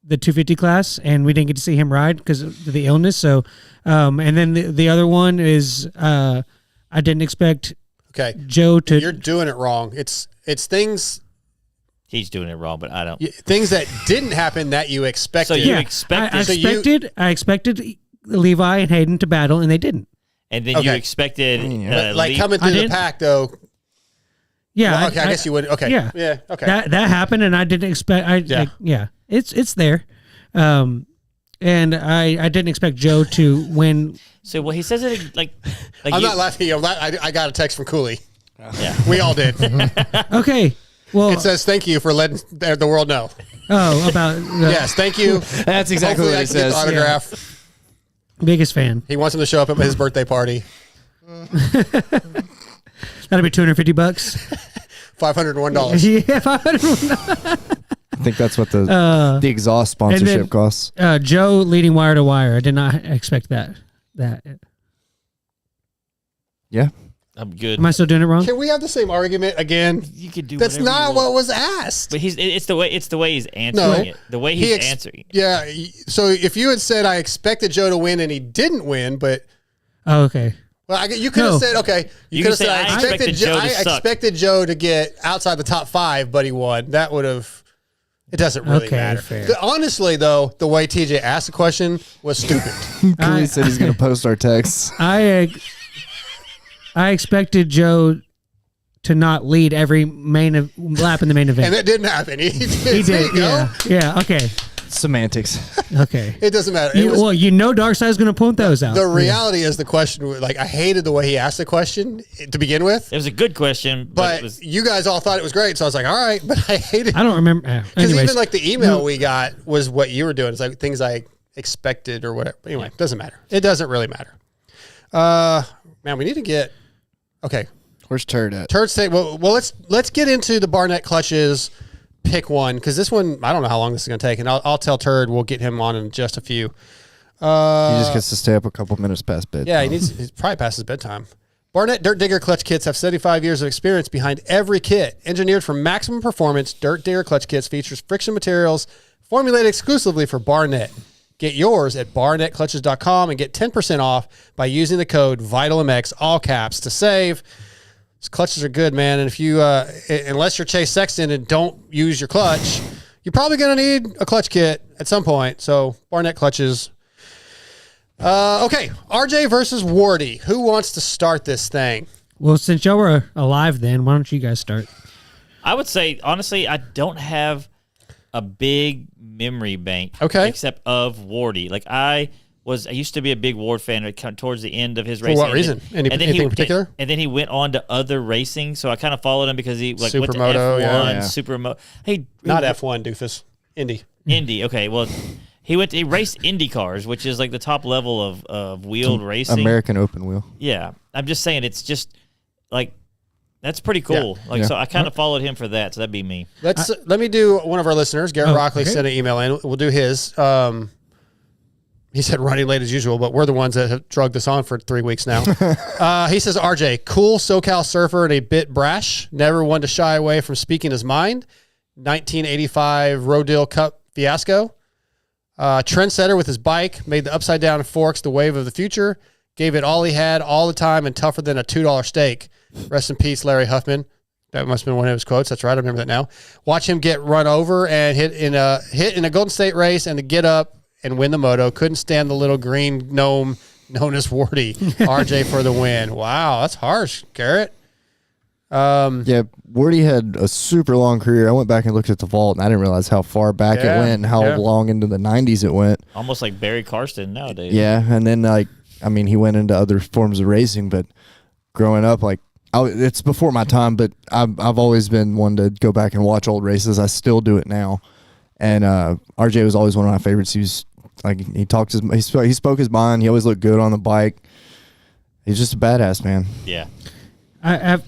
250 class, and we didn't get to see him ride because of the illness. So, and then the other one is I didn't expect Joe to. You're doing it wrong. It's things. He's doing it wrong, but I don't. Things that didn't happen that you expected. So you expected. I expected Levi and Hayden to battle, and they didn't. And then you expected like coming through the pack though. Yeah. Well, okay, I guess you would. Okay. Yeah. Yeah. Okay. That happened, and I didn't expect. It's there, and I didn't expect Joe to win. So he says it like I'm not laughing. I got a text from Cooley. Yeah. We all did. Okay. Well, it says thank you for letting the world know. Oh, about yes, thank you. That's exactly Hopefully what I it can get the says. autograph. Yeah. Biggest fan. He wants him to show up at his birthday party. That'll be $250. $501. Yeah, $501. I think that's what the exhaust sponsorship costs. Joe leading wire to wire. I did not expect that. Yeah. I'm good. Am I still doing it wrong? Can we have the same argument again? You could do. That's whatever not you what want. was asked. But it's the way he's answering it. The way he's answering. Yeah. So if you had said I expected Joe to win and he didn't win, but okay. Well, you could have said okay. You could have said I expected Joe to get outside the top 5, but he won. That would have. It doesn't really matter. Fair. Honestly, though, the way TJ asked the question was stupid. Cooley said he's going to post our texts. I expected Joe to not lead every lap in the main event. And that didn't happen. He did. He did. Yeah. Okay. Semantics. Okay. It doesn't matter. Dark Side's going to point those out. The reality is the question. Like I hated the way he asked the question to begin with. It was a good question, but you guys all thought it was great. So I was like, all right, but I hated. I don't remember because even like the email we got was what you were doing. It's like things I expected or whatever. Anyway, it doesn't matter. It doesn't really matter. Man, we need to get. Okay. Where's Turd at? Turd State. Well, let's get into the Barnett clutches. Pick one because this one I don't know how long this is going to take, and I'll tell Turd we'll get him on in just a few. He just gets to stay up a couple minutes past bed. Yeah, he's probably past his bedtime. Barnett Dirt Digger clutch kits have 75 years of experience behind every kit. Engineered for maximum performance, Dirt Digger clutch kits features friction materials formulated exclusively for Barnett. Get yours at barnettclutches.com and get 10% off by using the code VitalMX, all caps, to save. These clutches are good, man. And if you, unless you're Chase Sexton and don't use your clutch, you're probably going to need a clutch kit at some point. So Barnett clutches. Okay, RJ versus Wardy. Who wants to start this thing? Well, since y'all were alive then, why don't you guys start? I would say, honestly, I don't have a big memory bank. Okay. Except of Wardy. Like I used to be a big Ward fan towards the end of his racing. For what reason? Anything in particular? And then he went on to other racing, so I kind of followed him because he went to Supermoto, F1, yeah. Supermoto. Hey, not F1, doofus. Indy. Okay. Well, he raced Indy cars, which is like the top level of wheeled racing. American open wheel. Yeah, I'm just saying it's just like that's pretty cool. Yeah. So I kind of followed him for that. So that'd be me. Let me do one of our listeners. Garrett Rockley sent an email in. We'll do his. He said running late as usual, but we're the ones that have drugged this on for 3 weeks now. He says, RJ, cool SoCal surfer and a bit brash. Never one to shy away from speaking his mind. 1985 Rodale Cup fiasco. Trendsetter with his bike. Made the upside down forks the wave of the future. Gave it all he had all the time and tougher than a $2 steak. Rest in peace, Larry Huffman. That must have been one of his quotes. That's right. I remember that now. Watch him get run over and hit in a Golden State race and to get up and win the moto. Couldn't stand the little green gnome known as Wardy. RJ for the win. Wow, that's harsh, Garrett. Yeah, Wardy had a super long career. I went back and looked at the vault, and I didn't realize how far back it went and how long into the 90s it went. Almost like Barry Karsten nowadays. Yeah, and then, he went into other forms of racing, but growing up, it's before my time, but I've always been one to go back and watch old races. I still do it now. And RJ was always one of my favorites. He was he spoke his mind. He always looked good on the bike. He's just a badass, man. Yeah.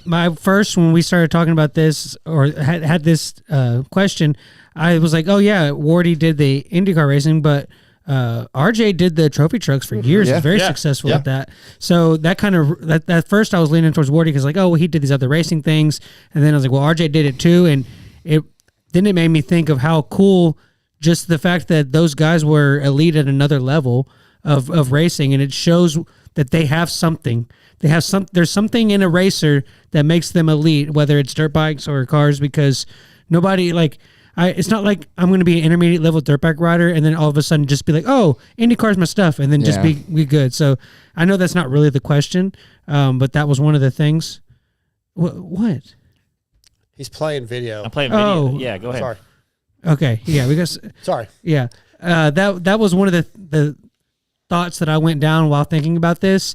My first, when we started talking about this or had this question, I was like, oh yeah, Wardy did the IndyCar racing, but RJ did the trophy trucks for years. He's very successful at that. So that kind of that first I was leaning towards Wardy because he did these other racing things, and then I was like, well, RJ did it too, and it made me think of how cool just the fact that those guys were elite at another level of racing, and it shows that they have something. There's something in a racer that makes them elite, whether it's dirt bikes or cars, because nobody it's not like I'm going to be an intermediate level dirt bike rider and then all of a sudden just be like, oh, IndyCar's my stuff, and then just be good. So I know that's not really the question, but that was one of the things. What? He's playing video. I'm playing video. Oh. Yeah, go ahead. Sorry. Okay. Yeah, sorry. Yeah. That was one of the thoughts that I went down while thinking about this.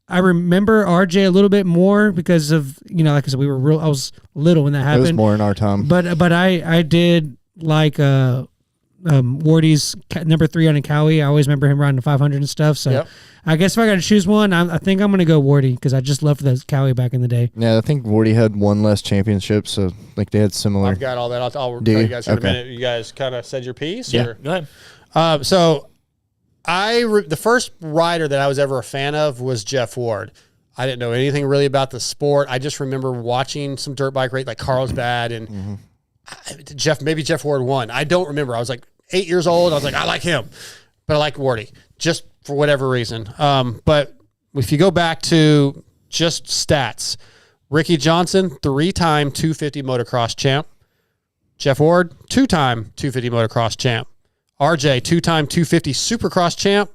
I remember RJ a little bit more because of, like I said, I was little when that happened. It was more in our time. But I did like Wardy's number 3 on a Cowie. I always remember him riding the 500 and stuff. So I guess if I got to choose one, I think I'm going to go Wardy because I just loved the Cowie back in the day. Yeah, I think Wardy had one less championship, so they had similar. I've got all that. I'll tell you guys in a minute. You guys kind of said your piece? Yeah, or? Go ahead. So the first rider that I was ever a fan of was Jeff Ward. I didn't know anything really about the sport. I just remember watching some dirt bike race like Carlsbad and maybe Jeff Ward won. I don't remember. I was like 8 years old. I was like, I like him, but I like Wardy just for whatever reason. But if you go back to just stats, Ricky Johnson, 3-time 250 motocross champ. Jeff Ward, 2-time 250 motocross champ. RJ, 2-time 250 Supercross champ.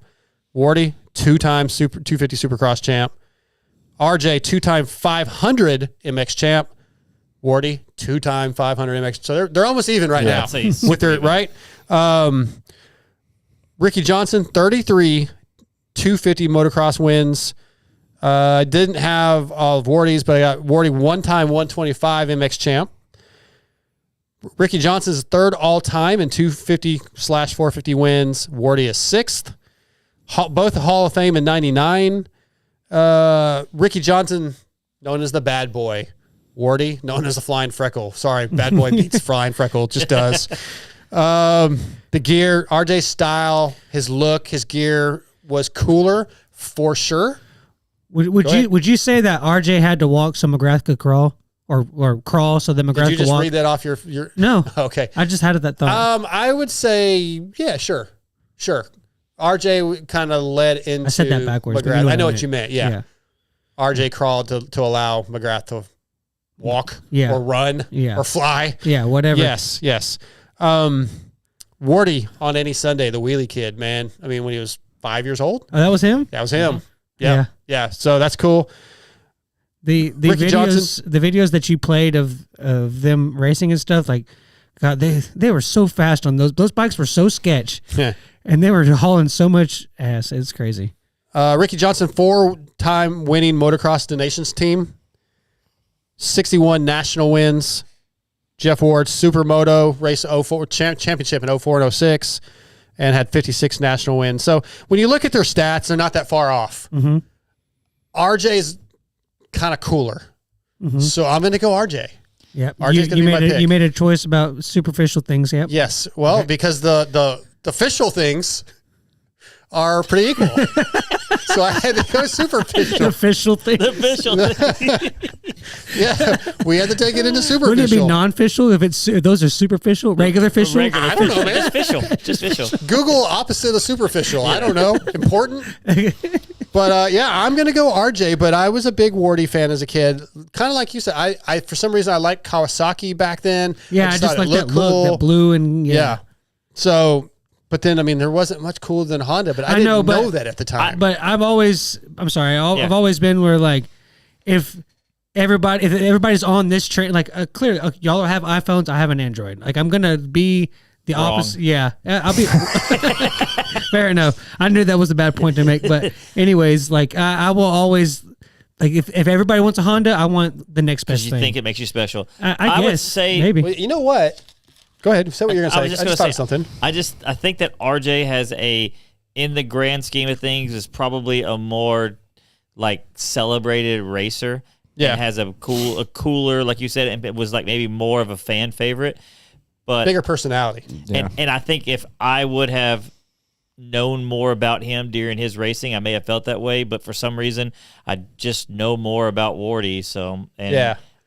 Wardy, 2-time 250 Supercross champ. RJ, 2-time 500 MX champ. Wardy, 2-time 500 MX. So they're almost even right now with their right. Ricky Johnson, 33 250 motocross wins. Didn't have all of Wardy's, but I got Wardy 1-time 125 MX champ. Ricky Johnson's third all-time in 250/450 wins. Wardy is 6th. Both Hall of Fame in 99. Ricky Johnson, known as the bad boy. Wardy, known as the Flying Freckle. Sorry, bad boy beats Flying Freckle. Just does. The gear, RJ's style, his look, his gear was cooler for sure. Would you say that RJ had to walk so McGrath could crawl? Or crawl so that McGrath could walk? Did you just read that off your... No. Okay. I just had that thought. I would say, yeah, sure. RJ kind of led into I said that backwards. McGrath. I know what you meant, yeah. RJ crawled to allow McGrath to walk or run or fly. Yeah, whatever. Yes. Wardy on any Sunday, the wheelie kid, man. I mean, when he was 5 years old. Oh, that was him? That was him. Mm-hmm. Yeah. So that's cool. The videos that you played of them racing and stuff, like, God, they were so fast on those bikes were so sketch, and they were hauling so much ass. It's crazy. Ricky Johnson, 4-time winning Motocross the Nations team, 61 national wins. Jeff Ward, Supermoto race 04 championship in 04 and 06, and had 56 national wins. So when you look at their stats, they're not that far off. Mm-hmm. RJ's kind of cooler. Mm-hmm. So I'm going to go RJ. Yep. RJ's going to be my pick. You made a choice about superficial things, yep. Yes. Well, because the official things are pretty equal. So I had to go superficial. The official things. Yeah. We had to take it into superficial. Wouldn't it be non-official if those are superficial? Regular official? I don't know, man. Just official. Google opposite of superficial. I don't know. Important. But yeah, I'm gonna go RJ. But I was a big Wardy fan as a kid. Kind of like you said. I for some reason I liked Kawasaki back then. Yeah, I just like that look, that blue and yeah. So, but then I mean, there wasn't much cooler than Honda. But I didn't know that at the time. But I've always been where like if everybody's on this train, like clearly y'all have iPhones, I have an Android. Like I'm gonna be the opposite. Yeah, I'll be fair enough. I knew that was a bad point to make, but anyways, like I will always like if everybody wants a Honda, I want the next best thing. You think it makes you special? I would guess, say maybe. Well, you know what? Go ahead. Say what you're gonna say. I just thought of something. I think that RJ has in the grand scheme of things, is probably a more like celebrated racer. Yeah, and has a cooler, like you said, and it was like maybe more of a fan favorite. But bigger personality. And I think if I would have known more about him during his racing, I may have felt that way. But for some reason, I just know more about Wardy.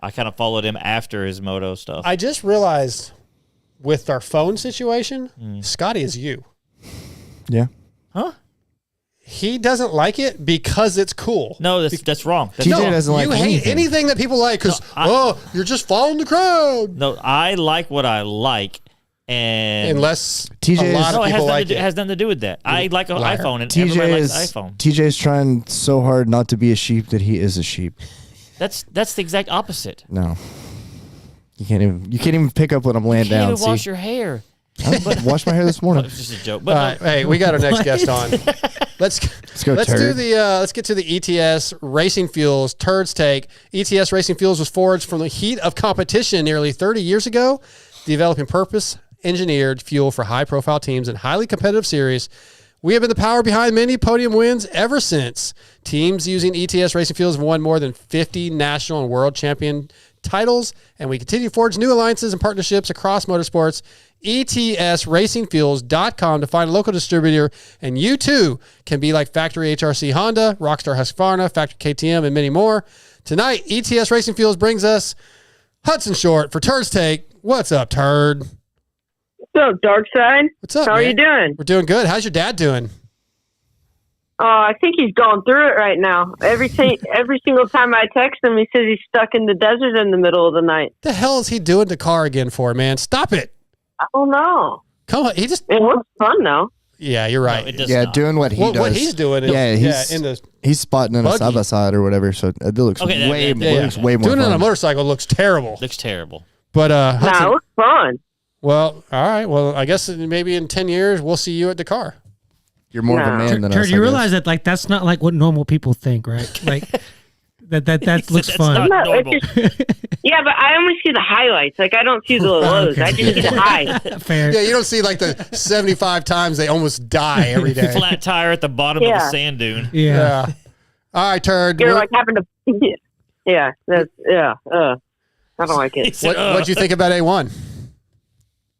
I kind of followed him after his moto stuff. I just realized with our phone situation, Scotty is you. Yeah. Huh? He doesn't like it because it's cool. No, that's wrong. TJ doesn't like anything. You hate anything that people like because, you're just following the crowd. No, I like what I like. And unless TJ a lot of people like it. It has nothing to do with that. I like an iPhone, and TJ everybody likes iPhone. TJ's trying so hard not to be a sheep that he is a sheep. That's the exact opposite. No. You can't even pick up when I'm laying down. You can't even wash your hair. I washed my hair this morning. It's just a joke. But hey, we got our next guest on. Let's go. Let's get to the ETS Racing Fuels Turd's take. ETS Racing Fuels was forged from the heat of competition nearly 30 years ago, developing purpose-engineered fuel for high-profile teams in highly competitive series. We have been the power behind many podium wins ever since. Teams using ETS Racing Fuels have won more than 50 national and world champion titles, and we continue to forge new alliances and partnerships across motorsports. ETSRacingFuels.com to find a local distributor, and you too can be like Factory HRC Honda, Rockstar Husqvarna, Factory KTM, and many more. Tonight, ETS Racing Fuels brings us Hudson Short for Turd's Take. What's up, Turd? What's up, Dark Side? What's up, How man? are you doing? We're doing good. How's your dad doing? I think he's going through it right now. Every single time I text him, he says he's stuck in the desert in the middle of the night. The hell is he doing the car again for, man? Stop it. I don't know. Come on. It looks fun, though. Yeah, you're right. No, it does Yeah, not. doing what he does. What he's doing is he's spotting in a side by side or whatever. So it looks way more doing it on a fun. motorcycle looks terrible. Looks terrible. But Hudson, it looks fun. well, all right. Well, I guess maybe in 10 years we'll see you at Dakar. You're more of a man than us. Turd, you realize that like that's not like what normal people think, right? Like that looks fun. Not normal. Yeah, but I only see the highlights. Like I don't see the lows. Okay. I just see the highs. Fair. Yeah, you don't see like the 75 times they almost die every day. Flat tire at the bottom of the sand dune. Yeah. All right, Turd. You're like having to. Yeah, that's I don't like it. What'd you think about A1?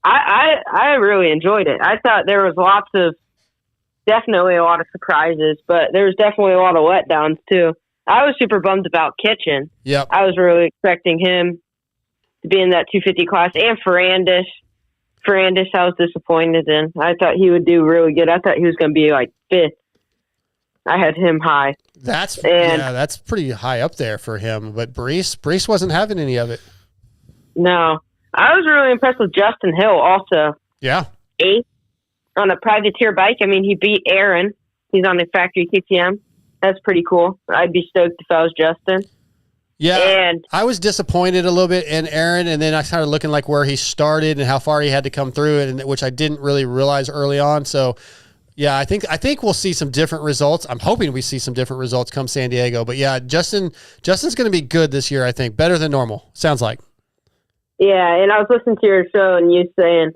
I really enjoyed it. I thought there was definitely a lot of surprises, but there was definitely a lot of letdowns too. I was super bummed about Kitchen. Yep. I was really expecting him to be in that 250 class, and Ferrandis. I was disappointed in. I thought he would do really good. I thought he was going to be like 5th. I had him high. That's pretty high up there for him. But Brees wasn't having any of it. No. I was really impressed with Justin Hill also. Yeah. 8th on a privateer bike. I mean, he beat Aaron. He's on the factory KTM. That's pretty cool. I'd be stoked if I was Justin. Yeah, and I was disappointed a little bit in Aaron, and then I started looking like where he started and how far he had to come through it, and which I didn't really realize early on. So, yeah, I think we'll see some different results. I'm hoping we see some different results come San Diego. But yeah, Justin's going to be good this year. I think better than normal. Sounds like. Yeah, and I was listening to your show, and you saying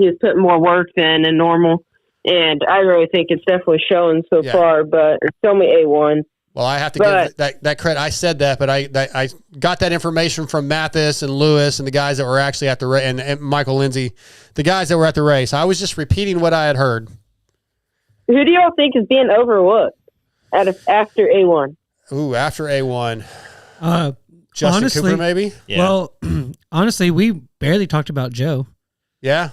he was putting more work in than normal. And I really think it's definitely showing so far, but it's only A1. Well, I have to give that credit. I said that, but I got that information from Mathis and Lewis and the guys that were actually at the race, and Michael Lindsay, the guys that were at the race. I was just repeating what I had heard. Who do y'all think is being overlooked after A1? Ooh, after A1. Justin honestly, Cooper, maybe? Yeah. Well, honestly, we barely talked about Joe. Yeah.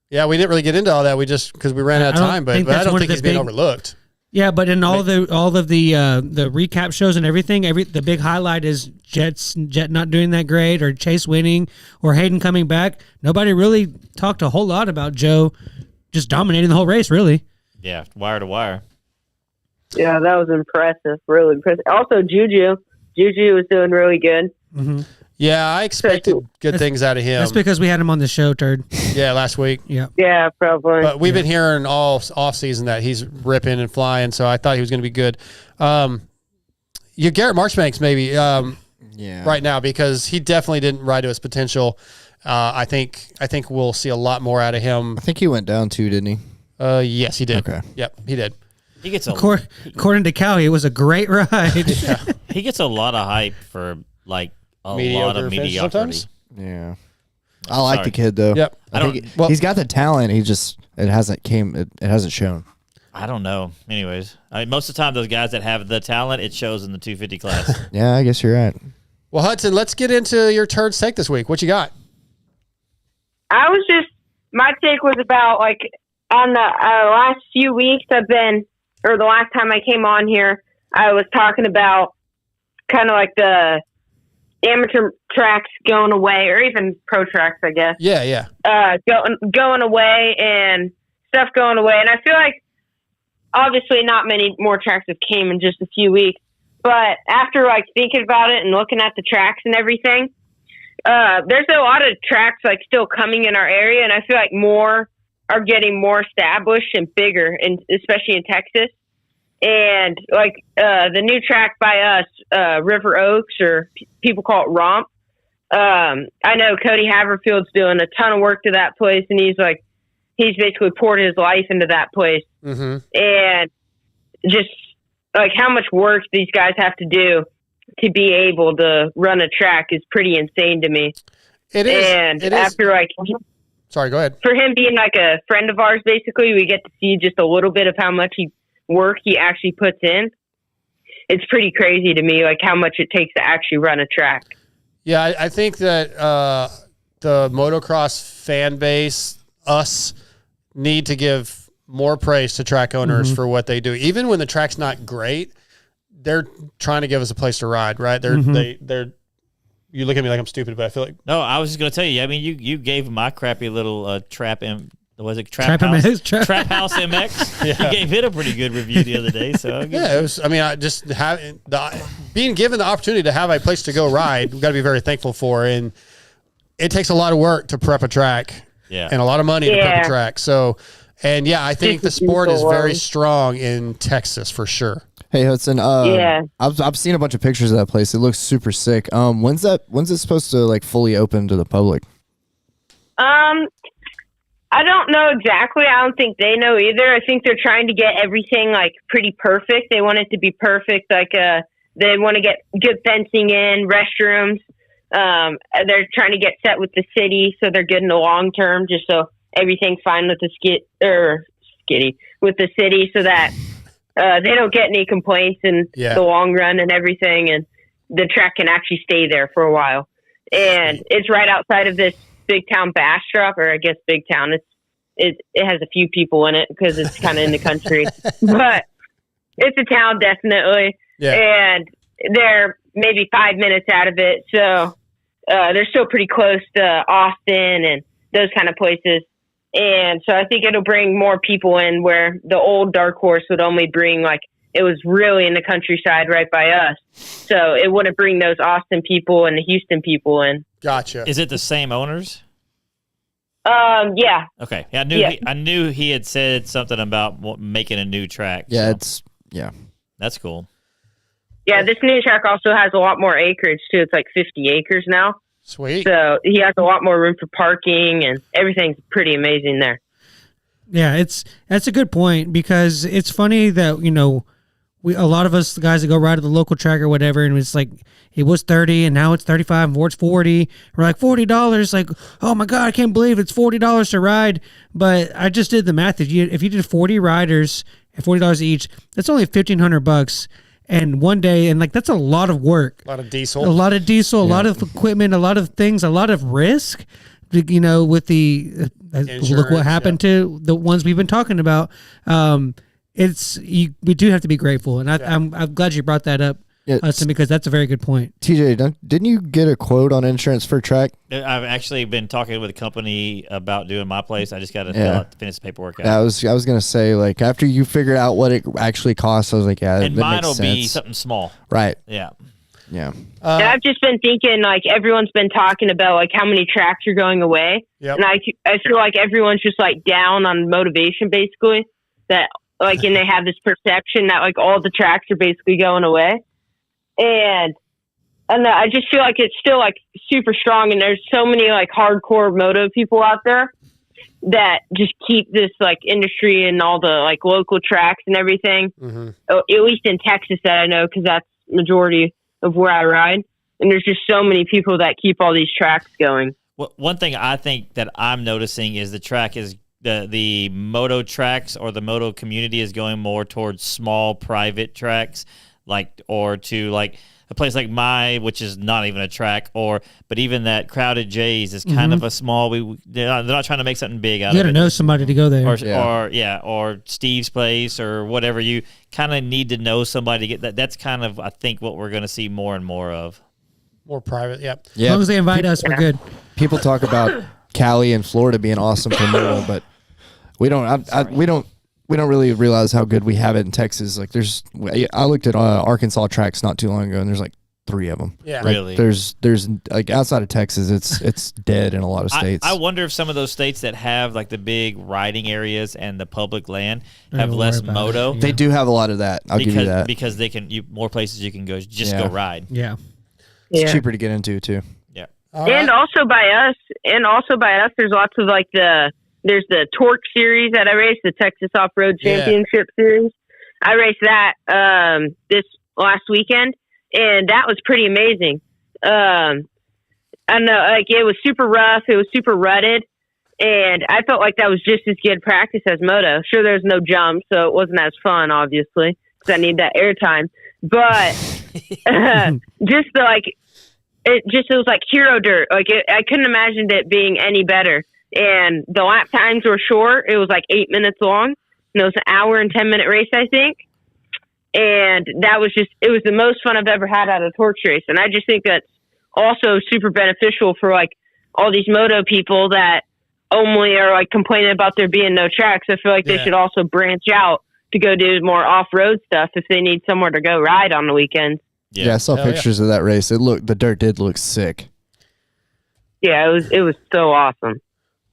Yeah, we didn't really get into all that. We just, because we ran out of time, but I don't think he's being overlooked. Yeah, but in all of the recap shows and everything, the big highlight is Jet not doing that great, or Chase winning, or Hayden coming back. Nobody really talked a whole lot about Joe just dominating the whole race, really. Yeah, wire to wire. Yeah, that was impressive. Really impressive. Also, Juju was doing really good. Mm-hmm. Yeah, I expected good things out of him. That's because we had him on the show, Turd. Yeah, last week. Yeah. Yeah, probably. But we've been hearing all off season that he's ripping and flying, so I thought he was going to be good. You Garrett Marchbanks maybe right now, because he definitely didn't ride to his potential. I think we'll see a lot more out of him. I think he went down too, didn't he? Yes, he did. Okay. Yep, he did. He gets according to Cowie, it was a great ride. He gets a lot of hype for like a Mediocre lot of mediocrity. sometimes? Yeah. I like the kid though. Yep. He's got the talent. He just it hasn't shown. I don't know. Anyways, most of the time those guys that have the talent, it shows in the 250 class. Yeah, I guess you're right. Well, Hudson, let's get into your Turd take this week. What you got? My take was about, like, on the last few weeks the last time I came on here, I was talking about kind of like the amateur tracks going away, or even pro tracks, I guess. Yeah. Going away and stuff going away. And I feel like obviously not many more tracks have came in just a few weeks, but after like thinking about it and looking at the tracks and everything, there's a lot of tracks like still coming in our area, and I feel like more are getting more established and bigger, and especially in Texas. And like the new track by us, River Oaks, or people call it Romp. I know Cody Haverfield's doing a ton of work to that place, and he's basically poured his life into that place. Mm-hmm. And just like how much work these guys have to do to be able to run a track is pretty insane to me. It is. And it after is. like, sorry, go ahead. For him being like a friend of ours, basically, we get to see just a little bit of how much work he actually puts in. It's pretty crazy to me, like how much it takes to actually run a track. Yeah, I think that the motocross fan base, us, need to give more praise to track owners for what they do. Even when the track's not great, they're trying to give us a place to ride, right? They're you look at me like I'm stupid, but I feel like... No, I was just going to tell you. I mean, you gave my crappy little Trap House MX. Yeah. You gave it a pretty good review the other day. So yeah, it was. I mean, I just being given the opportunity to have a place to go ride, we've got to be very thankful for. And it takes a lot of work to prep a track, and a lot of money to prep a track. So, and I think the sport is very strong in Texas for sure. Hey Hudson, I've seen a bunch of pictures of that place. It looks super sick. When's it supposed to like fully open to the public? I don't know exactly. I don't think they know either. I think they're trying to get everything like pretty perfect. They want it to be perfect. Like they want to get good fencing in, restrooms. They're trying to get set with the city, so they're getting the long term, just so everything's fine with the with the city, so that they don't get any complaints in the long run and everything, and the track can actually stay there for a while. And it's right outside of this big town Bastrop, or I guess big town. It has a few people in it because it's kind of in the country, but it's a town definitely. Yeah. And they're maybe 5 minutes out of it, so they're still pretty close to Austin and those kind of places. And so I think it'll bring more people in, where the old Dark Horse would only bring like, it was really in the countryside right by us. So it wouldn't bring those Austin people and the Houston people in. Gotcha. Is it the same owners? Yeah. Okay. Yeah, I knew he had said something about making a new track. Yeah, that's cool. Yeah, this new track also has a lot more acreage too. It's like 50 acres now. Sweet. So he has a lot more room for parking, and everything's pretty amazing there. Yeah, that's a good point, because it's funny that, a lot of us, the guys that go ride at the local track or whatever, and it's like, it was 30 and now it's 35 and it's 40. We're like, $40, like, oh my God, I can't believe it's $40 to ride. But I just did the math. If you did 40 riders at $40 each, that's only $1,500. And one day, and like, that's a lot of work. A lot of diesel. A lot of equipment, a lot of things, a lot of risk, with the, look what happened to the ones we've been talking about. we do have to be grateful, and I'm glad you brought that up, Hudson, because that's a very good point. TJ, didn't you get a quote on insurance for track? I've actually been talking with a company about doing my place. I just got to finish the paperwork out. I was gonna say, like, after you figure out what it actually costs, I was like, yeah, and that mine makes will sense. be something small, right? Yeah. Yeah. And I've just been thinking, like, everyone's been talking about, like, how many tracks are going away. Yep. And I feel like everyone's just, like, down on motivation, basically. That, like, and they have this perception that, like, all the tracks are basically going away. And I just feel like it's still, like, super strong. And there's so many, like, hardcore moto people out there that just keep this, like, industry and all the, like, local tracks and everything. Mm-hmm. At least in Texas that I know, because that's majority of where I ride, and there's just so many people that keep all these tracks going. Well, one thing I think that I'm noticing is the moto tracks, or the moto community is going more towards small private tracks, or to like a place like which is not even a track, but even that Crowded J's is kind of a small. They're not trying to make something big out of it. You got to know somebody to go there, or Steve's place or whatever. You kind of need to know somebody to get that. That's kind of, I think, what we're going to see more and more of. More private, yep. As long as they invite us, we're good. People talk about Cali and Florida being awesome for moto, but we don't. We don't really realize how good we have it in Texas. Like, I looked at Arkansas tracks not too long ago, and there's like 3 of them. Yeah, like, really. There's like outside of Texas, it's dead in a lot of states. I wonder if some of those states that have like the big riding areas and the public land have less moto. Yeah. They do have a lot of that. I'll give you that, because they can more places you can go go ride. Yeah, it's cheaper to get into too. Yeah, and also by us, there's lots of like there's the Torque series that I raced, the Texas Off-Road Championship series. I raced that this last weekend, and that was pretty amazing. I know, like, it was super rough, it was super rutted, and I felt like that was just as good practice as moto. Sure, there's no jump, so it wasn't as fun, obviously, because I need that airtime. But just the, like, it was like hero dirt. Like, I couldn't imagine it being any better. And the lap times were short. It was like 8 minutes long. And it was an hour and 10-minute race, I think. And it was the most fun I've ever had at a torch race. And I just think that's also super beneficial for like all these moto people that only are like complaining about there being no tracks. I feel like they should also branch out to go do more off-road stuff if they need somewhere to go ride on the weekends. Yeah, I saw pictures of that race. The dirt did look sick. Yeah, it was so awesome.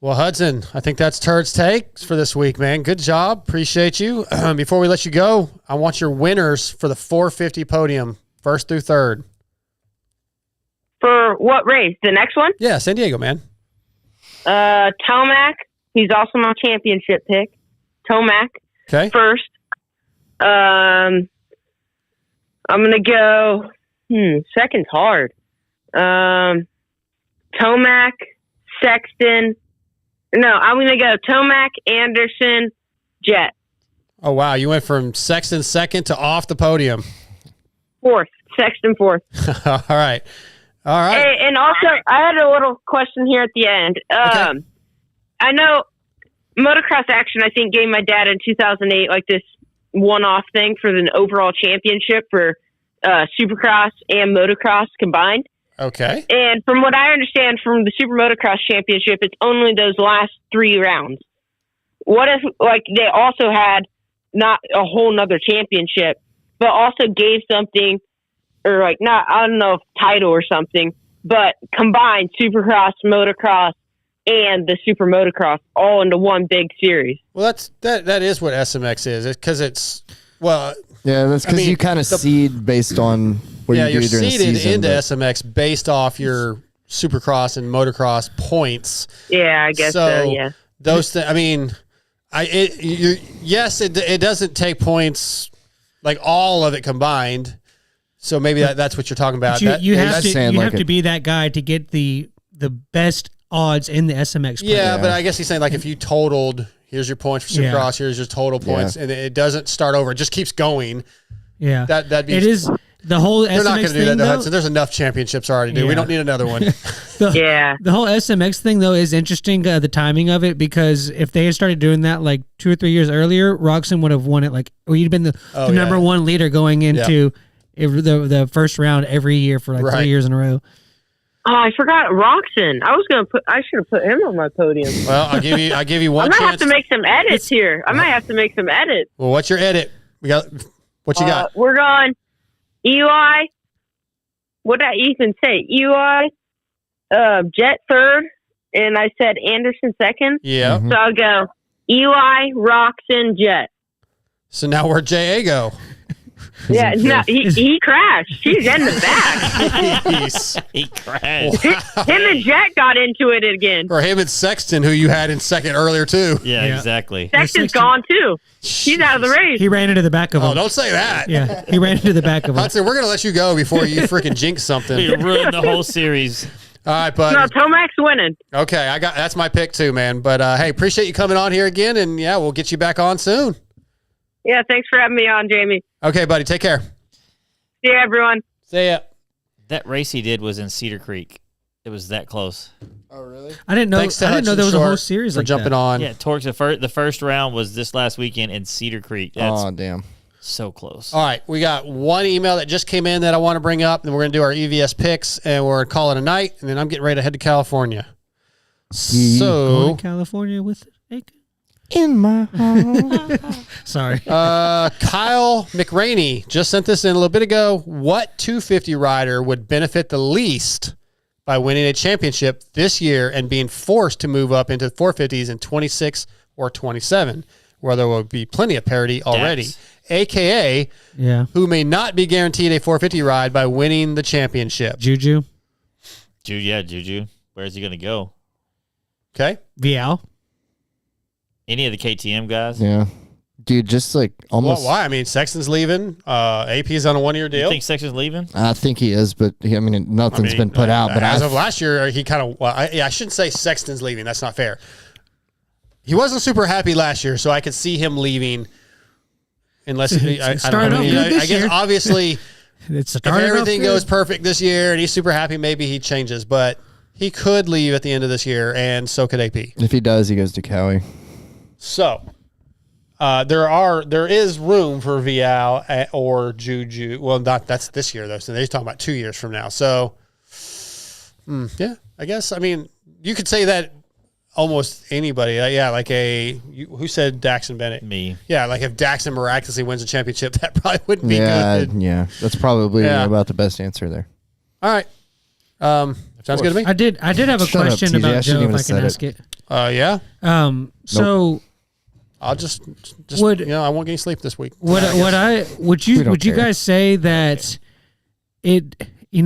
Well, Hudson, I think that's Turd's takes for this week, man. Good job. Appreciate you. Before we let you go, I want your winners for the 450 podium, 1st through 3rd. For what race? The next one? Yeah, San Diego, man. Tomac. He's also my championship pick. Tomac. Okay. First. I'm going to go... second's hard. Tomac, Sexton... No, I'm going to go Tomac, Anderson, Jet. Oh, wow. You went from Sexton 2nd to off the podium. 4th. Sexton 4th. All right. Hey, and also, I had a little question here at the end. Okay. I know Motocross Action, I think, gave my dad in 2008 like this one-off thing for the overall championship for Supercross and Motocross combined. Okay. And from what I understand from the Super Motocross Championship, it's only those last 3 rounds. What if, like, they also had not a whole nother championship, but also gave something, or like, not, I don't know if title or something, but combined Supercross, Motocross, and the Super Motocross all into one big series? Well, that is what SMX is. Because it's, well... Yeah, that's because you kind of seed based on what you do you're during the seeded season. into SMX based off your Supercross and Motocross points. Yeah, I guess so. Yeah, those things. I mean, it doesn't take points like all of it combined. So maybe that's what you're talking about. You have to be that guy to get the best odds in the SMX. Yeah, but I guess he's saying like if you totaled. Here's your points for Supercross. Here's your total points, and it doesn't start over. It just keeps going. Yeah, that'd be. It is. The whole They're not going SMX to do that, thing, though, though, Hudson. There's enough championships already, dude. We Yeah. don't need another one. Yeah. the whole SMX thing though is interesting. The timing of it, because if they had started doing that like 2 or 3 years earlier, Roxon would have won it. Like, or he'd been the number one leader going into the first round every year for like 3 years in a row. Oh, I forgot Roxon. I should have put him on my podium. Well, I'll give you one I might chance. have to make some edits here. I might have to make some edits. Well, what's your edit? What you got? We're going Eli. What did I even say? Eli, Jet third, and I said Anderson second. Yeah. So I'll go Eli, Roxon, Jet. So now where'd J.A. go? Yeah, no, he crashed. He's in the back. He crashed. Him and Jet got into it again. Or him and Sexton, who you had in second earlier, too. Yeah, exactly. Sexton's gone, too. He's out of the race. He ran into the back of him. Oh, don't say that. Yeah, he ran into the back of him. Hudson, we're going to let you go before you freaking jinx something. He ruined the whole series. All right, bud. No, Tomac's winning. Okay, that's my pick, too, man. But, hey, appreciate you coming on here again, and, yeah, we'll get you back on soon. Yeah, thanks for having me on, Jamie. Okay, buddy. Take care. See ya, everyone. See ya. That race he did was in Cedar Creek. It was that close. Oh, really? I didn't know. Thanks to I didn't know there was a Hudson whole Short series for like jumping that. on. Yeah, Torx, the first round was this last weekend in Cedar Creek. That's Oh, damn. so close. All right, we got one email that just came in that I want to bring up, and we're going to do our EVS picks, and we're going to call it a night, and then I'm getting ready to head to California. Going So, to California with Aiken. In my heart. Sorry. Kyle McRaney just sent this in a little bit ago. What 250 rider would benefit the least by winning a championship this year and being forced to move up into 450s in 26 or 27, where there will be plenty of parity already? Dax. AKA, who may not be guaranteed a 450 ride by winning the championship. Juju. Juju. Where's he going to go? Okay. Vial. Any of the KTM guys? Yeah. Dude, just like almost. Well, why? I mean, Sexton's leaving. AP's on a 1 year deal. You think Sexton's leaving? I think he is, but nothing's been put out. But as of last year, he kind of. Well, I shouldn't say Sexton's leaving. That's not fair. He wasn't super happy last year, so I could see him leaving. Unless I guess obviously, if everything goes perfect this year and he's super happy, maybe he changes. But he could leave at the end of this year, and so could AP. If he does, he goes to Cowie. So there is room for Vial or Juju. Well, that's this year though. So they're talking about 2 years from now. So yeah, I guess. I mean, you could say that almost anybody. Who said Daxon Bennett? Me. Yeah, like if Daxon miraculously wins a championship, that probably wouldn't be good. Yeah, that's probably about the best answer there. All right. Sounds good to me. I did have a Shut up, question TJ. I about shouldn't Joe, even if I have can said ask it. Yeah. So I'll just I won't get any sleep this week. Would you guys say that it?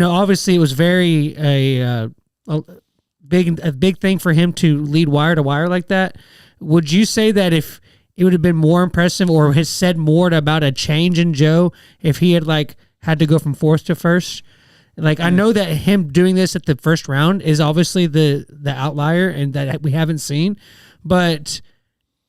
Obviously it was very a big thing for him to lead wire to wire like that. Would you say that if it would have been more impressive or has said more about a change in Joe if he had had to go from fourth to first? I know that him doing this at the first round is obviously the outlier and that we haven't seen, but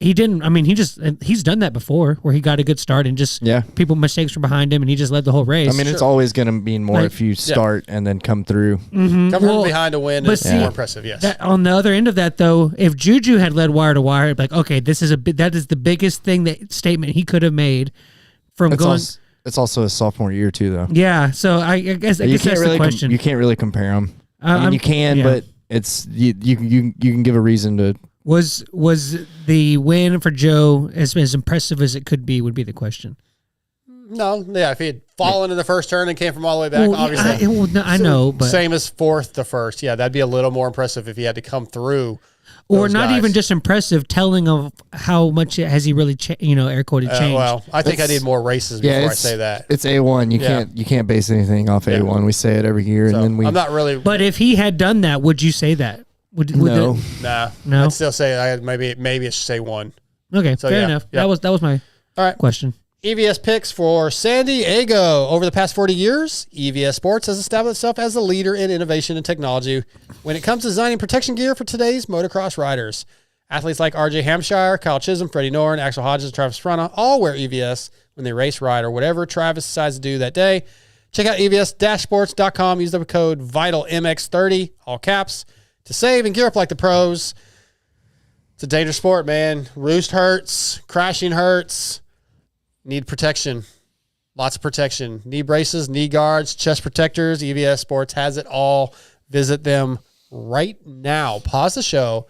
he didn't. I mean, he's done that before where he got a good start and just people mistakes were behind him and he just led the whole race. I mean, it's always going to mean more if you start and then come through. Come from behind to win is more impressive. Yes. On the other end of that, though, if Juju had led wire to wire, okay, that is the biggest statement he could have made from going. It's also a sophomore year too, though. Yeah, so I guess that's the question. You can't really compare them. I mean, you can, but it's you can give a reason to. Was the win for Joe as impressive as it could be? Would be the question. No, if he had fallen in the first turn and came from all the way back, obviously. I know, but same as fourth to first. Yeah, that'd be a little more impressive if he had to come through. Or not even just impressive, telling of how much has he really, air quoted changed. Well, I think I need more races before I say that. It's A1. You can't base anything off A1. We say it every year, and then I'm not really. But if he had done that, would you say that? No. I'd still say maybe it should say one. Okay, so, fair enough. Yep. That was my question. EVS picks for San Diego. Over the past 40 years, EVS Sports has established itself as a leader in innovation and technology when it comes to designing protection gear for today's motocross riders. Athletes like RJ Hampshire, Kyle Chisholm, Freddie Norrin, Axel Hodges, Travis Frana all wear EVS when they race, ride, or whatever Travis decides to do that day. Check out EVS-sports.com. Use the code VITALMX30, all caps, to save and gear up like the pros. It's a dangerous sport, man. Roost hurts. Crashing hurts. Need protection. Lots of protection. Knee braces, knee guards, chest protectors. EVS Sports has it all. Visit them right now. Pause the show.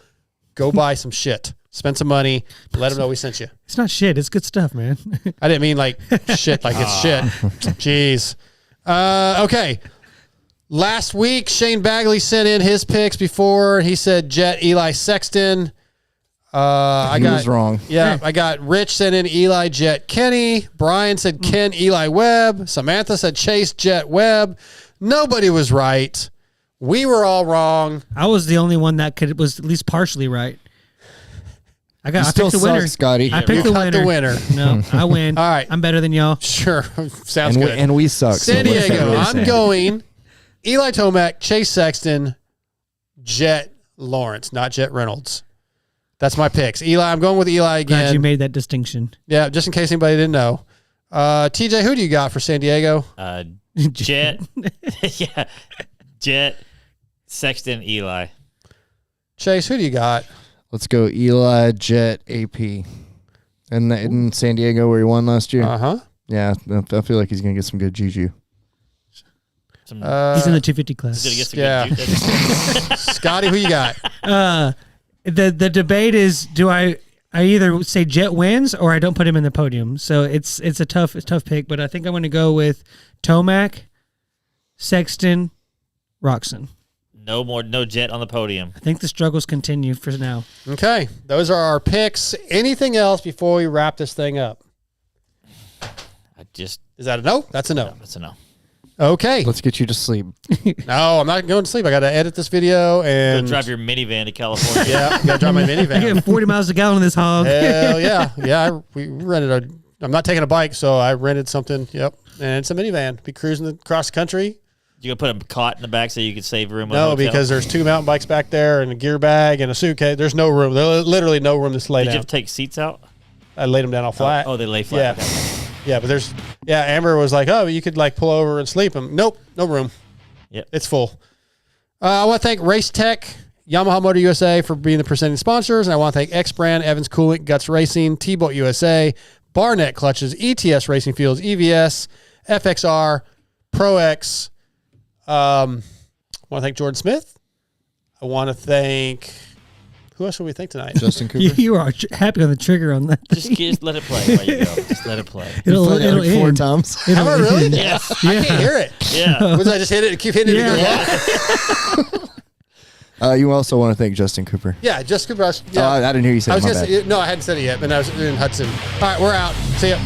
Go buy some shit. Spend some money. Let them know we sent you. It's not shit. It's good stuff, man. I didn't mean like shit, like it's shit. Jeez. Okay. Last week, Shane Bagley sent in his picks before. He said Jet, Eli, Sexton. He was wrong. Yeah, I got Rich sent in Eli, Jet, Kenny. Brian said Ken, Eli, Webb. Samantha said Chase, Jet, Webb. Nobody was right. We were all wrong. I was the only one that was at least partially right. I picked the winner, Scotty. I picked the winner. No, I win. All right. I'm better than y'all. Sure. Sounds and good. And we suck. San Diego. I'm going Eli Tomac, Chase Sexton, Jet Lawrence, not Jet Reynolds. That's my picks. Eli, I'm going with Eli again. Glad you made that distinction. Yeah, just in case anybody didn't know. TJ, who do you got for San Diego? Jet. Yeah. Jet, Sexton, Eli. Chase, who do you got? Let's go Eli, Jet, AP. And in San Diego where he won last year? Uh-huh. Yeah, I feel like he's going to get some good juju. He's in the 250 class. He's gonna get some good juju. Scotty, who you got? The debate is, do I either say Jet wins or I don't put him in the podium. So it's a tough pick, but I think I'm going to go with Tomac, Sexton, Roxon. No Jet on the podium. I think the struggles continue for now. Okay, those are our picks. Anything else before we wrap this thing up? Is that a no? That's a no. That's a no. Okay. Let's get you to sleep. No, I'm not going to sleep. I got to edit this video and drive your minivan to California. Yeah, got to drive my minivan. I get 40 miles a gallon in this hog. Hell yeah. Yeah, we rented I'm not taking a bike, so I rented something. Yep. And it's a minivan. Be cruising across the country. You gonna put a cot in the back so you could save room? No, because there's 2 mountain bikes back there and a gear bag and a suitcase. There's no room. There's literally no room to lay down. Did you have to take seats out? I laid them down all flat. Oh, they lay flat. Yeah. Okay. Yeah, but Amber was like, oh, you could like pull over and sleep. Nope, no room. Yep. It's full. I want to thank Race Tech, Yamaha Motor USA for being the presenting sponsors. And I want to thank X Brand, Evans Coolant, Guts Racing, T-Bolt USA, Barnett Clutches, ETS Racing Fuels, EVS, FXR, Pro X. I want to thank Jordon Smith. I want to thank... Who else will we think tonight? Justin Cooper. You are happy on the trigger on that. Just let it play while you go. Just let it play. It'll like 4 end. times. Am I really? Yeah. I can't hear it. Yeah. Was I just hit it and keep hitting it? Yeah. You also want to thank Justin Cooper. Yeah, Justin Cooper. Yeah. I didn't hear you say I it. was gonna say, no, I hadn't said it yet, but I was in Hudson. All right, we're out. See ya.